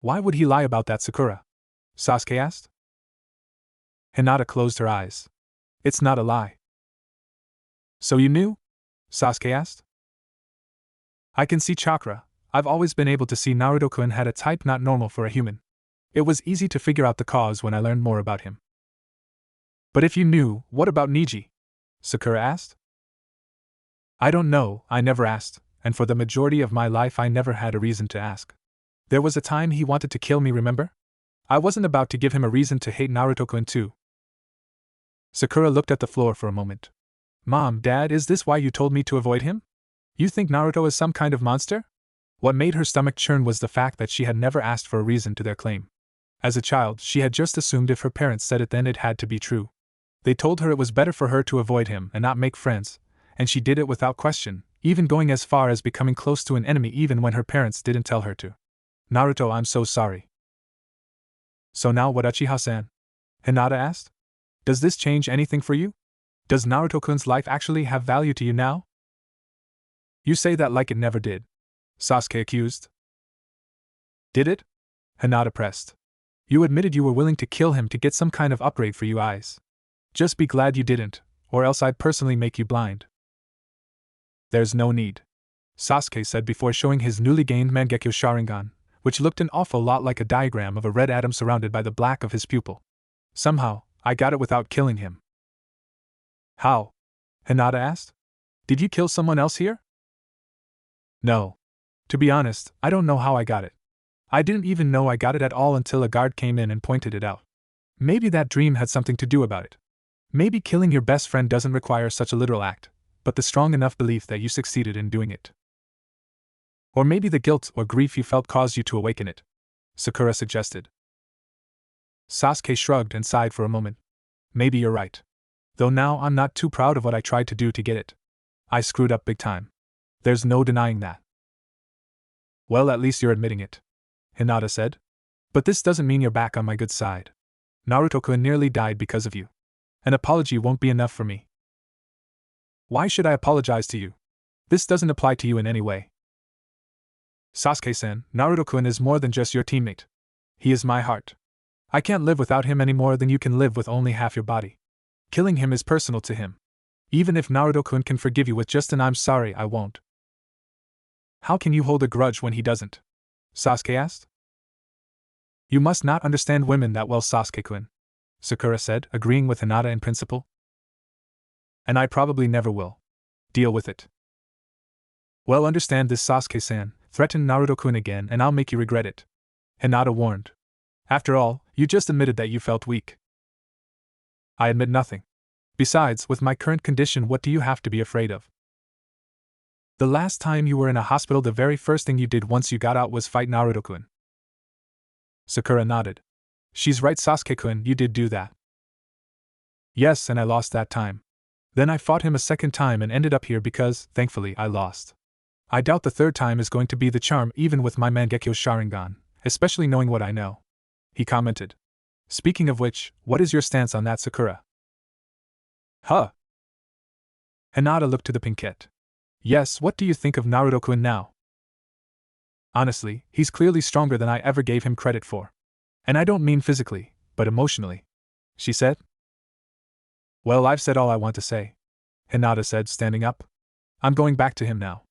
Why would he lie about that, Sakura? Sasuke asked. Hinata closed her eyes. It's not a lie. So you knew? Sasuke asked. I can see chakra. I've always been able to see Naruto-kun had a type not normal for a human. It was easy to figure out the cause when I learned more about him. But if you knew, what about Niji? Sakura asked. I don't know, I never asked, and for the majority of my life I never had a reason to ask. There was a time he wanted to kill me, remember? I wasn't about to give him a reason to hate Naruto-kun too. Sakura looked at the floor for a moment. Mom, Dad, is this why you told me to avoid him? You think Naruto is some kind of monster? What made her stomach churn was the fact that she had never asked for a reason to their claim. As a child, she had just assumed if her parents said it then it had to be true. They told her it was better for her to avoid him and not make friends, And she did it without question, even going as far as becoming close to an enemy even when her parents didn't tell her to. Naruto, I'm so sorry. So now what, Uchiha-san? Hinata asked. Does this change anything for you? Does Naruto-kun's life actually have value to you now? You say that like it never did, Sasuke accused. Did it? Hinata pressed. You admitted you were willing to kill him to get some kind of upgrade for you eyes. Just be glad you didn't, or else I'd personally make you blind. There's no need, Sasuke said before showing his newly gained Mangekyo Sharingan, which looked an awful lot like a diagram of a red atom surrounded by the black of his pupil. Somehow, I got it without killing him. How? Hinata asked. Did you kill someone else here? No. To be honest, I don't know how I got it. I didn't even know I got it at all until a guard came in and pointed it out. Maybe that dream had something to do about it. Maybe killing your best friend doesn't require such a literal act, but the strong enough belief that you succeeded in doing it. Or maybe the guilt or grief you felt caused you to awaken it, Sakura suggested. Sasuke shrugged and sighed for a moment. Maybe you're right. Though now I'm not too proud of what I tried to do to get it. I screwed up big time. There's no denying that. Well, at least you're admitting it, Hinata said. But this doesn't mean you're back on my good side. Naruto-kun nearly died because of you. An apology won't be enough for me. Why should I apologize to you? This doesn't apply to you in any way. Sasuke-san, Naruto-kun is more than just your teammate. He is my heart. I can't live without him any more than you can live with only half your body. Killing him is personal to him. Even if Naruto-kun can forgive you with just an I'm sorry, I won't. How can you hold a grudge when he doesn't? Sasuke asked. You must not understand women that well, Sasuke-kun, Sakura said, agreeing with Hinata in principle. And I probably never will. Deal with it. Well, understand this, Sasuke-san, threaten Naruto-kun again and I'll make you regret it, Hinata warned. After all, you just admitted that you felt weak. I admit nothing. Besides, with my current condition, what do you have to be afraid of? The last time you were in a hospital, the very first thing you did once you got out was fight Naruto-kun. Sakura nodded. She's right, Sasuke-kun, you did do that. Yes, and I lost that time. Then I fought him a second time and ended up here because, thankfully, I lost. I doubt the third time is going to be the charm even with my Mangekyo Sharingan, especially knowing what I know, he commented. Speaking of which, what is your stance on that, Sakura? Huh? Hinata looked to the pinkette. Yes, what do you think of Naruto-kun now? Honestly, he's clearly stronger than I ever gave him credit for. And I don't mean physically, but emotionally, she said. Well, I've said all I want to say, Hinata said, standing up. I'm going back to him now.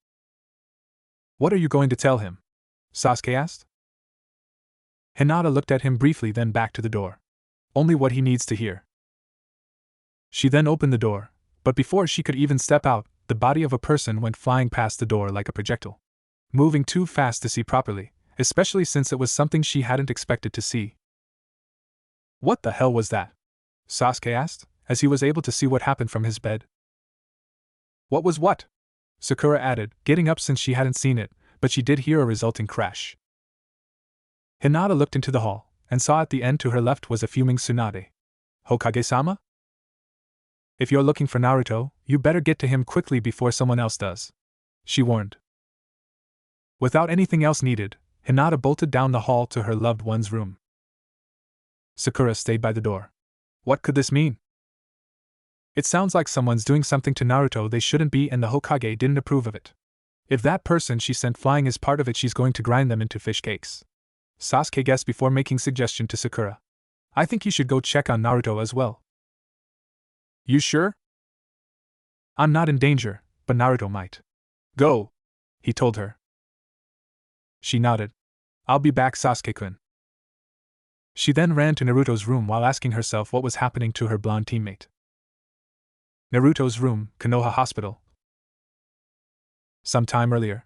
What are you going to tell him? Sasuke asked. Hinata looked at him briefly, then back to the door. Only what he needs to hear. She then opened the door, but before she could even step out, the body of a person went flying past the door like a projectile. Moving too fast to see properly, especially since it was something she hadn't expected to see. What the hell was that? Sasuke asked, as he was able to see what happened from his bed. What was what? Sakura added, getting up since she hadn't seen it, but she did hear a resulting crash. Hinata looked into the hall, and saw at the end to her left was a fuming Tsunade. Hokage-sama? If you're looking for Naruto, you better get to him quickly before someone else does, she warned. Without anything else needed, Hinata bolted down the hall to her loved one's room. Sakura stayed by the door. What could this mean? It sounds like someone's doing something to Naruto they shouldn't be, and the Hokage didn't approve of it. If that person she sent flying is part of it, she's going to grind them into fish cakes, Sasuke guessed before making suggestion to Sakura. I think you should go check on Naruto as well. You sure? I'm not in danger, but Naruto might. Go, he told her. She nodded. I'll be back, Sasuke-kun. She then ran to Naruto's room while asking herself what was happening to her blonde teammate. Naruto's room, Konoha Hospital. Some time earlier.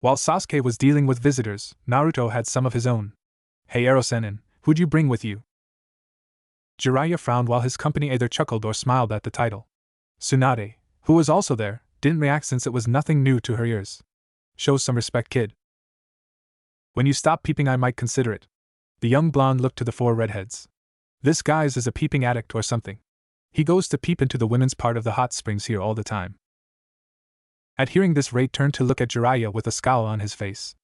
While Sasuke was dealing with visitors, Naruto had some of his own. Hey Ero-sennin, who'd you bring with you? Jiraiya frowned while his company either chuckled or smiled at the title. Tsunade, who was also there, didn't react since it was nothing new to her ears. Show some respect, kid. When you stop peeping, I might consider it. The young blonde looked to the four redheads. This guy's is a peeping addict or something. He goes to peep into the women's part of the hot springs here all the time. At hearing this, Ray turned to look at Jiraiya with a scowl on his face.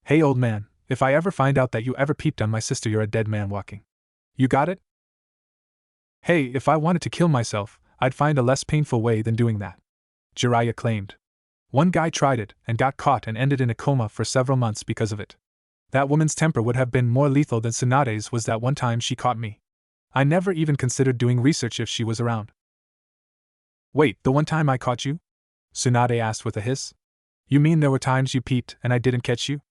Hey old man, if I ever find out that you ever peeped on my sister, you're a dead man walking. You got it? Hey, if I wanted to kill myself, I'd find a less painful way than doing that, Jiraiya claimed. One guy tried it and got caught and ended in a coma for several months because of it. That woman's temper would have been more lethal than Tsunade's was that one time she caught me. I never even considered doing research if she was around. Wait, the one time I caught you? Tsunade asked with a hiss. You mean there were times you peeped and I didn't catch you?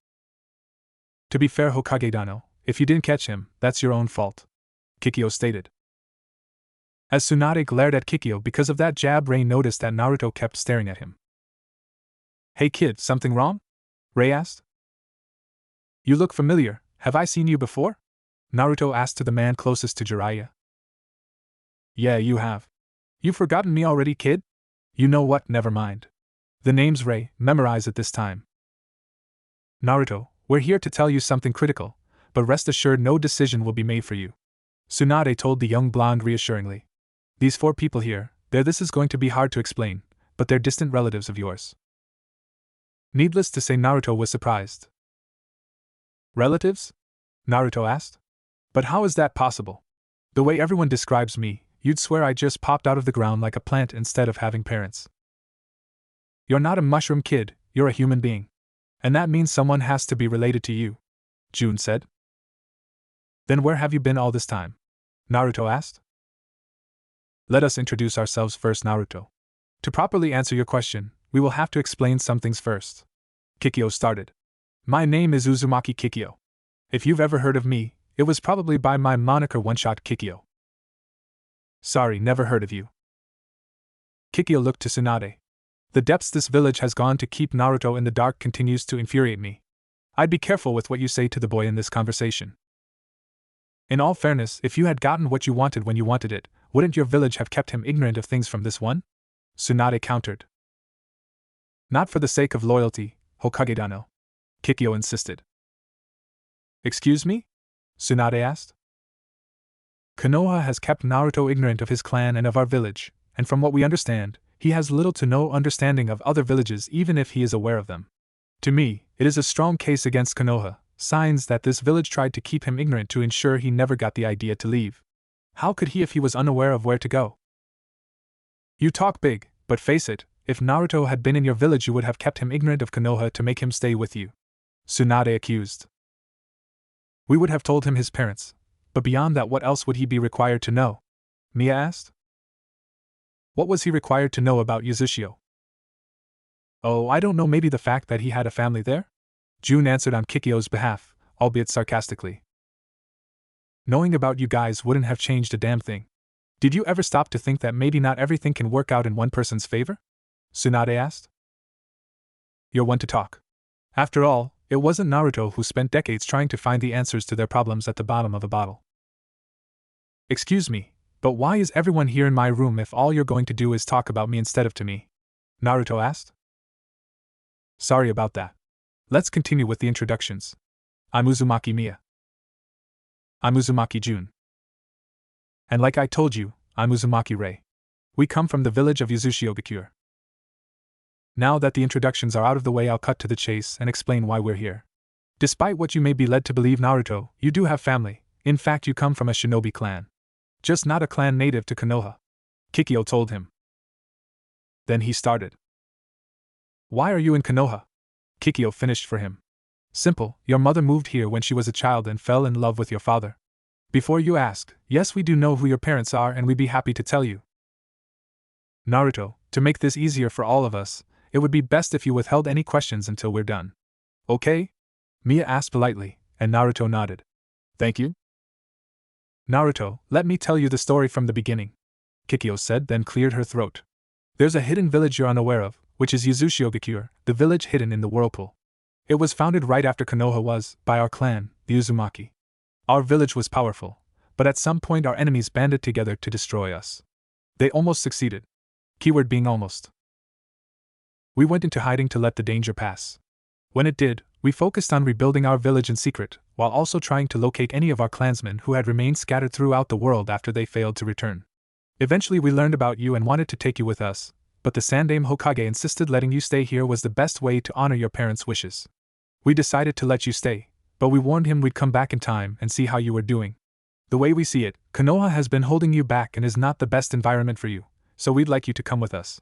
To be fair, Hokage-dano, if you didn't catch him, that's your own fault, Kikyo stated. As Tsunade glared at Kikyo because of that jab, Ray noticed that Naruto kept staring at him. Hey kid, something wrong? Ray asked. You look familiar, have I seen you before? Naruto asked to the man closest to Jiraiya. Yeah, you have. You've forgotten me already, kid? You know what, never mind. The name's Ray, memorize it this time. Naruto, we're here to tell you something critical, but rest assured no decision will be made for you, Tsunade told the young blonde reassuringly. These 4 people here, this is going to be hard to explain, but they're distant relatives of yours. Needless to say, Naruto was surprised. Relatives? Naruto asked. But how is that possible? The way everyone describes me, you'd swear I just popped out of the ground like a plant instead of having parents. You're not a mushroom, kid, you're a human being. And that means someone has to be related to you, Jun said. Then where have you been all this time? Naruto asked. Let us introduce ourselves first, Naruto. To properly answer your question, we will have to explain some things first. Kikyo started. My name is Uzumaki Kikyo. If you've ever heard of me, it was probably by my moniker One-Shot Kikyo. Sorry, never heard of you. Kikyo looked to Tsunade. The depths this village has gone to keep Naruto in the dark continues to infuriate me. I'd be careful with what you say to the boy in this conversation. In all fairness, if you had gotten what you wanted when you wanted it, wouldn't your village have kept him ignorant of things from this one? Tsunade countered. Not for the sake of loyalty, Hokage-dano, Kikyo insisted. Excuse me? Tsunade asked. Konoha has kept Naruto ignorant of his clan and of our village, and from what we understand, he has little to no understanding of other villages even if he is aware of them. To me, it is a strong case against Konoha, signs that this village tried to keep him ignorant to ensure he never got the idea to leave. How could he if he was unaware of where to go? You talk big, but face it, if Naruto had been in your village you would have kept him ignorant of Konoha to make him stay with you, Tsunade accused. We would have told him his parents, but beyond that what else would he be required to know? Mia asked. What was he required to know about Yuzashio? Oh, I don't know, maybe the fact that he had a family there? Jun answered on Kikyo's behalf, albeit sarcastically. Knowing about you guys wouldn't have changed a damn thing. Did you ever stop to think that maybe not everything can work out in one person's favor? Tsunade asked. You're one to talk. After all, it wasn't Naruto who spent decades trying to find the answers to their problems at the bottom of a bottle. Excuse me, but why is everyone here in my room if all you're going to do is talk about me instead of to me? Naruto asked. Sorry about that. Let's continue with the introductions. I'm Uzumaki Mia. I'm Uzumaki Jun. And like I told you, I'm Uzumaki Ray. We come from the village of Yuzushiogakure. Now that the introductions are out of the way, I'll cut to the chase and explain why we're here. Despite what you may be led to believe, Naruto, you do have family. In fact, you come from a shinobi clan. Just not a clan native to Konoha, Kikyo told him. Then he started. Why are you in Konoha? Kikyo finished for him. Simple, your mother moved here when she was a child and fell in love with your father. Before you ask, yes, we do know who your parents are and we'd be happy to tell you. Naruto, to make this easier for all of us, it would be best if you withheld any questions until we're done. Okay? Mia asked politely, and Naruto nodded. Thank you. Naruto, let me tell you the story from the beginning, Kikyo said, then cleared her throat. There's a hidden village you're unaware of, which is Yuzushiogakure, the village hidden in the whirlpool. It was founded right after Konoha was, by our clan, the Uzumaki. Our village was powerful, but at some point our enemies banded together to destroy us. They almost succeeded. Keyword being almost. We went into hiding to let the danger pass. When it did, we focused on rebuilding our village in secret, while also trying to locate any of our clansmen who had remained scattered throughout the world after they failed to return. Eventually we learned about you and wanted to take you with us, but the Sandaime Hokage insisted letting you stay here was the best way to honor your parents' wishes. We decided to let you stay, but we warned him we'd come back in time and see how you were doing. The way we see it, Konoha has been holding you back and is not the best environment for you, so we'd like you to come with us.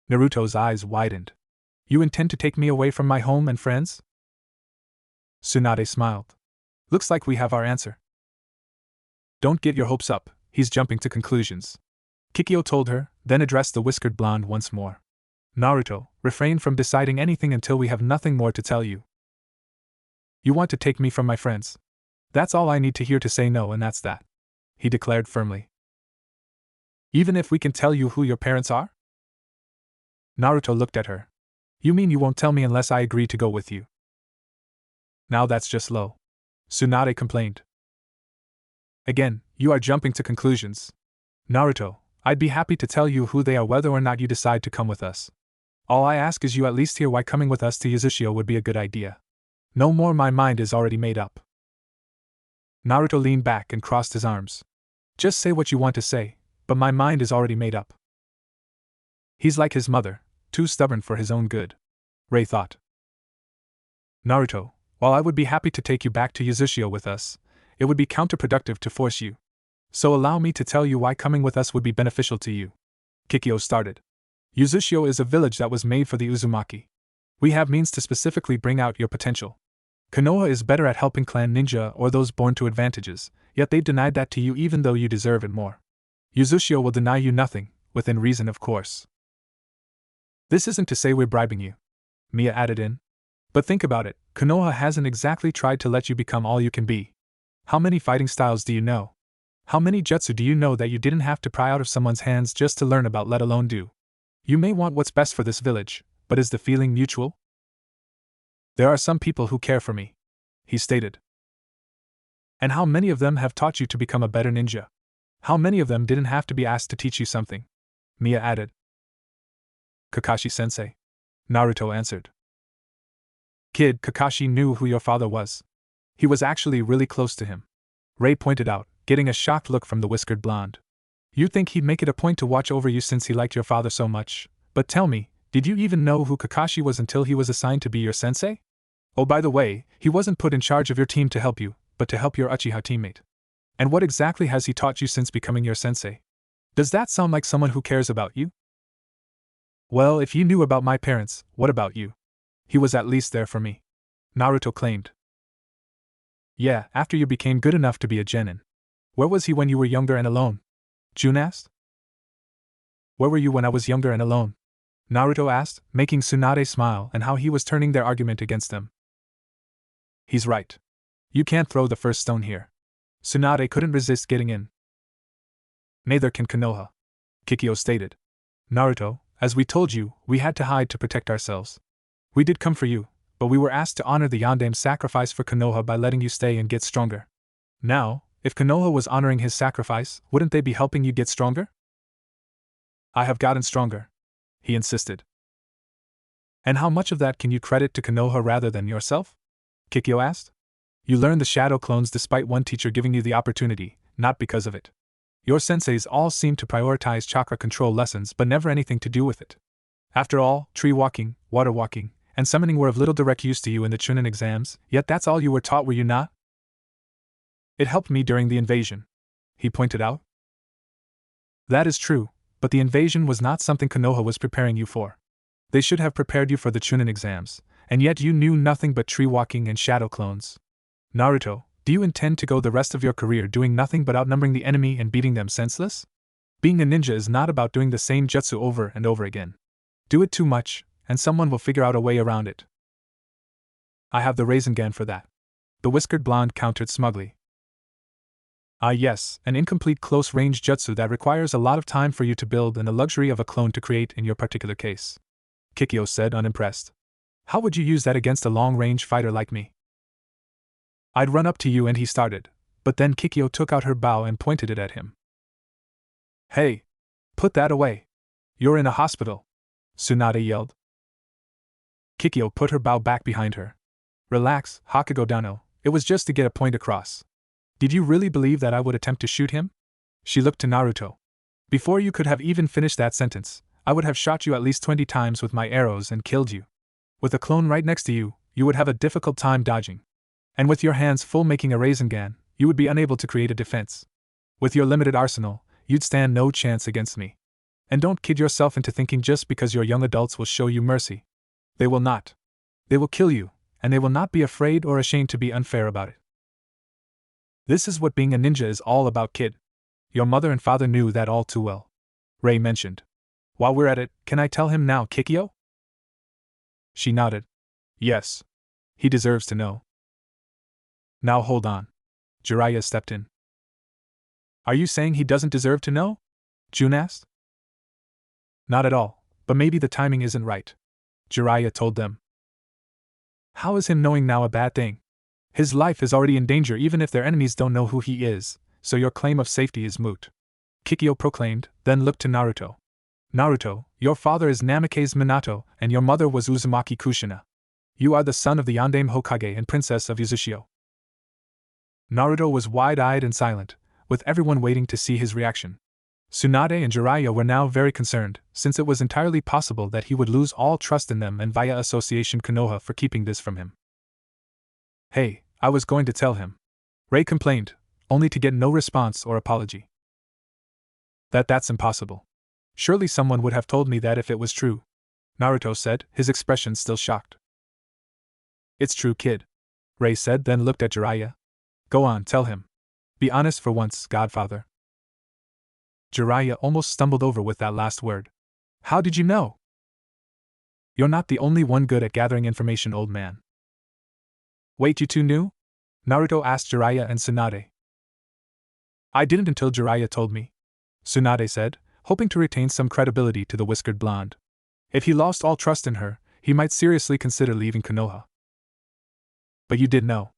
Naruto's eyes widened. You intend to take me away from my home and friends? Tsunade smiled. Looks like we have our answer. Don't get your hopes up, he's jumping to conclusions. Kikyo told her, then addressed the whiskered blonde once more. Naruto, refrain from deciding anything until we have nothing more to tell you. You want to take me from my friends? That's all I need to hear to say no, and that's that, he declared firmly. Even if we can tell you who your parents are? Naruto looked at her. You mean you won't tell me unless I agree to go with you? Now that's just low, Tsunade complained. Again, you are jumping to conclusions. Naruto, I'd be happy to tell you who they are whether or not you decide to come with us. All I ask is you at least hear why coming with us to Uzushio would be a good idea. No more, my mind is already made up. Naruto leaned back and crossed his arms. Just say what you want to say, but my mind is already made up. He's like his mother, too stubborn for his own good, Ray thought. Naruto, while I would be happy to take you back to Uzushio with us, it would be counterproductive to force you. So allow me to tell you why coming with us would be beneficial to you. Kikyo started. Uzushio is a village that was made for the Uzumaki. We have means to specifically bring out your potential. Konoha is better at helping clan ninja or those born to advantages, yet they've denied that to you even though you deserve it more. Uzushio will deny you nothing, within reason of course. This isn't to say we're bribing you, Mia added in. But think about it, Konoha hasn't exactly tried to let you become all you can be. How many fighting styles do you know? How many jutsu do you know that you didn't have to pry out of someone's hands just to learn about, let alone do? You may want what's best for this village, but is the feeling mutual? There are some people who care for me, he stated. And how many of them have taught you to become a better ninja? How many of them didn't have to be asked to teach you something? Mia added. Kakashi-sensei, Naruto answered. Kid, Kakashi knew who your father was. He was actually really close to him, Ray pointed out, getting a shocked look from the whiskered blonde. You'd think he'd make it a point to watch over you since he liked your father so much, but tell me, did you even know who Kakashi was until he was assigned to be your sensei? Oh, by the way, he wasn't put in charge of your team to help you, but to help your Uchiha teammate. And what exactly has he taught you since becoming your sensei? Does that sound like someone who cares about you? Well, if you knew about my parents, what about you? He was at least there for me, Naruto claimed. Yeah, after you became good enough to be a genin. Where was he when you were younger and alone? Jun asked. Where were you when I was younger and alone? Naruto asked, making Tsunade smile and how he was turning their argument against them. He's right. You can't throw the first stone here. Tsunade couldn't resist getting in. Neither can Konoha, Kikyo stated. Naruto, as we told you, we had to hide to protect ourselves. We did come for you, but we were asked to honor the Yandaime's sacrifice for Konoha by letting you stay and get stronger. Now, if Konoha was honoring his sacrifice, wouldn't they be helping you get stronger? I have gotten stronger, he insisted. And how much of that can you credit to Konoha rather than yourself? Kikyo asked. You learned the shadow clones despite one teacher giving you the opportunity, not because of it. Your senseis all seem to prioritize chakra control lessons but never anything to do with it. After all, tree walking, water walking, and summoning were of little direct use to you in the Chunin exams, yet that's all you were taught, were you not? It helped me during the invasion, he pointed out. That is true, but the invasion was not something Konoha was preparing you for. They should have prepared you for the Chunin exams, and yet you knew nothing but tree walking and shadow clones. Naruto, do you intend to go the rest of your career doing nothing but outnumbering the enemy and beating them senseless? Being a ninja is not about doing the same jutsu over and over again. Do it too much, and someone will figure out a way around it. I have the Rasengan for that, the whiskered blonde countered smugly. Ah yes, an incomplete close-range jutsu that requires a lot of time for you to build and the luxury of a clone to create in your particular case, Kikyo said, unimpressed. How would you use that against a long-range fighter like me? I'd run up to you and he started, but then Kikyo took out her bow and pointed it at him. Hey! Put that away! You're in a hospital! Tsunade yelled. Kikyo put her bow back behind her. Relax, Hakugo Dano, it was just to get a point across. Did you really believe that I would attempt to shoot him? She looked to Naruto. Before you could have even finished that sentence, I would have shot you at least 20 times with my arrows and killed you. With a clone right next to you, you would have a difficult time dodging. And with your hands full making a Rasengan, you would be unable to create a defense. With your limited arsenal, you'd stand no chance against me. And don't kid yourself into thinking just because your young adults will show you mercy. They will not. They will kill you, and they will not be afraid or ashamed to be unfair about it. This is what being a ninja is all about, kid. Your mother and father knew that all too well. Ray mentioned. While we're at it, can I tell him now, Kikyo? She nodded. Yes. He deserves to know. Now hold on. Jiraiya stepped in. Are you saying he doesn't deserve to know? June asked. Not at all, but maybe the timing isn't right. Jiraiya told them. How is him knowing now a bad thing? His life is already in danger even if their enemies don't know who he is, so your claim of safety is moot. Kikyo proclaimed, then looked to Naruto. Naruto, your father is Namake's Minato, and your mother was Uzumaki Kushina. You are the son of the Yondaime Hokage and princess of Uzushio. Naruto was wide-eyed and silent, with everyone waiting to see his reaction. Tsunade and Jiraiya were now very concerned, since it was entirely possible that he would lose all trust in them and via association Konoha for keeping this from him. Hey, I was going to tell him. Ray complained, only to get no response or apology. That's impossible. Surely someone would have told me that if it was true. Naruto said, his expression still shocked. It's true, kid. Ray said, then looked at Jiraiya. Go on, tell him. Be honest for once, Godfather. Jiraiya almost stumbled over with that last word. How did you know? You're not the only one good at gathering information, old man. Wait, you two knew? Naruto asked Jiraiya and Tsunade. I didn't until Jiraiya told me, Tsunade said, hoping to retain some credibility to the whiskered blonde. If he lost all trust in her, he might seriously consider leaving Konoha. But you did know,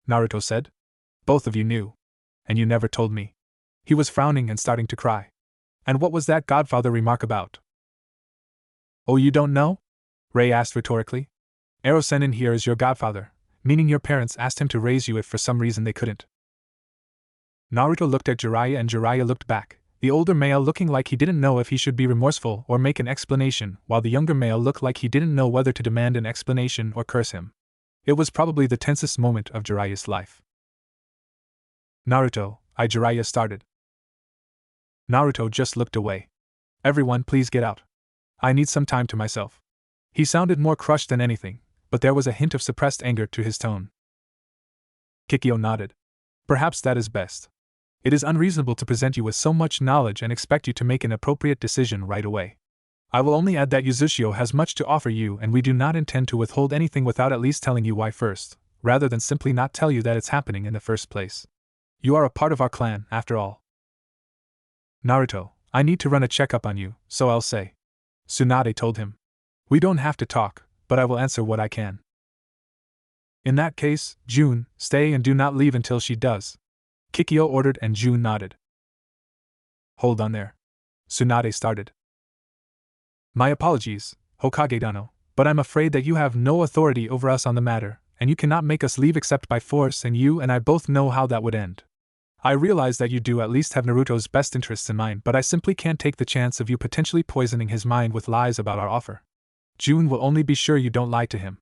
Naruto said. Both of you knew. And you never told me. He was frowning and starting to cry. And what was that Godfather remark about? Oh, you don't know? Ray asked rhetorically. Ero-sen here is your godfather, meaning your parents asked him to raise you if for some reason they couldn't. Naruto looked at Jiraiya and Jiraiya looked back, the older male looking like he didn't know if he should be remorseful or make an explanation, while the younger male looked like he didn't know whether to demand an explanation or curse him. It was probably the tensest moment of Jiraiya's life. Naruto, Jiraiya started. Naruto just looked away. Everyone, please get out. I need some time to myself. He sounded more crushed than anything, but there was a hint of suppressed anger to his tone. Kikyo nodded. Perhaps that is best. It is unreasonable to present you with so much knowledge and expect you to make an appropriate decision right away. I will only add that Uzushio has much to offer you and we do not intend to withhold anything without at least telling you why first, rather than simply not tell you that it's happening in the first place. You are a part of our clan, after all. Naruto, I need to run a checkup on you, so I'll say. Tsunade told him. We don't have to talk, but I will answer what I can. In that case, June, stay and do not leave until she does. Kikyo ordered and June nodded. Hold on there. Tsunade started. My apologies, Hokage-dano, but I'm afraid that you have no authority over us on the matter, and you cannot make us leave except by force, and you and I both know how that would end. I realize that you do at least have Naruto's best interests in mind, but I simply can't take the chance of you potentially poisoning his mind with lies about our offer. June will only be sure you don't lie to him.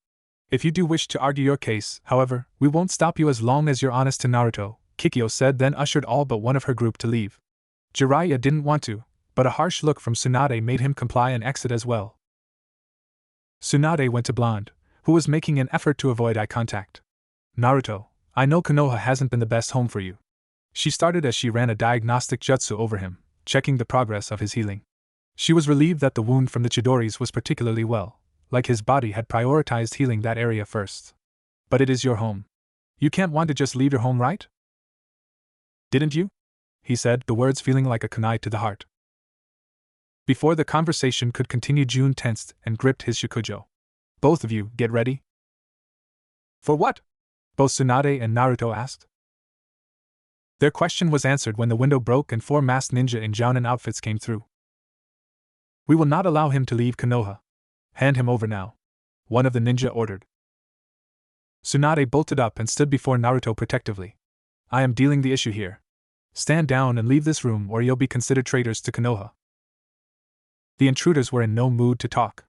If you do wish to argue your case, however, we won't stop you as long as you're honest to Naruto, Kikyo said, then ushered all but one of her group to leave. Jiraiya didn't want to, but a harsh look from Tsunade made him comply and exit as well. Tsunade went to Blonde, who was making an effort to avoid eye contact. Naruto, I know Konoha hasn't been the best home for you. She started as she ran a diagnostic jutsu over him, checking the progress of his healing. She was relieved that the wound from the Chidori's was particularly well, like his body had prioritized healing that area first. But it is your home. You can't want to just leave your home, right? Didn't you? He said, the words feeling like a kunai to the heart. Before the conversation could continue, June tensed and gripped his shukujo. Both of you, get ready. For what? Both Tsunade and Naruto asked. Their question was answered when the window broke and 4 masked ninja in jounin outfits came through. We will not allow him to leave Konoha. Hand him over now, one of the ninja ordered. Tsunade bolted up and stood before Naruto protectively. I am dealing the issue here. Stand down and leave this room or you'll be considered traitors to Konoha. The intruders were in no mood to talk.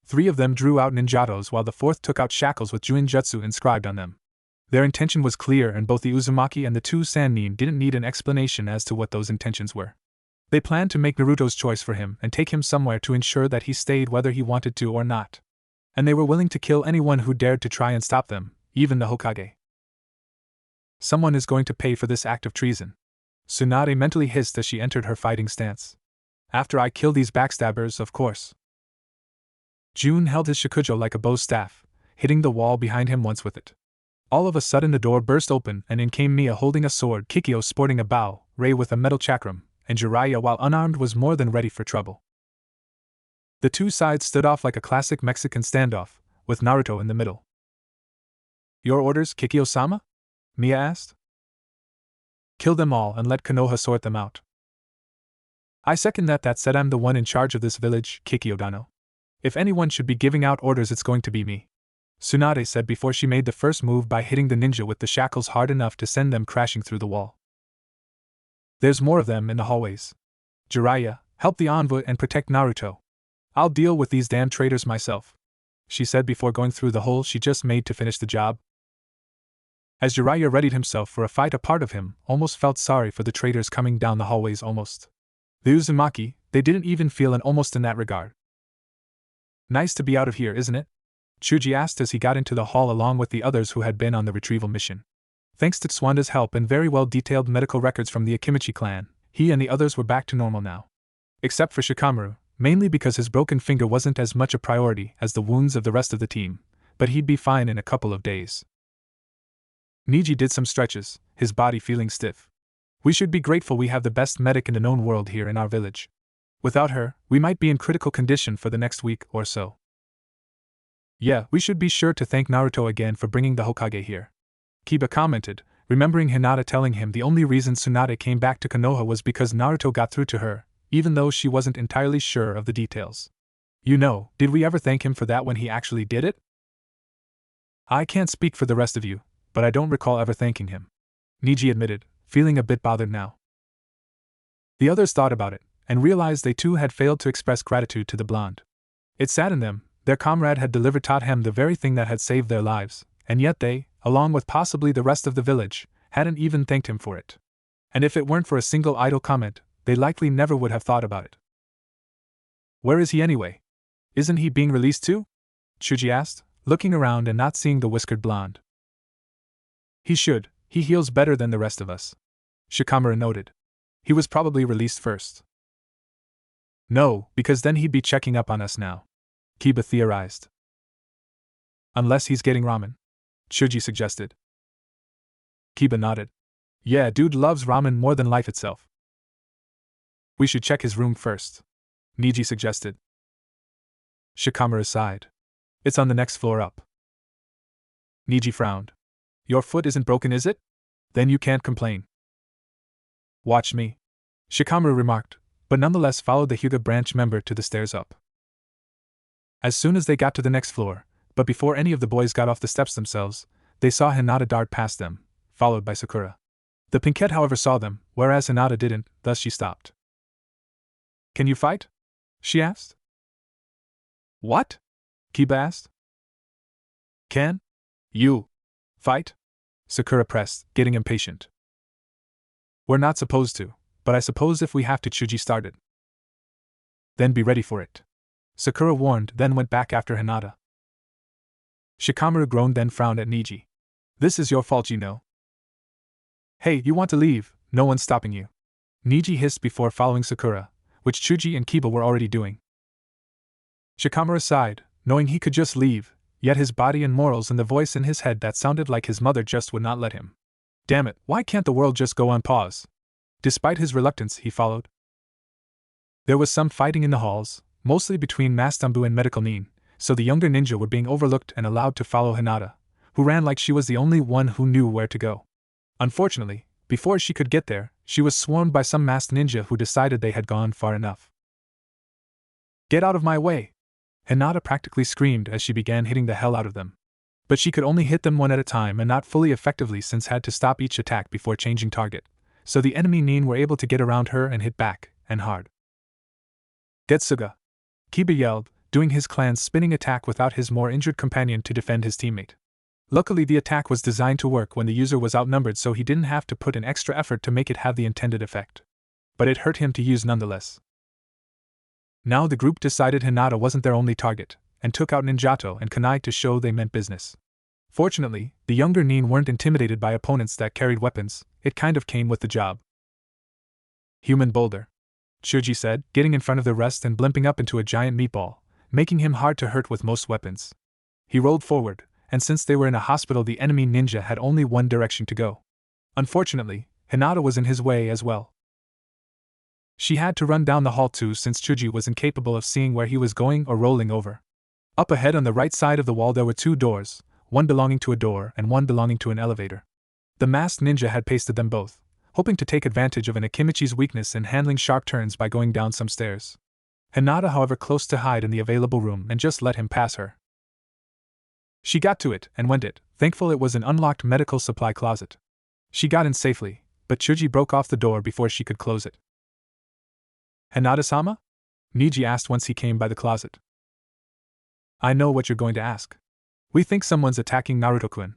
3 of them drew out ninjatos while the 4th took out shackles with Juinjutsu inscribed on them. Their intention was clear and both the Uzumaki and the 2 Sannin didn't need an explanation as to what those intentions were. They planned to make Naruto's choice for him and take him somewhere to ensure that he stayed whether he wanted to or not. And they were willing to kill anyone who dared to try and stop them, even the Hokage. Someone is going to pay for this act of treason. Tsunade mentally hissed as she entered her fighting stance. After I kill these backstabbers, of course. Jun held his shakujo like a bow staff, hitting the wall behind him once with it. All of a sudden the door burst open and in came Mia holding a sword, Kikyo sporting a bow, Rei with a metal chakram, and Jiraiya while unarmed was more than ready for trouble. The 2 sides stood off like a classic Mexican standoff, with Naruto in the middle. Your orders, Kikyo-sama? Mia asked. Kill them all and let Konoha sort them out. I second that said I'm the one in charge of this village, Kikyo-dano. If anyone should be giving out orders it's going to be me. Tsunade said before she made the first move by hitting the ninja with the shackles hard enough to send them crashing through the wall. There's more of them in the hallways. Jiraiya, help the envoy and protect Naruto. I'll deal with these damn traitors myself, she said before going through the hole she just made to finish the job. As Jiraiya readied himself for a fight, a part of him almost felt sorry for the traitors coming down the hallways almost. The Uzumaki, they didn't even feel an almost in that regard. Nice to be out of here, isn't it? Chuji asked as he got into the hall along with the others who had been on the retrieval mission. Thanks to Tsuanda's help and very well detailed medical records from the Akimichi clan, he and the others were back to normal now. Except for Shikamaru, mainly because his broken finger wasn't as much a priority as the wounds of the rest of the team, but he'd be fine in a couple of days. Niji did some stretches, his body feeling stiff. We should be grateful we have the best medic in the known world here in our village. Without her, we might be in critical condition for the next week or so. Yeah, we should be sure to thank Naruto again for bringing the Hokage here. Kiba commented, remembering Hinata telling him the only reason Tsunade came back to Konoha was because Naruto got through to her, even though she wasn't entirely sure of the details. You know, did we ever thank him for that when he actually did it? I can't speak for the rest of you, but I don't recall ever thanking him, Niji admitted, feeling a bit bothered now. The others thought about it, and realized they too had failed to express gratitude to the blonde. It saddened them, their comrade had delivered taught him the very thing that had saved their lives, and yet they, along with possibly the rest of the village, hadn't even thanked him for it. And if it weren't for a single idle comment, they likely never would have thought about it. Where is he anyway? Isn't he being released too? Chuji asked, looking around and not seeing the whiskered blonde. He should, he heals better than the rest of us, Shikamaru noted. He was probably released first. No, because then he'd be checking up on us now, Kiba theorized. Unless he's getting ramen, Chuji suggested. Kiba nodded. Yeah, dude loves ramen more than life itself. We should check his room first, Niji suggested. Shikamaru sighed. It's on the next floor up. Niji frowned. Your foot isn't broken, is it? Then you can't complain. Watch me, Shikamaru remarked, but nonetheless followed the Hyuga branch member to the stairs up. As soon as they got to the next floor, but before any of the boys got off the steps themselves, they saw Hinata dart past them, followed by Sakura. The Pinkette, however, saw them, whereas Hinata didn't, thus she stopped. Can you fight? She asked. What? Kiba asked. Can you fight? Sakura pressed, getting impatient. We're not supposed to, but I suppose if we have to, Chuji started. Then be ready for it, Sakura warned, then went back after Hinata. Shikamaru groaned, then frowned at Niji. This is your fault, you know. Hey, you want to leave, no one's stopping you, Niji hissed before following Sakura, which Chuji and Kiba were already doing. Shikamaru sighed, knowing he could just leave, yet his body and morals and the voice in his head that sounded like his mother just would not let him. Damn it, why can't the world just go on pause? Despite his reluctance, he followed. There was some fighting in the halls, mostly between Mastambu and Medical Nin, so the younger ninja were being overlooked and allowed to follow Hinata, who ran like she was the only one who knew where to go. Unfortunately, before she could get there, she was swarmed by some masked ninja who decided they had gone far enough. Get out of my way! Hinata practically screamed as she began hitting the hell out of them. But she could only hit them one at a time and not fully effectively since had to stop each attack before changing target, so the enemy nin were able to get around her and hit back, and hard. Getsuga! Kiba yelled, doing his clan's spinning attack without his more injured companion to defend his teammate. Luckily, the attack was designed to work when the user was outnumbered, so he didn't have to put in extra effort to make it have the intended effect. But it hurt him to use nonetheless. Now the group decided Hinata wasn't their only target, and took out Ninjato and Kunai to show they meant business. Fortunately, the younger nin weren't intimidated by opponents that carried weapons, it kind of came with the job. Human boulder, Chuji said, getting in front of the rest and blimping up into a giant meatball, making him hard to hurt with most weapons. He rolled forward, and since they were in a hospital, the enemy ninja had only one direction to go. Unfortunately, Hinata was in his way as well. She had to run down the hall too, since Chuji was incapable of seeing where he was going or rolling over. Up ahead on the right side of the wall there were two doors, one belonging to a door and one belonging to an elevator. The masked ninja had pasted them both, hoping to take advantage of an Akimichi's weakness in handling sharp turns by going down some stairs. Hinata, however, close to hide in the available room and just let him pass her. She got to it and went it, thankful it was an unlocked medical supply closet. She got in safely, but Chuji broke off the door before she could close it. Hinata-sama? Niji asked once he came by the closet. I know what you're going to ask. We think someone's attacking Naruto-kun,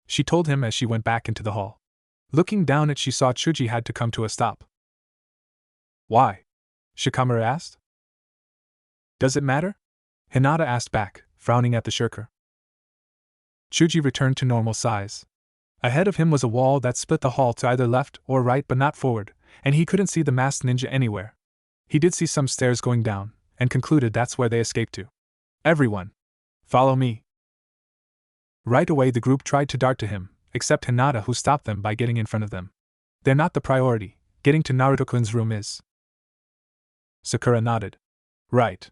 she told him as she went back into the hall. Looking down she saw Chuji had to come to a stop. Why? Shikamaru asked. Does it matter? Hinata asked back, frowning at the shirker. Chuji returned to normal size. Ahead of him was a wall that split the hall to either left or right but not forward, and he couldn't see the masked ninja anywhere. He did see some stairs going down, and concluded that's where they escaped to. Everyone! Follow me! Right away the group tried to dart to him, except Hinata, who stopped them by getting in front of them. They're not the priority, getting to Naruto-kun's room is. Sakura nodded. Right.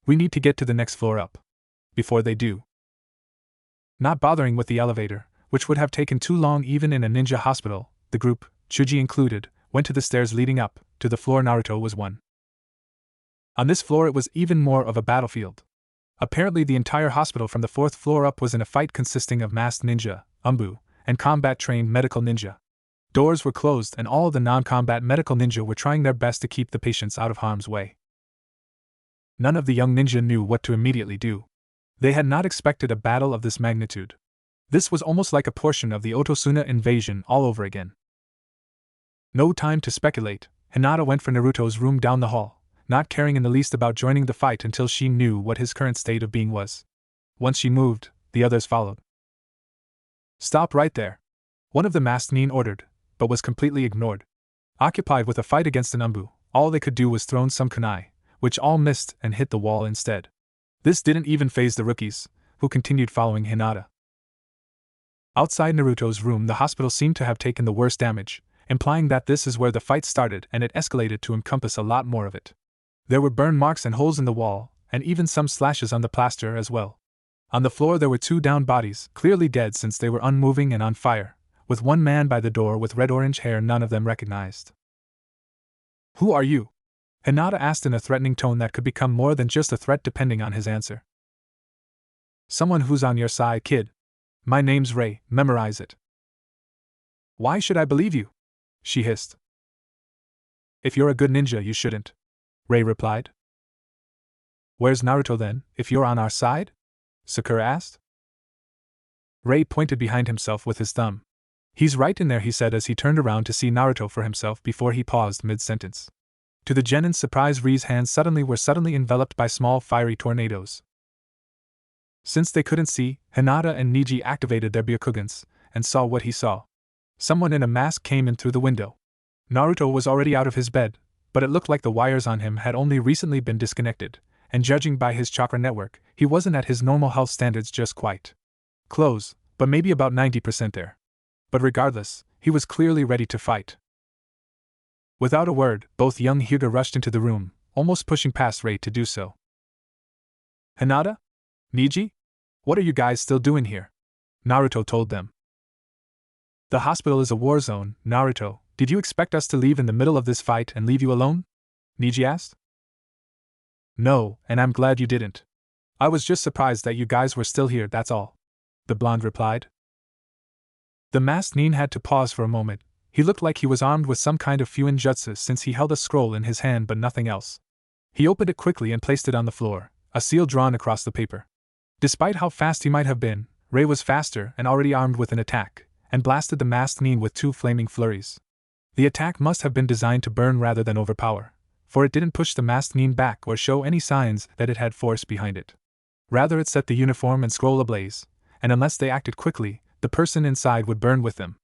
We need to get to the next floor up. Before they do. Not bothering with the elevator, which would have taken too long even in a ninja hospital, the group, Chuji included, went to the stairs leading up to the floor Naruto was on. On this floor it was even more of a battlefield. Apparently the entire hospital from the 4th floor up was in a fight consisting of masked ninja, umbu, and combat-trained medical ninja. Doors were closed and all the non-combat medical ninja were trying their best to keep the patients out of harm's way. None of the young ninja knew what to immediately do. They had not expected a battle of this magnitude. This was almost like a portion of the Otosuna invasion all over again. No time to speculate, Hinata went for Naruto's room down the hall, not caring in the least about joining the fight until she knew what his current state of being was. Once she moved, the others followed. Stop right there, one of the masked nin ordered, but was completely ignored. Occupied with a fight against an umbu, all they could do was throw some kunai, which all missed and hit the wall instead. This didn't even faze the rookies, who continued following Hinata. Outside Naruto's room the hospital seemed to have taken the worst damage, implying that this is where the fight started and it escalated to encompass a lot more of it. There were burn marks and holes in the wall, and even some slashes on the plaster as well. On the floor there were two down bodies, clearly dead since they were unmoving and on fire, with one man by the door with red-orange hair none of them recognized. Who are you? Hinata asked in a threatening tone that could become more than just a threat depending on his answer. Someone who's on your side, kid. My name's Rei, memorize it. Why should I believe you? She hissed. If you're a good ninja you shouldn't, Rei replied. Where's Naruto then, if you're on our side? Sakura asked. Rei pointed behind himself with his thumb. He's right in there, he said as he turned around to see Naruto for himself before he paused mid-sentence. To the genin's surprise, Rei's hands were suddenly enveloped by small fiery tornadoes. Since they couldn't see, Hinata and Niji activated their Byakugans, and saw what he saw. Someone in a mask came in through the window. Naruto was already out of his bed, but it looked like the wires on him had only recently been disconnected, and judging by his chakra network, he wasn't at his normal health standards just quite. Close, but maybe about 90% there. But regardless, he was clearly ready to fight. Without a word, both young Hyuga rushed into the room, almost pushing past Rei to do so. Hinata? Niji? What are you guys still doing here? Naruto told them. The hospital is a war zone, Naruto. Did you expect us to leave in the middle of this fight and leave you alone? Niji asked. No, and I'm glad you didn't. I was just surprised that you guys were still here, that's all. The blonde replied. The masked nin had to pause for a moment, He looked like he was armed with some kind of fuinjutsu since he held a scroll in his hand but nothing else. He opened it quickly and placed it on the floor, a seal drawn across the paper. Despite how fast he might have been, Rei was faster and already armed with an attack, and blasted the masked nin with 2 flaming flurries. The attack must have been designed to burn rather than overpower, for it didn't push the masked nin back or show any signs that it had force behind it. Rather, it set the uniform and scroll ablaze, and unless they acted quickly, the person inside would burn with them.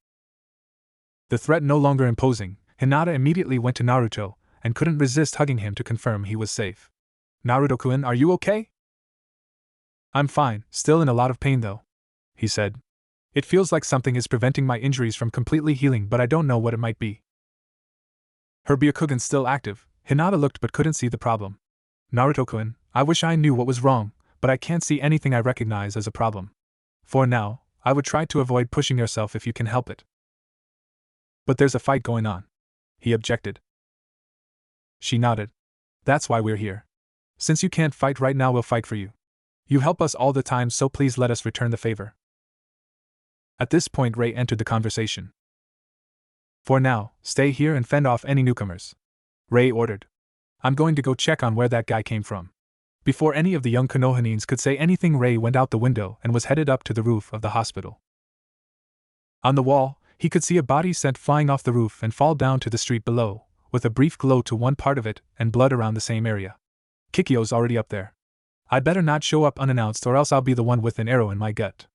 The threat no longer imposing, Hinata immediately went to Naruto, and couldn't resist hugging him to confirm he was safe. "Naruto-kun, are you okay?" "I'm fine, still in a lot of pain though," he said. "It feels like something is preventing my injuries from completely healing, but I don't know what it might be." Her Byakugan still active, Hinata looked but couldn't see the problem. "Naruto-kun, I wish I knew what was wrong, but I can't see anything I recognize as a problem. For now, I would try to avoid pushing yourself if you can help it." "But there's a fight going on," he objected. She nodded. "That's why we're here. Since you can't fight right now, we'll fight for you. You help us all the time, so please let us return the favor." At this point, Rei entered the conversation. "For now, stay here and fend off any newcomers," Rei ordered. "I'm going to go check on where that guy came from." Before any of the young Konohanins could say anything, Rei went out the window and was headed up to the roof of the hospital. On the wall, he could see a body sent flying off the roof and fall down to the street below, with a brief glow to one part of it and blood around the same area. "Kikyo's already up there. I'd better not show up unannounced or else I'll be the one with an arrow in my gut."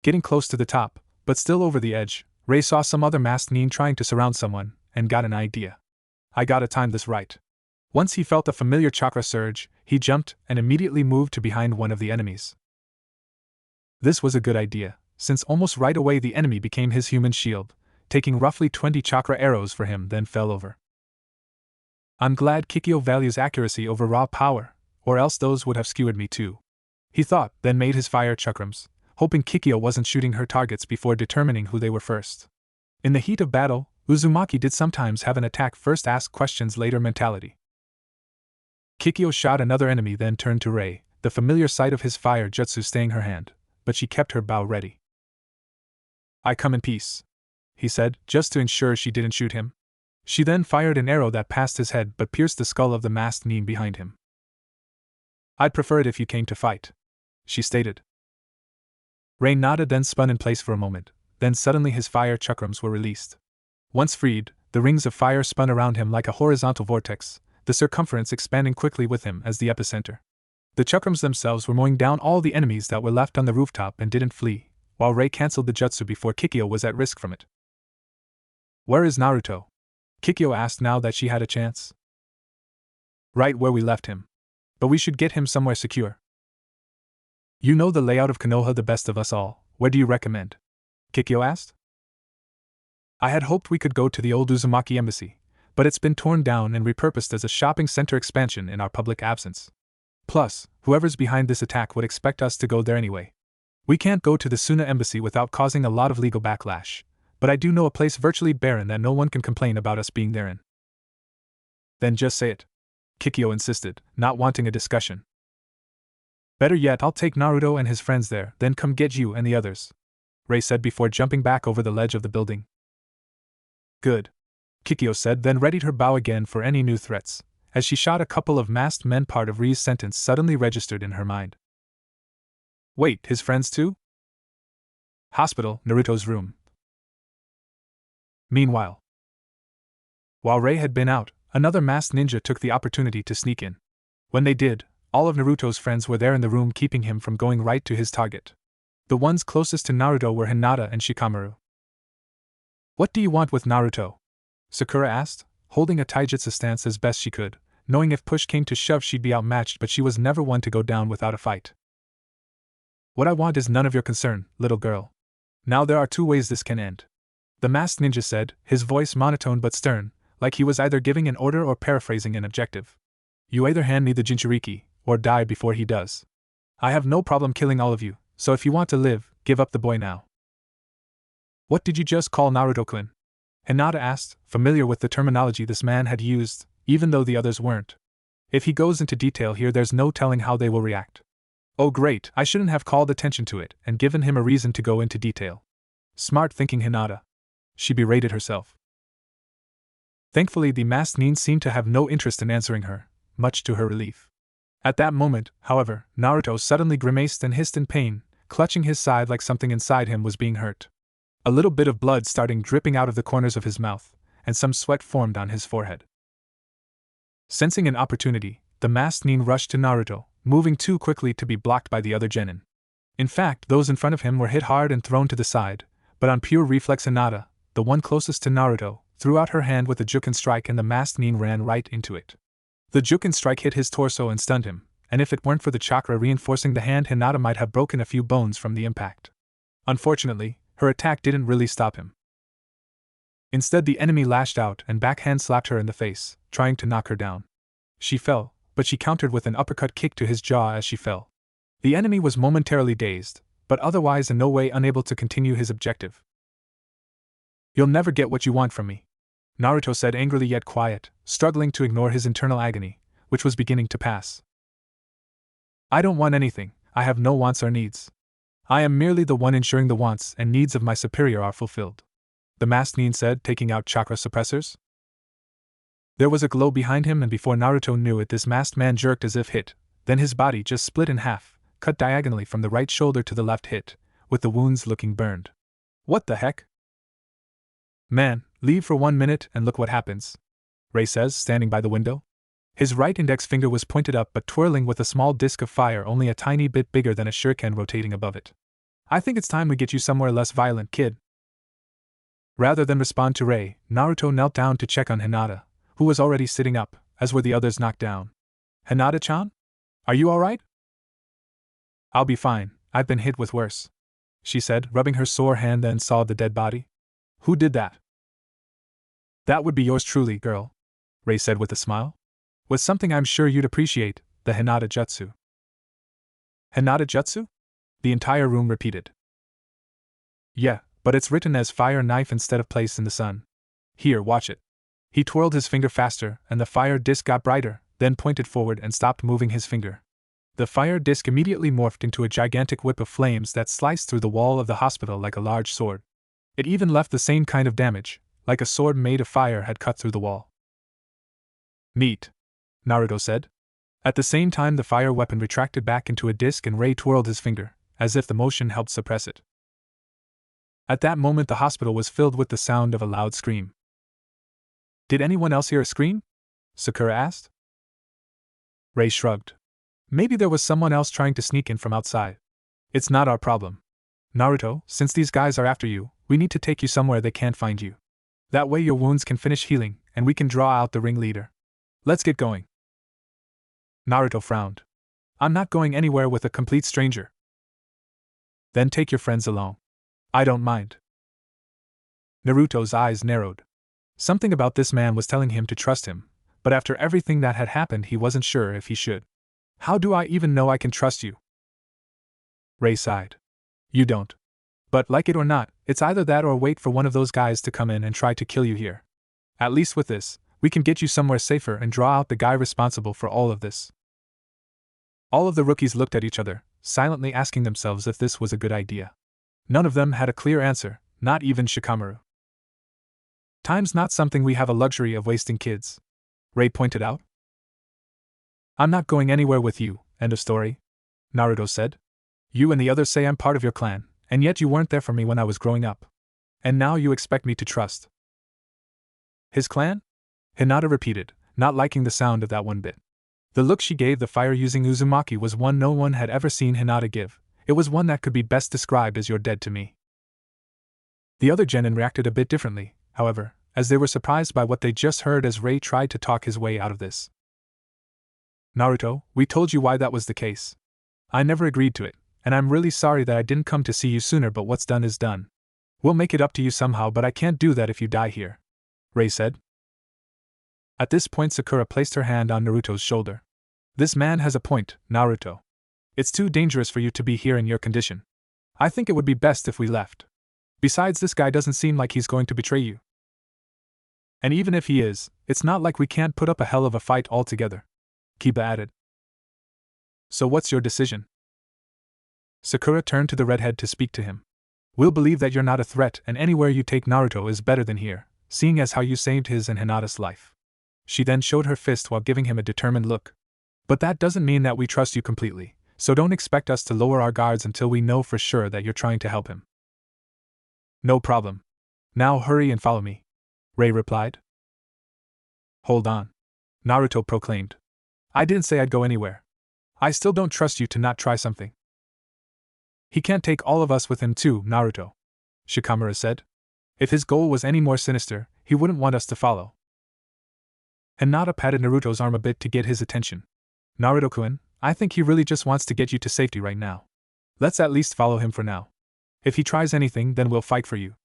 Getting close to the top, but still over the edge, Rei saw some other masked nin trying to surround someone, and got an idea. "I gotta time this right." Once he felt a familiar chakra surge, he jumped and immediately moved to behind one of the enemies. This was a good idea, since almost right away the enemy became his human shield, taking roughly 20 chakra arrows for him, then fell over. "I'm glad Kikyo values accuracy over raw power, or else those would have skewered me too," he thought, then made his fire chakrams, hoping Kikyo wasn't shooting her targets before determining who they were first. In the heat of battle, Uzumaki did sometimes have an attack first, ask questions later mentality. Kikyo shot another enemy, then turned to Rei, the familiar sight of his fire jutsu staying her hand, but she kept her bow ready. "I come in peace," he said, just to ensure she didn't shoot him. She then fired an arrow that passed his head but pierced the skull of the masked nin behind him. "I'd prefer it if you came to fight," she stated. Rei nodded, then spun in place for a moment, then suddenly his fire chakrams were released. Once freed, the rings of fire spun around him like a horizontal vortex, the circumference expanding quickly with him as the epicenter. The chakrams themselves were mowing down all the enemies that were left on the rooftop and didn't flee, while Rei cancelled the jutsu before Kikyo was at risk from it. "Where is Naruto?" Kikyo asked now that she had a chance. "Right where we left him. But we should get him somewhere secure." "You know the layout of Konoha the best of us all, where do you recommend?" Kikyo asked. "I had hoped we could go to the old Uzumaki embassy, but it's been torn down and repurposed as a shopping center expansion in our public absence. Plus, whoever's behind this attack would expect us to go there anyway. We can't go to the Suna embassy without causing a lot of legal backlash, but I do know a place virtually barren that no one can complain about us being therein." "Then just say it," Kikyo insisted, not wanting a discussion. "Better yet, I'll take Naruto and his friends there, then come get you and the others," Rei said before jumping back over the ledge of the building. "Good," Kikyo said, then readied her bow again for any new threats, as she shot a couple of masked men. Part of Rei's sentence suddenly registered in her mind. "Wait, his friends too?" Hospital, Naruto's room. Meanwhile, while Rei had been out, another masked ninja took the opportunity to sneak in. When they did, all of Naruto's friends were there in the room, keeping him from going right to his target. The ones closest to Naruto were Hinata and Shikamaru. "What do you want with Naruto?" Sakura asked, holding a taijutsu stance as best she could, knowing if push came to shove she'd be outmatched, but she was never one to go down without a fight. "What I want is none of your concern, little girl. Now there are 2 ways this can end," the masked ninja said, his voice monotone but stern, like he was either giving an order or paraphrasing an objective. "You either hand me the Jinchuriki, or die before he does. I have no problem killing all of you, so if you want to live, give up the boy now." "What did you just call Naruto-kun?" Hinata asked, familiar with the terminology this man had used, even though the others weren't. If he goes into detail here, there's no telling how they will react. Oh great, I shouldn't have called attention to it and given him a reason to go into detail. Smart thinking, Hinata. she berated herself. Thankfully, the masked nin seemed to have no interest in answering her, much to her relief. At that moment, however, Naruto suddenly grimaced and hissed in pain, clutching his side like something inside him was being hurt. A little bit of blood started dripping out of the corners of his mouth, and some sweat formed on his forehead. Sensing an opportunity, the masked nin rushed to Naruto, moving too quickly to be blocked by the other genin. In fact, those in front of him were hit hard and thrown to the side, but on pure reflex Hinata, the one closest to Naruto, threw out her hand with a Juken strike and the masked nin ran right into it. The Juken strike hit his torso and stunned him, and if it weren't for the chakra reinforcing the hand, Hinata might have broken a few bones from the impact. Unfortunately, her attack didn't really stop him. Instead, the enemy lashed out and backhand slapped her in the face, trying to knock her down. She fell, but she countered with an uppercut kick to his jaw as she fell. The enemy was momentarily dazed, but otherwise in no way unable to continue his objective. "You'll never get what you want from me," Naruto said angrily yet quiet, struggling to ignore his internal agony, which was beginning to pass. "I don't want anything, I have no wants or needs. I am merely the one ensuring the wants and needs of my superior are fulfilled," the masked nin said, taking out chakra suppressors. There was a glow behind him, and before Naruto knew it, this masked man jerked as if hit, then his body just split in half, cut diagonally from the right shoulder to the left hip, with the wounds looking burned. "What the heck?" "Man, leave for 1 minute and look what happens," Ray says, standing by the window. His right index finger was pointed up but twirling with a small disc of fire only a tiny bit bigger than a shuriken rotating above it. "I think it's time we get you somewhere less violent, kid." Rather than respond to Ray, Naruto knelt down to check on Hinata, who was already sitting up, as were the others knocked down. "Hinata-chan? Are you alright?" "I'll be fine, I've been hit with worse," she said, rubbing her sore hand, then saw the dead body. "Who did that?" "That would be yours truly, girl," Ray said with a smile. "With something I'm sure you'd appreciate, the Hinata Jutsu." "Hinata Jutsu?" the entire room repeated. "Yeah, but it's written as fire knife instead of place in the sun. Here, watch it." He twirled his finger faster, and the fire disc got brighter, then pointed forward and stopped moving his finger. The fire disc immediately morphed into a gigantic whip of flames that sliced through the wall of the hospital like a large sword. It even left the same kind of damage, like a sword made of fire had cut through the wall. "Neat," Naruto said. At the same time, the fire weapon retracted back into a disc and Ray twirled his finger, as if the motion helped suppress it. At that moment, the hospital was filled with the sound of a loud scream. "Did anyone else hear a scream?" Sakura asked. Ray shrugged. "Maybe there was someone else trying to sneak in from outside. It's not our problem. Naruto, since these guys are after you, we need to take you somewhere they can't find you. That way your wounds can finish healing, and we can draw out the ringleader. Let's get going." Naruto frowned. "I'm not going anywhere with a complete stranger." "Then take your friends along. I don't mind." Naruto's eyes narrowed. Something about this man was telling him to trust him, but after everything that had happened, he wasn't sure if he should. "How do I even know I can trust you?" Ray sighed. "You don't. But, like it or not, it's either that or wait for one of those guys to come in and try to kill you here. At least with this, we can get you somewhere safer and draw out the guy responsible for all of this." All of the rookies looked at each other, silently asking themselves if this was a good idea. None of them had a clear answer, not even Shikamaru. "Time's not something we have a luxury of wasting, kids," Ray pointed out. "I'm not going anywhere with you, end of story," Naruto said. "You and the others say I'm part of your clan, and yet you weren't there for me when I was growing up. And now you expect me to trust." "His clan?" Hinata repeated, not liking the sound of that one bit. The look she gave the fire-using Uzumaki was one no one had ever seen Hinata give. It was one that could be best described as "you're dead to me." The other genin reacted a bit differently, however, as they were surprised by what they just heard as Ray tried to talk his way out of this. "Naruto, we told you why that was the case. I never agreed to it, and I'm really sorry that I didn't come to see you sooner, but what's done is done. We'll make it up to you somehow, but I can't do that if you die here," Ray said. At this point, Sakura placed her hand on Naruto's shoulder. "This man has a point, Naruto. It's too dangerous for you to be here in your condition. I think it would be best if we left. Besides, this guy doesn't seem like he's going to betray you. And even if he is, it's not like we can't put up a hell of a fight altogether," Kiba added. "So what's your decision?" Sakura turned to the redhead to speak to him. We'll believe that you're not a threat, and anywhere you take Naruto is better than here, seeing as how you saved his and Hinata's life. She then showed her fist while giving him a determined look. But that doesn't mean that we trust you completely, so don't expect us to lower our guards until we know for sure that you're trying to help him. No problem. Now hurry and follow me, Ray replied. Hold on, Naruto proclaimed. I didn't say I'd go anywhere. I still don't trust you to not try something. He can't take all of us with him too, Naruto, Shikamaru said. If his goal was any more sinister, he wouldn't want us to follow. Hinata patted Naruto's arm a bit to get his attention. Naruto-kun, I think he really just wants to get you to safety right now. Let's at least follow him for now. If he tries anything, then we'll fight for you.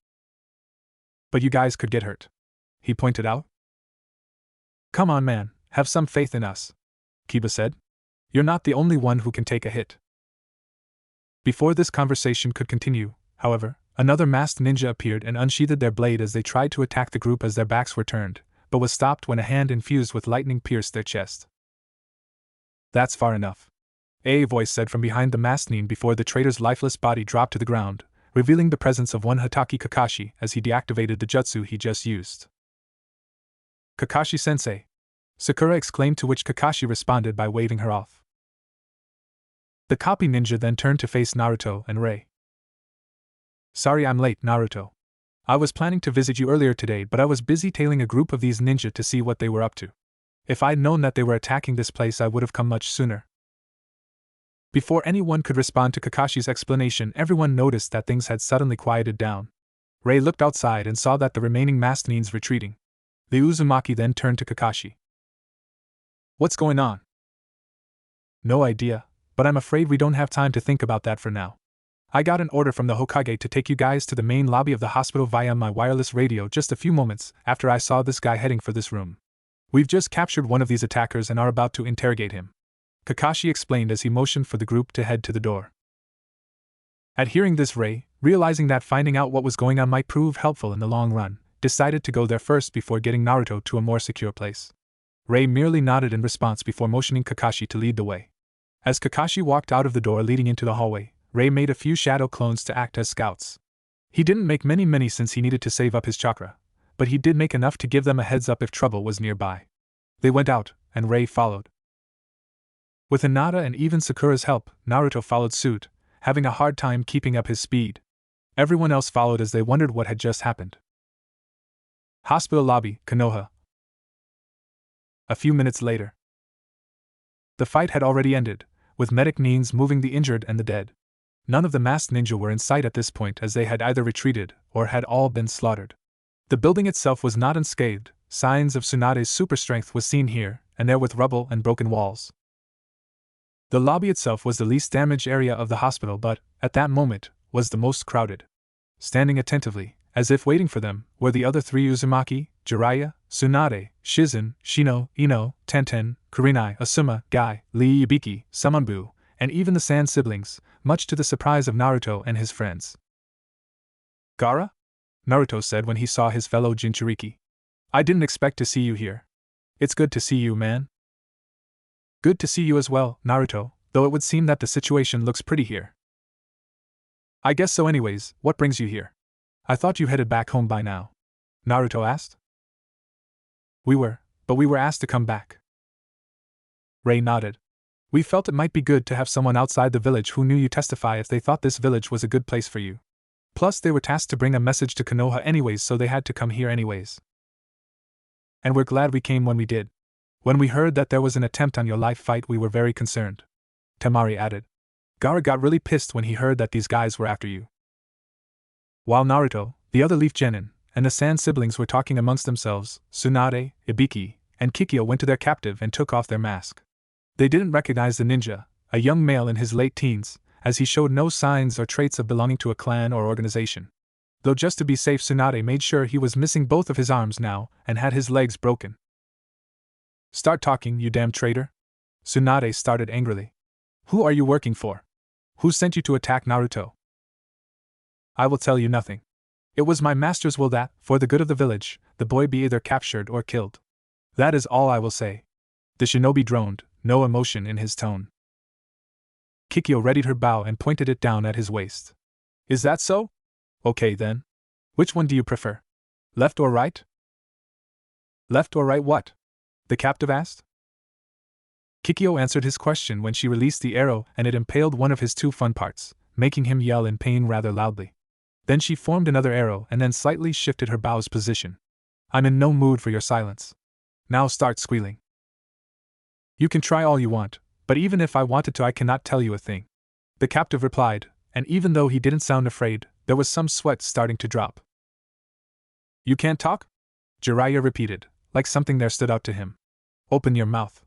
But you guys could get hurt, he pointed out. Come on, man, have some faith in us, Kiba said. You're not the only one who can take a hit. Before this conversation could continue, however, another masked ninja appeared and unsheathed their blade as they tried to attack the group as their backs were turned, but was stopped when a hand infused with lightning pierced their chest. That's far enough, a voice said from behind the masked nin before the traitor's lifeless body dropped to the ground, revealing the presence of one Hatake Kakashi as he deactivated the jutsu he just used. Kakashi-sensei, Sakura exclaimed, to which Kakashi responded by waving her off. The copy ninja then turned to face Naruto and Ray. Sorry I'm late, Naruto. I was planning to visit you earlier today, but I was busy tailing a group of these ninja to see what they were up to. If I'd known that they were attacking this place, I would have come much sooner. Before anyone could respond to Kakashi's explanation, everyone noticed that things had suddenly quieted down. Ray looked outside and saw that the remaining masked nins retreating. The Uzumaki then turned to Kakashi. What's going on? No idea, but I'm afraid we don't have time to think about that for now. I got an order from the Hokage to take you guys to the main lobby of the hospital via my wireless radio just a few moments after I saw this guy heading for this room. We've just captured one of these attackers and are about to interrogate him, Kakashi explained as he motioned for the group to head to the door. At hearing this, Ray, realizing that finding out what was going on might prove helpful in the long run, decided to go there first before getting Naruto to a more secure place. Ray merely nodded in response before motioning Kakashi to lead the way. As Kakashi walked out of the door leading into the hallway, Ray made a few shadow clones to act as scouts. He didn't make many since he needed to save up his chakra, but he did make enough to give them a heads up if trouble was nearby. They went out, and Ray followed. With Hinata and even Sakura's help, Naruto followed suit, having a hard time keeping up his speed. Everyone else followed as they wondered what had just happened. Hospital lobby, Konoha. A few minutes later. The fight had already ended, with medic nins moving the injured and the dead. None of the masked ninja were in sight at this point, as they had either retreated or had all been slaughtered. The building itself was not unscathed. Signs of Tsunade's super strength was seen here and there with rubble and broken walls. The lobby itself was the least damaged area of the hospital, but, at that moment, was the most crowded. Standing attentively, as if waiting for them, were the other three Uzumaki, Jiraiya, Tsunade, Shizen, Shino, Ino, Tenten, Kurenai, Asuma, Guy, Lee Ibiki, Samanbu, and even the Sand siblings, much to the surprise of Naruto and his friends. Gaara? Naruto said when he saw his fellow Jinchuriki. I didn't expect to see you here. It's good to see you, man. Good to see you as well, Naruto, though it would seem that the situation looks pretty here. I guess so anyways, what brings you here? I thought you headed back home by now. Naruto asked. We were asked to come back. Ray nodded. We felt it might be good to have someone outside the village who knew you testify if they thought this village was a good place for you. Plus they were tasked to bring a message to Konoha anyways, so they had to come here anyways. And we're glad we came when we did. When we heard that there was an attempt on your life fight, we were very concerned. Temari added. Gaara got really pissed when he heard that these guys were after you. While Naruto, the other Leaf Genin, and the Sand siblings were talking amongst themselves, Tsunade, Ibiki, and Kikyo went to their captive and took off their mask. They didn't recognize the ninja, a young male in his late teens, as he showed no signs or traits of belonging to a clan or organization. Though just to be safe, Tsunade made sure he was missing both of his arms now and had his legs broken. Start talking, you damn traitor! Tsunade started angrily. Who are you working for? Who sent you to attack Naruto? I will tell you nothing. It was my master's will that, for the good of the village, the boy be either captured or killed. That is all I will say. The shinobi droned, no emotion in his tone. Kikyo readied her bow and pointed it down at his waist. Is that so? Okay then. Which one do you prefer? Left or right? Left or right what? The captive asked. Kikyo answered his question when she released the arrow and it impaled one of his two front parts, making him yell in pain rather loudly. Then she formed another arrow and then slightly shifted her bow's position. I'm in no mood for your silence. Now start squealing. You can try all you want, but even if I wanted to I cannot tell you a thing. The captive replied, and even though he didn't sound afraid, there was some sweat starting to drop. You can't talk? Jiraiya repeated, like something there stood out to him. Open your mouth,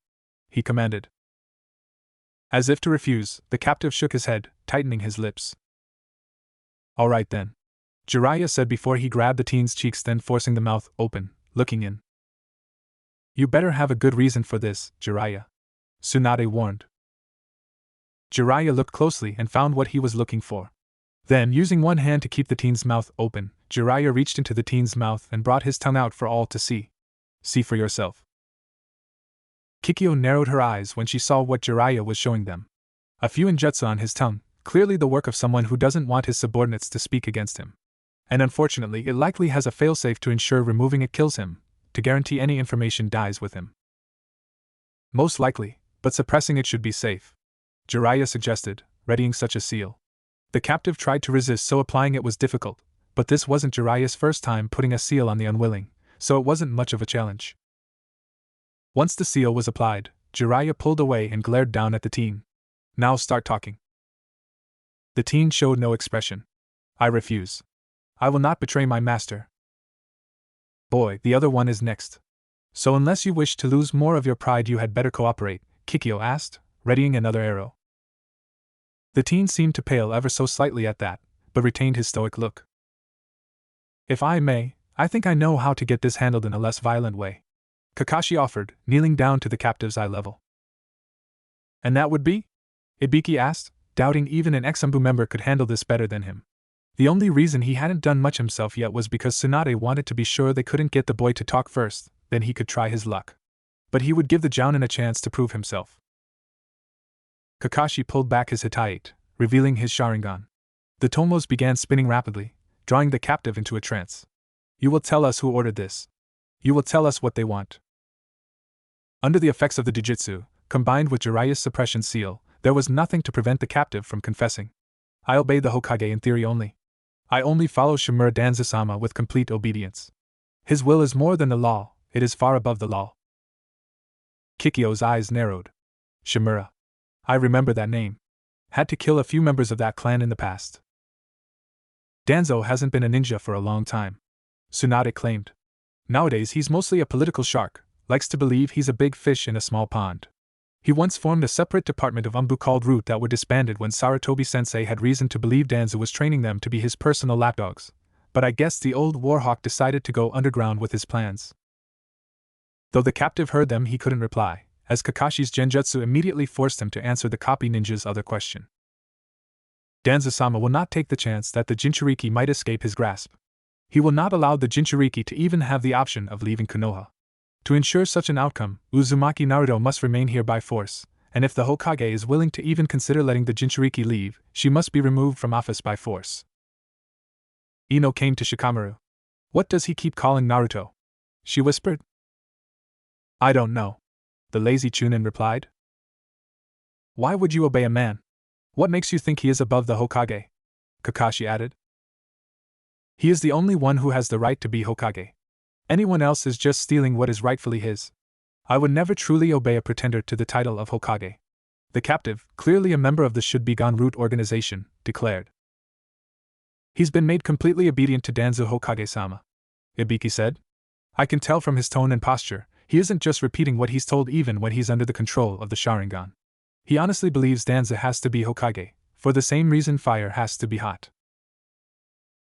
he commanded. As if to refuse, the captive shook his head, tightening his lips. All right then, Jiraiya said before he grabbed the teen's cheeks, then forcing the mouth open, looking in. You better have a good reason for this, Jiraiya, Tsunade warned. Jiraiya looked closely and found what he was looking for. Then, using one hand to keep the teen's mouth open, Jiraiya reached into the teen's mouth and brought his tongue out for all to see. See for yourself. Kikyo narrowed her eyes when she saw what Jiraiya was showing them. A few injutsu on his tongue, clearly the work of someone who doesn't want his subordinates to speak against him. And unfortunately, it likely has a failsafe to ensure removing it kills him, to guarantee any information dies with him. Most likely, but suppressing it should be safe, Jiraiya suggested, readying such a seal. The captive tried to resist, so applying it was difficult, but this wasn't Jiraiya's first time putting a seal on the unwilling, so it wasn't much of a challenge. Once the seal was applied, Jiraiya pulled away and glared down at the teen. Now start talking. The teen showed no expression. I refuse. I will not betray my master. Boy, the other one is next. So unless you wish to lose more of your pride you had better cooperate, Kikyo asked, readying another arrow. The teen seemed to pale ever so slightly at that, but retained his stoic look. If I may, I think I know how to get this handled in a less violent way, Kakashi offered, kneeling down to the captive's eye level. And that would be? Ibiki asked, doubting even an ex-Anbu member could handle this better than him. The only reason he hadn't done much himself yet was because Tsunade wanted to be sure they couldn't get the boy to talk first, then he could try his luck. But he would give the Jounin a chance to prove himself. Kakashi pulled back his Hitaiite, revealing his Sharingan. The tomos began spinning rapidly, drawing the captive into a trance. You will tell us who ordered this. You will tell us what they want. Under the effects of the Jujutsu, combined with Jiraiya's suppression seal, there was nothing to prevent the captive from confessing. I obey the Hokage in theory only. I only follow Shimura Danzasama with complete obedience. His will is more than the law, it is far above the law. Kikyo's eyes narrowed. Shimura. I remember that name. Had to kill a few members of that clan in the past. Danzo hasn't been a ninja for a long time, Tsunade claimed. Nowadays he's mostly a political shark, likes to believe he's a big fish in a small pond. He once formed a separate department of Anbu called Root that were disbanded when Sarutobi-sensei had reason to believe Danzo was training them to be his personal lapdogs, but I guess the old warhawk decided to go underground with his plans. Though the captive heard them he couldn't reply, as Kakashi's genjutsu immediately forced him to answer the copy ninja's other question. Danzo-sama will not take the chance that the Jinchuriki might escape his grasp. He will not allow the Jinchuriki to even have the option of leaving Konoha. To ensure such an outcome, Uzumaki Naruto must remain here by force, and if the Hokage is willing to even consider letting the Jinchuriki leave, she must be removed from office by force. Ino came to Shikamaru. What does he keep calling Naruto? She whispered. I don't know, the lazy Chunin replied. Why would you obey a man? What makes you think he is above the Hokage? Kakashi added. He is the only one who has the right to be Hokage. Anyone else is just stealing what is rightfully his. I would never truly obey a pretender to the title of Hokage. The captive, clearly a member of the should-be-gone Root organization, declared. He's been made completely obedient to Danzo Hokage-sama, Ibiki said. I can tell from his tone and posture, he isn't just repeating what he's told even when he's under the control of the Sharingan. He honestly believes Danzo has to be Hokage, for the same reason fire has to be hot.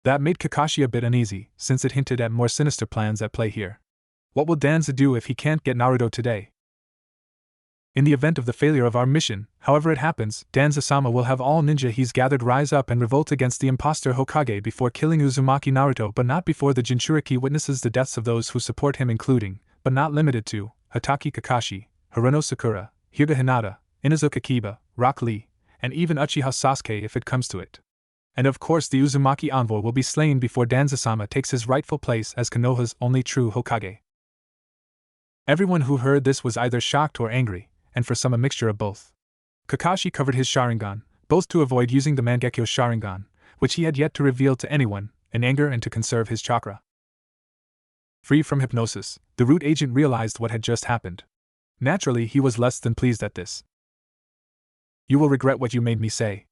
That made Kakashi a bit uneasy, since it hinted at more sinister plans at play here. What will Danzo do if he can't get Naruto today? In the event of the failure of our mission, however it happens, Danzo-sama will have all ninja he's gathered rise up and revolt against the impostor Hokage before killing Uzumaki Naruto, but not before the Jinchuriki witnesses the deaths of those who support him, including, but not limited to, Hatake Kakashi, Hirono Sakura, Hyuga Hinata, Inazuka Kiba, Rock Lee, and even Uchiha Sasuke if it comes to it. And of course the Uzumaki envoy will be slain before Danzasama takes his rightful place as Konoha's only true Hokage. Everyone who heard this was either shocked or angry, and for some a mixture of both. Kakashi covered his Sharingan, both to avoid using the Mangekyo Sharingan, which he had yet to reveal to anyone, in anger and to conserve his chakra. Free from hypnosis, the root agent realized what had just happened. Naturally, he was less than pleased at this. You will regret what you made me say.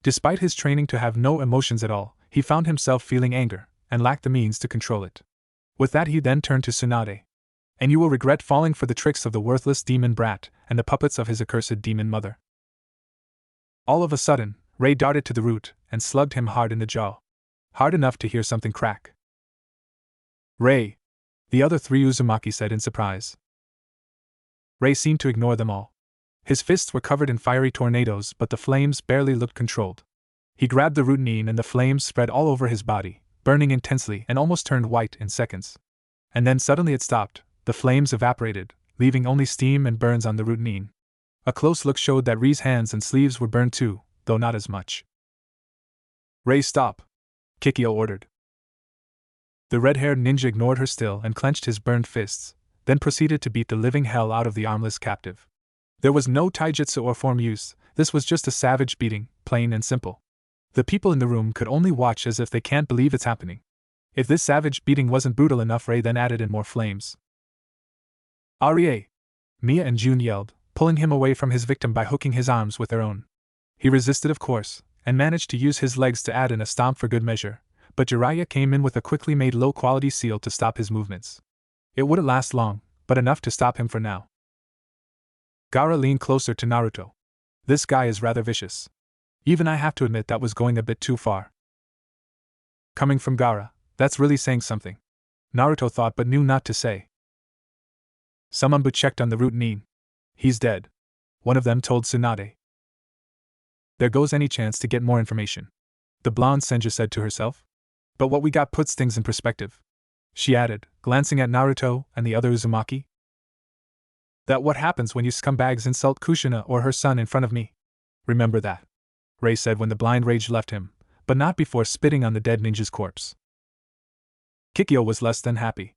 Despite his training to have no emotions at all, he found himself feeling anger, and lacked the means to control it. With that he then turned to Tsunade. And you will regret falling for the tricks of the worthless demon brat, and the puppets of his accursed demon mother. All of a sudden, Ray darted to the root, and slugged him hard in the jaw. Hard enough to hear something crack. Ray! The other three Uzumaki said in surprise. Ray seemed to ignore them all. His fists were covered in fiery tornadoes, but the flames barely looked controlled. He grabbed the root nin and the flames spread all over his body, burning intensely and almost turned white in seconds. And then suddenly it stopped, the flames evaporated, leaving only steam and burns on the root nin. A close look showed that Ri's hands and sleeves were burned too, though not as much. Ray, stop! Kikyo ordered. The red-haired ninja ignored her still and clenched his burned fists, then proceeded to beat the living hell out of the armless captive. There was no taijutsu or form use, this was just a savage beating, plain and simple. The people in the room could only watch as if they can't believe it's happening. If this savage beating wasn't brutal enough, Ray then added in more flames. Arie! Mia and June yelled, pulling him away from his victim by hooking his arms with their own. He resisted, of course, and managed to use his legs to add in a stomp for good measure, but Jiraiya came in with a quickly made low-quality seal to stop his movements. It wouldn't last long, but enough to stop him for now. Gaara leaned closer to Naruto. This guy is rather vicious. Even I have to admit that was going a bit too far. Coming from Gaara, that's really saying something. Naruto thought but knew not to say. Someone checked on the root nin. He's dead. One of them told Tsunade. There goes any chance to get more information. The blonde Senju said to herself. But what we got puts things in perspective. She added, glancing at Naruto and the other Uzumaki. That what happens when you scumbags insult Kushina or her son in front of me. Remember that. Ray said when the blind rage left him, but not before spitting on the dead ninja's corpse. Kikyo was less than happy.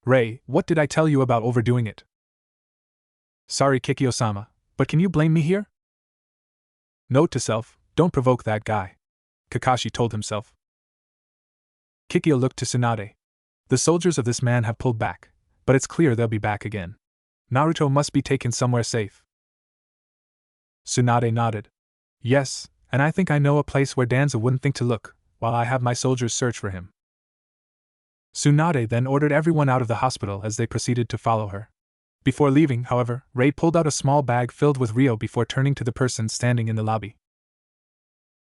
Ray, what did I tell you about overdoing it? Sorry, Kikyo-sama, but can you blame me here? Note to self, don't provoke that guy. Kakashi told himself. Kikyo looked to Tsunade. The soldiers of this man have pulled back, but it's clear they'll be back again. Naruto must be taken somewhere safe. Tsunade nodded. Yes, and I think I know a place where Danza wouldn't think to look, while I have my soldiers search for him. Tsunade then ordered everyone out of the hospital as they proceeded to follow her. Before leaving, however, Ray pulled out a small bag filled with Ryo before turning to the person standing in the lobby.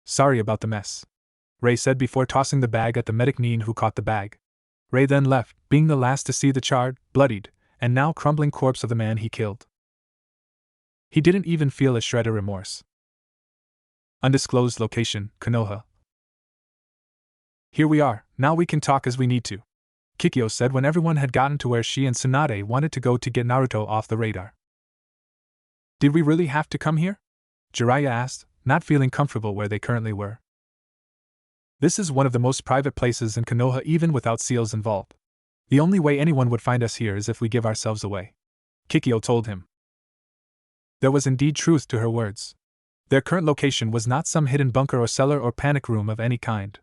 Sorry about the mess, Ray said before tossing the bag at the medic nin who caught the bag. Ray then left, being the last to see the charred, bloodied, and now crumbling corpse of the man he killed. He didn't even feel a shred of remorse. Undisclosed location, Konoha. Here we are, now we can talk as we need to, Kikyo said when everyone had gotten to where she and Tsunade wanted to go to get Naruto off the radar. Did we really have to come here? Jiraiya asked, not feeling comfortable where they currently were. This is one of the most private places in Konoha even without seals involved. The only way anyone would find us here is if we give ourselves away, Kikyo told him. There was indeed truth to her words. Their current location was not some hidden bunker or cellar or panic room of any kind.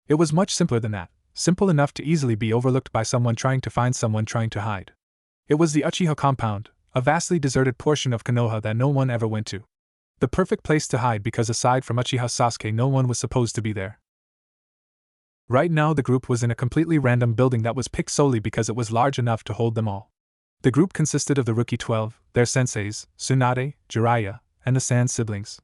It was much simpler than that, simple enough to easily be overlooked by someone trying to find someone trying to hide. It was the Uchiha compound, a vastly deserted portion of Konoha that no one ever went to. The perfect place to hide because aside from Uchiha Sasuke no one was supposed to be there. Right now the group was in a completely random building that was picked solely because it was large enough to hold them all. The group consisted of the Rookie 12, their senseis, Tsunade, Jiraiya, and the Sand siblings.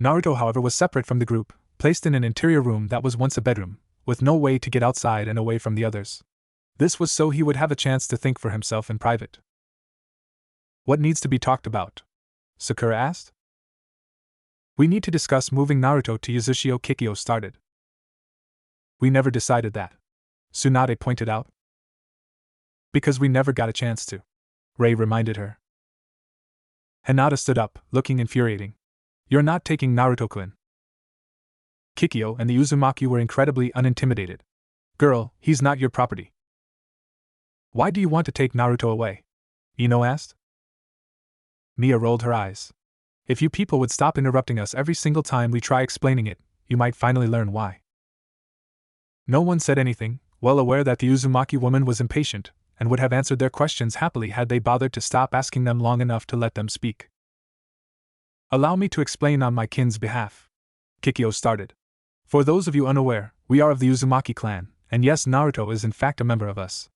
Naruto, however, was separate from the group, placed in an interior room that was once a bedroom, with no way to get outside and away from the others. This was so he would have a chance to think for himself in private. What needs to be talked about? Sakura asked. We need to discuss moving Naruto to Yazushio, Kikyo started. We never decided that, Tsunade pointed out. Because we never got a chance to, Ray reminded her. Hinata stood up, looking infuriating. You're not taking Naruto-kun. Kikyo and the Uzumaki were incredibly unintimidated. Girl, he's not your property. Why do you want to take Naruto away? Ino asked. Mia rolled her eyes. If you people would stop interrupting us every single time we try explaining it, you might finally learn why. No one said anything, well aware that the Uzumaki woman was impatient, and would have answered their questions happily had they bothered to stop asking them long enough to let them speak. Allow me to explain on my kin's behalf. Kikyo started. For those of you unaware, we are of the Uzumaki clan, and yes, Naruto is in fact a member of us.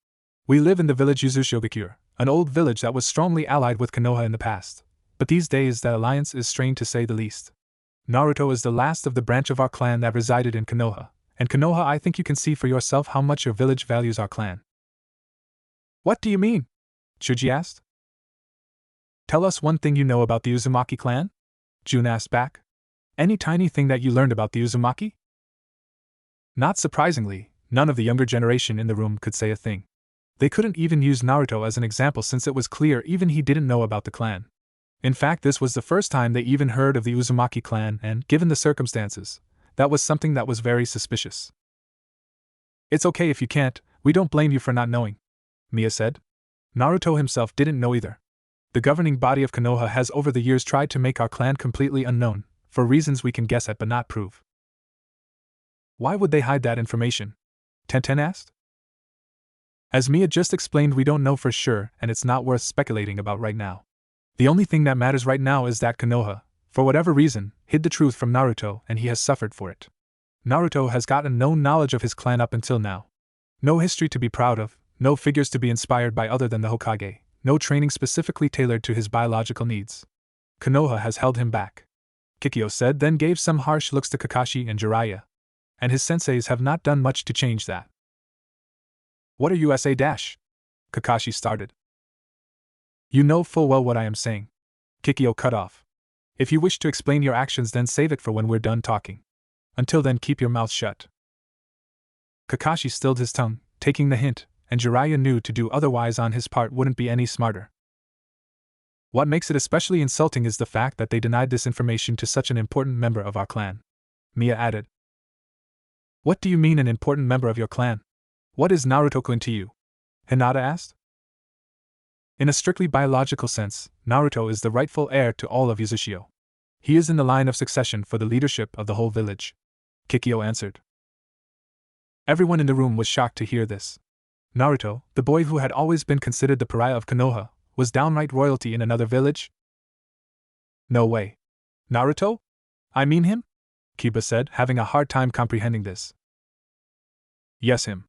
We live in the village Uzushigakure, an old village that was strongly allied with Konoha in the past, but these days that alliance is strained to say the least. Naruto is the last of the branch of our clan that resided in Konoha, and Konoha, I think you can see for yourself how much your village values our clan. What do you mean? Chuji asked. Tell us one thing you know about the Uzumaki clan? Jun asked back. Any tiny thing that you learned about the Uzumaki? Not surprisingly, none of the younger generation in the room could say a thing. They couldn't even use Naruto as an example since it was clear even he didn't know about the clan. In fact, this was the first time they even heard of the Uzumaki clan and, given the circumstances, that was something that was very suspicious. It's okay if you can't, we don't blame you for not knowing, Mia said. Naruto himself didn't know either. The governing body of Konoha has over the years tried to make our clan completely unknown, for reasons we can guess at but not prove. Why would they hide that information? Tenten asked. As Mia just explained, we don't know for sure, and it's not worth speculating about right now. The only thing that matters right now is that Konoha, for whatever reason, hid the truth from Naruto and he has suffered for it. Naruto has gotten no knowledge of his clan up until now. No history to be proud of, no figures to be inspired by other than the Hokage, no training specifically tailored to his biological needs. Konoha has held him back. Kikyo said, then gave some harsh looks to Kakashi and Jiraiya. And his senseis have not done much to change that. What are you SA-? Kakashi started. You know full well what I am saying. Kikyo cut off. If you wish to explain your actions, then save it for when we're done talking. Until then, keep your mouth shut. Kakashi stilled his tongue, taking the hint, and Jiraiya knew to do otherwise on his part wouldn't be any smarter. What makes it especially insulting is the fact that they denied this information to such an important member of our clan. Mia added. What do you mean an important member of your clan? What is Naruto-kun to you? Hinata asked. In a strictly biological sense, Naruto is the rightful heir to all of Uzushio. He is in the line of succession for the leadership of the whole village. Kikyo answered. Everyone in the room was shocked to hear this. Naruto, the boy who had always been considered the pariah of Konoha, was downright royalty in another village? No way. Naruto? I mean him? Kiba said, having a hard time comprehending this. Yes, him.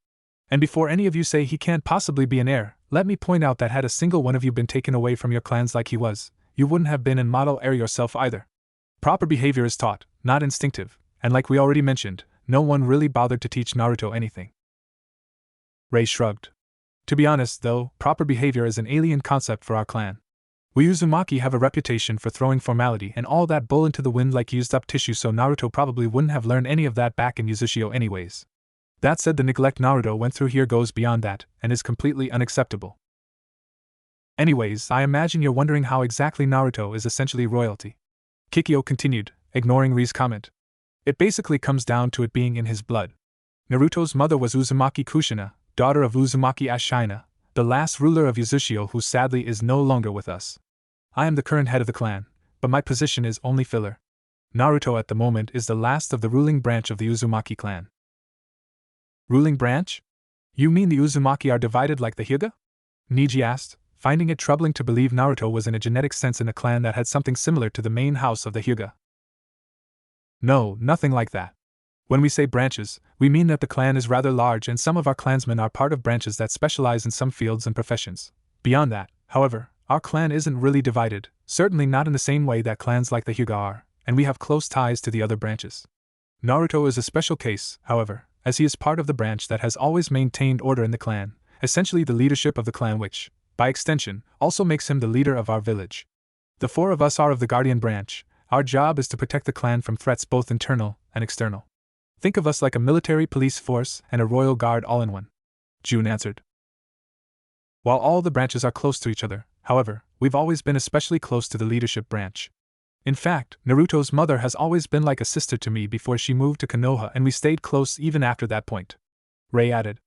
And before any of you say he can't possibly be an heir, let me point out that had a single one of you been taken away from your clans like he was, you wouldn't have been an model heir yourself either. Proper behavior is taught, not instinctive, and like we already mentioned, no one really bothered to teach Naruto anything. Rei shrugged. To be honest, though, proper behavior is an alien concept for our clan. We Uzumaki have a reputation for throwing formality and all that bull into the wind like used-up tissue, so Naruto probably wouldn't have learned any of that back in Uzushio anyways. That said, the neglect Naruto went through here goes beyond that, and is completely unacceptable. Anyways, I imagine you're wondering how exactly Naruto is essentially royalty. Kikyo continued, ignoring Ri's comment. It basically comes down to it being in his blood. Naruto's mother was Uzumaki Kushina, daughter of Uzumaki Ashina, the last ruler of Uzushio, who sadly is no longer with us. I am the current head of the clan, but my position is only filler. Naruto at the moment is the last of the ruling branch of the Uzumaki clan. Ruling branch? You mean the Uzumaki are divided like the Hyuga? Niji asked, finding it troubling to believe Naruto was in a genetic sense in a clan that had something similar to the main house of the Hyuga. No, nothing like that. When we say branches, we mean that the clan is rather large and some of our clansmen are part of branches that specialize in some fields and professions. Beyond that, however, our clan isn't really divided, certainly not in the same way that clans like the Hyuga are, and we have close ties to the other branches. Naruto is a special case, however, as he is part of the branch that has always maintained order in the clan, essentially the leadership of the clan which, by extension, also makes him the leader of our village. The four of us are of the Guardian branch. Our job is to protect the clan from threats both internal and external. Think of us like a military police force and a royal guard all in one. Jun answered. While all the branches are close to each other, however, we've always been especially close to the leadership branch. In fact, Naruto's mother has always been like a sister to me before she moved to Konoha, and we stayed close even after that point. Ray added.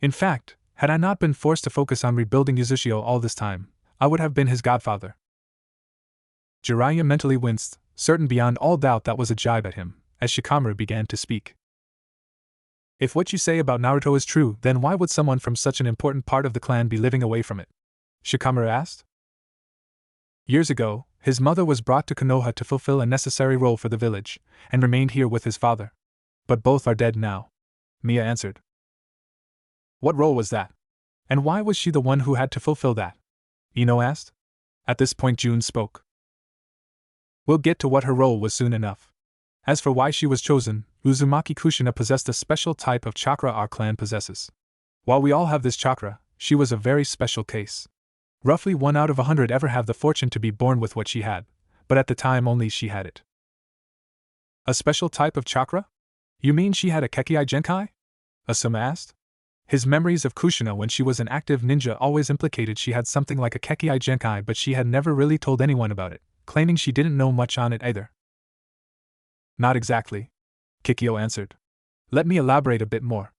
In fact, had I not been forced to focus on rebuilding Uzushio all this time, I would have been his godfather. Jiraiya mentally winced, certain beyond all doubt that was a jibe at him, as Shikamaru began to speak. If what you say about Naruto is true, then why would someone from such an important part of the clan be living away from it? Shikamaru asked. Years ago, his mother was brought to Konoha to fulfill a necessary role for the village, and remained here with his father. But both are dead now, Mia answered. What role was that? And why was she the one who had to fulfill that? Ino asked. At this point June spoke. We'll get to what her role was soon enough. As for why she was chosen, Uzumaki Kushina possessed a special type of chakra our clan possesses. While we all have this chakra, she was a very special case. Roughly 1 out of 100 ever have the fortune to be born with what she had, but at the time only she had it. A special type of chakra? You mean she had a Kekkai Genkai? Asuma asked. His memories of Kushina when she was an active ninja always implicated she had something like a Kekkai Genkai, but she had never really told anyone about it, claiming she didn't know much on it either. Not exactly, Kikyo answered. Let me elaborate a bit more.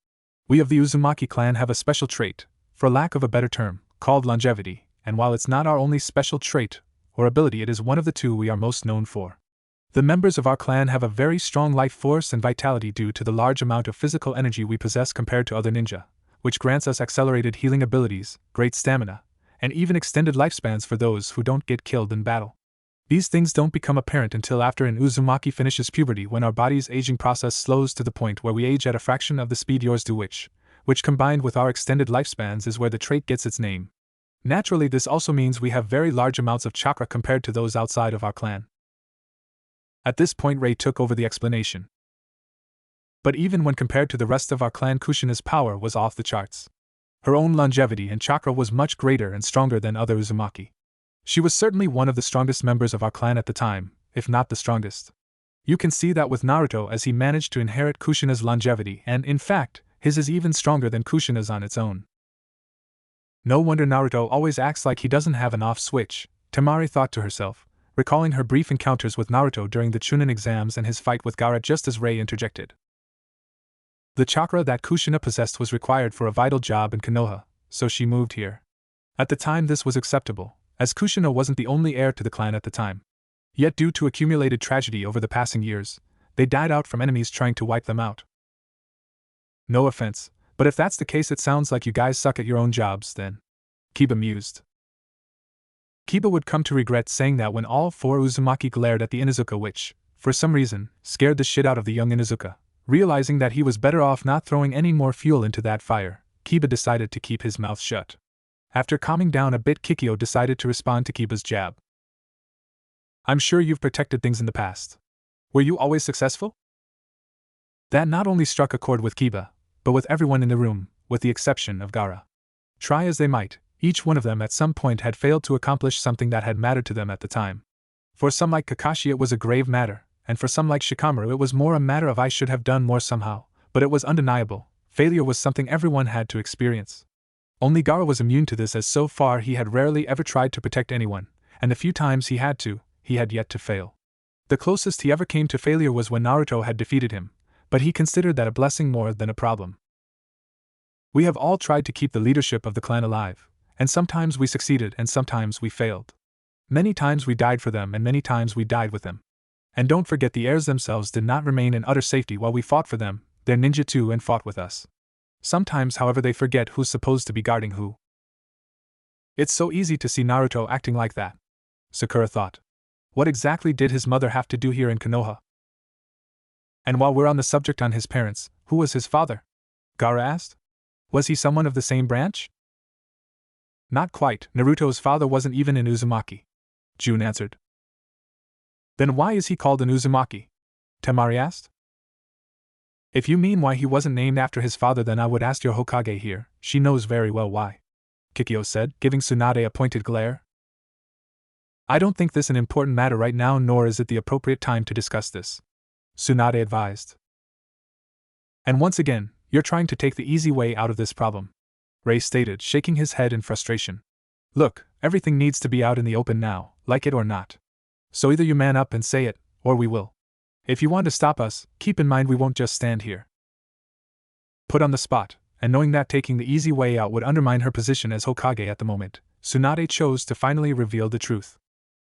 We of the Uzumaki clan have a special trait, for lack of a better term, called longevity, and while it's not our only special trait or ability, it is one of the two we are most known for. The members of our clan have a very strong life force and vitality due to the large amount of physical energy we possess compared to other ninja, which grants us accelerated healing abilities, great stamina, and even extended lifespans for those who don't get killed in battle. These things don't become apparent until after an Uzumaki finishes puberty, when our body's aging process slows to the point where we age at a fraction of the speed yours do, which combined with our extended lifespans is where the trait gets its name. Naturally, this also means we have very large amounts of chakra compared to those outside of our clan. At this point Ray took over the explanation. But even when compared to the rest of our clan, Kushina's power was off the charts. Her own longevity and chakra was much greater and stronger than other Uzumaki. She was certainly one of the strongest members of our clan at the time, if not the strongest. You can see that with Naruto, as he managed to inherit Kushina's longevity, and in fact, his is even stronger than Kushina's on its own. No wonder Naruto always acts like he doesn't have an off switch, Temari thought to herself, recalling her brief encounters with Naruto during the Chunin exams and his fight with Gaara just as Ray interjected. The chakra that Kushina possessed was required for a vital job in Konoha, so she moved here. At the time this was acceptable, as Kushina wasn't the only heir to the clan at the time. Yet due to accumulated tragedy over the passing years, they died out from enemies trying to wipe them out. No offense, but if that's the case, it sounds like you guys suck at your own jobs then. Kiba mused. Kiba would come to regret saying that when all 4 Uzumaki glared at the Inuzuka, which, for some reason, scared the shit out of the young Inuzuka. Realizing that he was better off not throwing any more fuel into that fire, Kiba decided to keep his mouth shut. After calming down a bit, Kikyo decided to respond to Kiba's jab. I'm sure you've protected things in the past. Were you always successful? That not only struck a chord with Kiba, but with everyone in the room, with the exception of Gaara. Try as they might, each one of them at some point had failed to accomplish something that had mattered to them at the time. For some like Kakashi it was a grave matter, and for some like Shikamaru it was more a matter of I should have done more somehow, but it was undeniable, failure was something everyone had to experience. Only Gaara was immune to this, as so far he had rarely ever tried to protect anyone, and the few times he had yet to fail. The closest he ever came to failure was when Naruto had defeated him, but he considered that a blessing more than a problem. We have all tried to keep the leadership of the clan alive, and sometimes we succeeded and sometimes we failed. Many times we died for them and many times we died with them. And don't forget, the heirs themselves did not remain in utter safety while we fought for them, they're ninja too and fought with us. Sometimes, however, they forget who's supposed to be guarding who. It's so easy to see Naruto acting like that, Sakura thought. What exactly did his mother have to do here in Konoha? And while we're on the subject on his parents, who was his father? Gaara asked. Was he someone of the same branch? Not quite, Naruto's father wasn't even an Uzumaki, June answered. Then why is he called an Uzumaki? Temari asked. If you mean why he wasn't named after his father, then I would ask your Hokage here, she knows very well why, Kikyo said, giving Tsunade a pointed glare. I don't think this an important matter right now, nor is it the appropriate time to discuss this, Tsunade advised. And once again, you're trying to take the easy way out of this problem, Ray stated, shaking his head in frustration. Look, everything needs to be out in the open now, like it or not. So either you man up and say it, or we will. If you want to stop us, keep in mind we won't just stand here. Put on the spot, and knowing that taking the easy way out would undermine her position as Hokage at the moment, Tsunade chose to finally reveal the truth.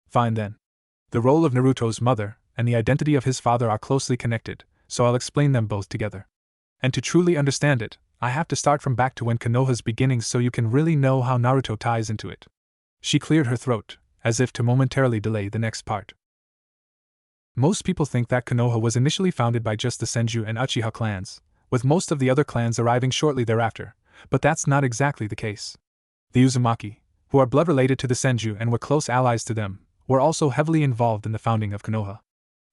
Fine then. The role of Naruto's mother and the identity of his father are closely connected, so I'll explain them both together. And to truly understand it, I have to start from back to when Konoha's beginnings so you can really know how Naruto ties into it. She cleared her throat, as if to momentarily delay the next part. Most people think that Konoha was initially founded by just the Senju and Uchiha clans, with most of the other clans arriving shortly thereafter, but that's not exactly the case. The Uzumaki, who are blood related to the Senju and were close allies to them, were also heavily involved in the founding of Konoha.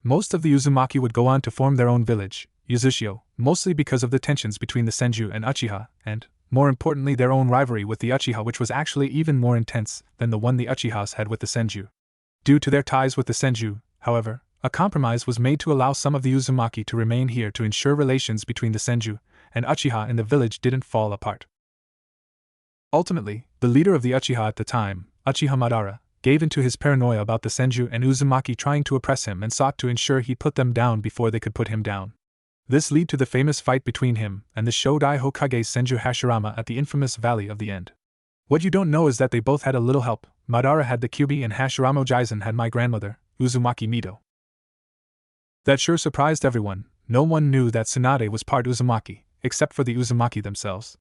Most of the Uzumaki would go on to form their own village, Uzushio, mostly because of the tensions between the Senju and Uchiha, and, more importantly, their own rivalry with the Uchiha, which was actually even more intense than the one the Uchihas had with the Senju. Due to their ties with the Senju, however, a compromise was made to allow some of the Uzumaki to remain here to ensure relations between the Senju and Uchiha in the village didn't fall apart. Ultimately, the leader of the Uchiha at the time, Uchiha Madara, gave in to his paranoia about the Senju and Uzumaki trying to oppress him and sought to ensure he put them down before they could put him down. This led to the famous fight between him and the Shodai Hokage's Senju Hashirama at the infamous Valley of the End. What you don't know is that they both had a little help. Madara had the Kyuubi and Hashirama Jisen had my grandmother, Uzumaki Mito. That sure surprised everyone. No one knew that Tsunade was part Uzumaki, except for the Uzumaki themselves.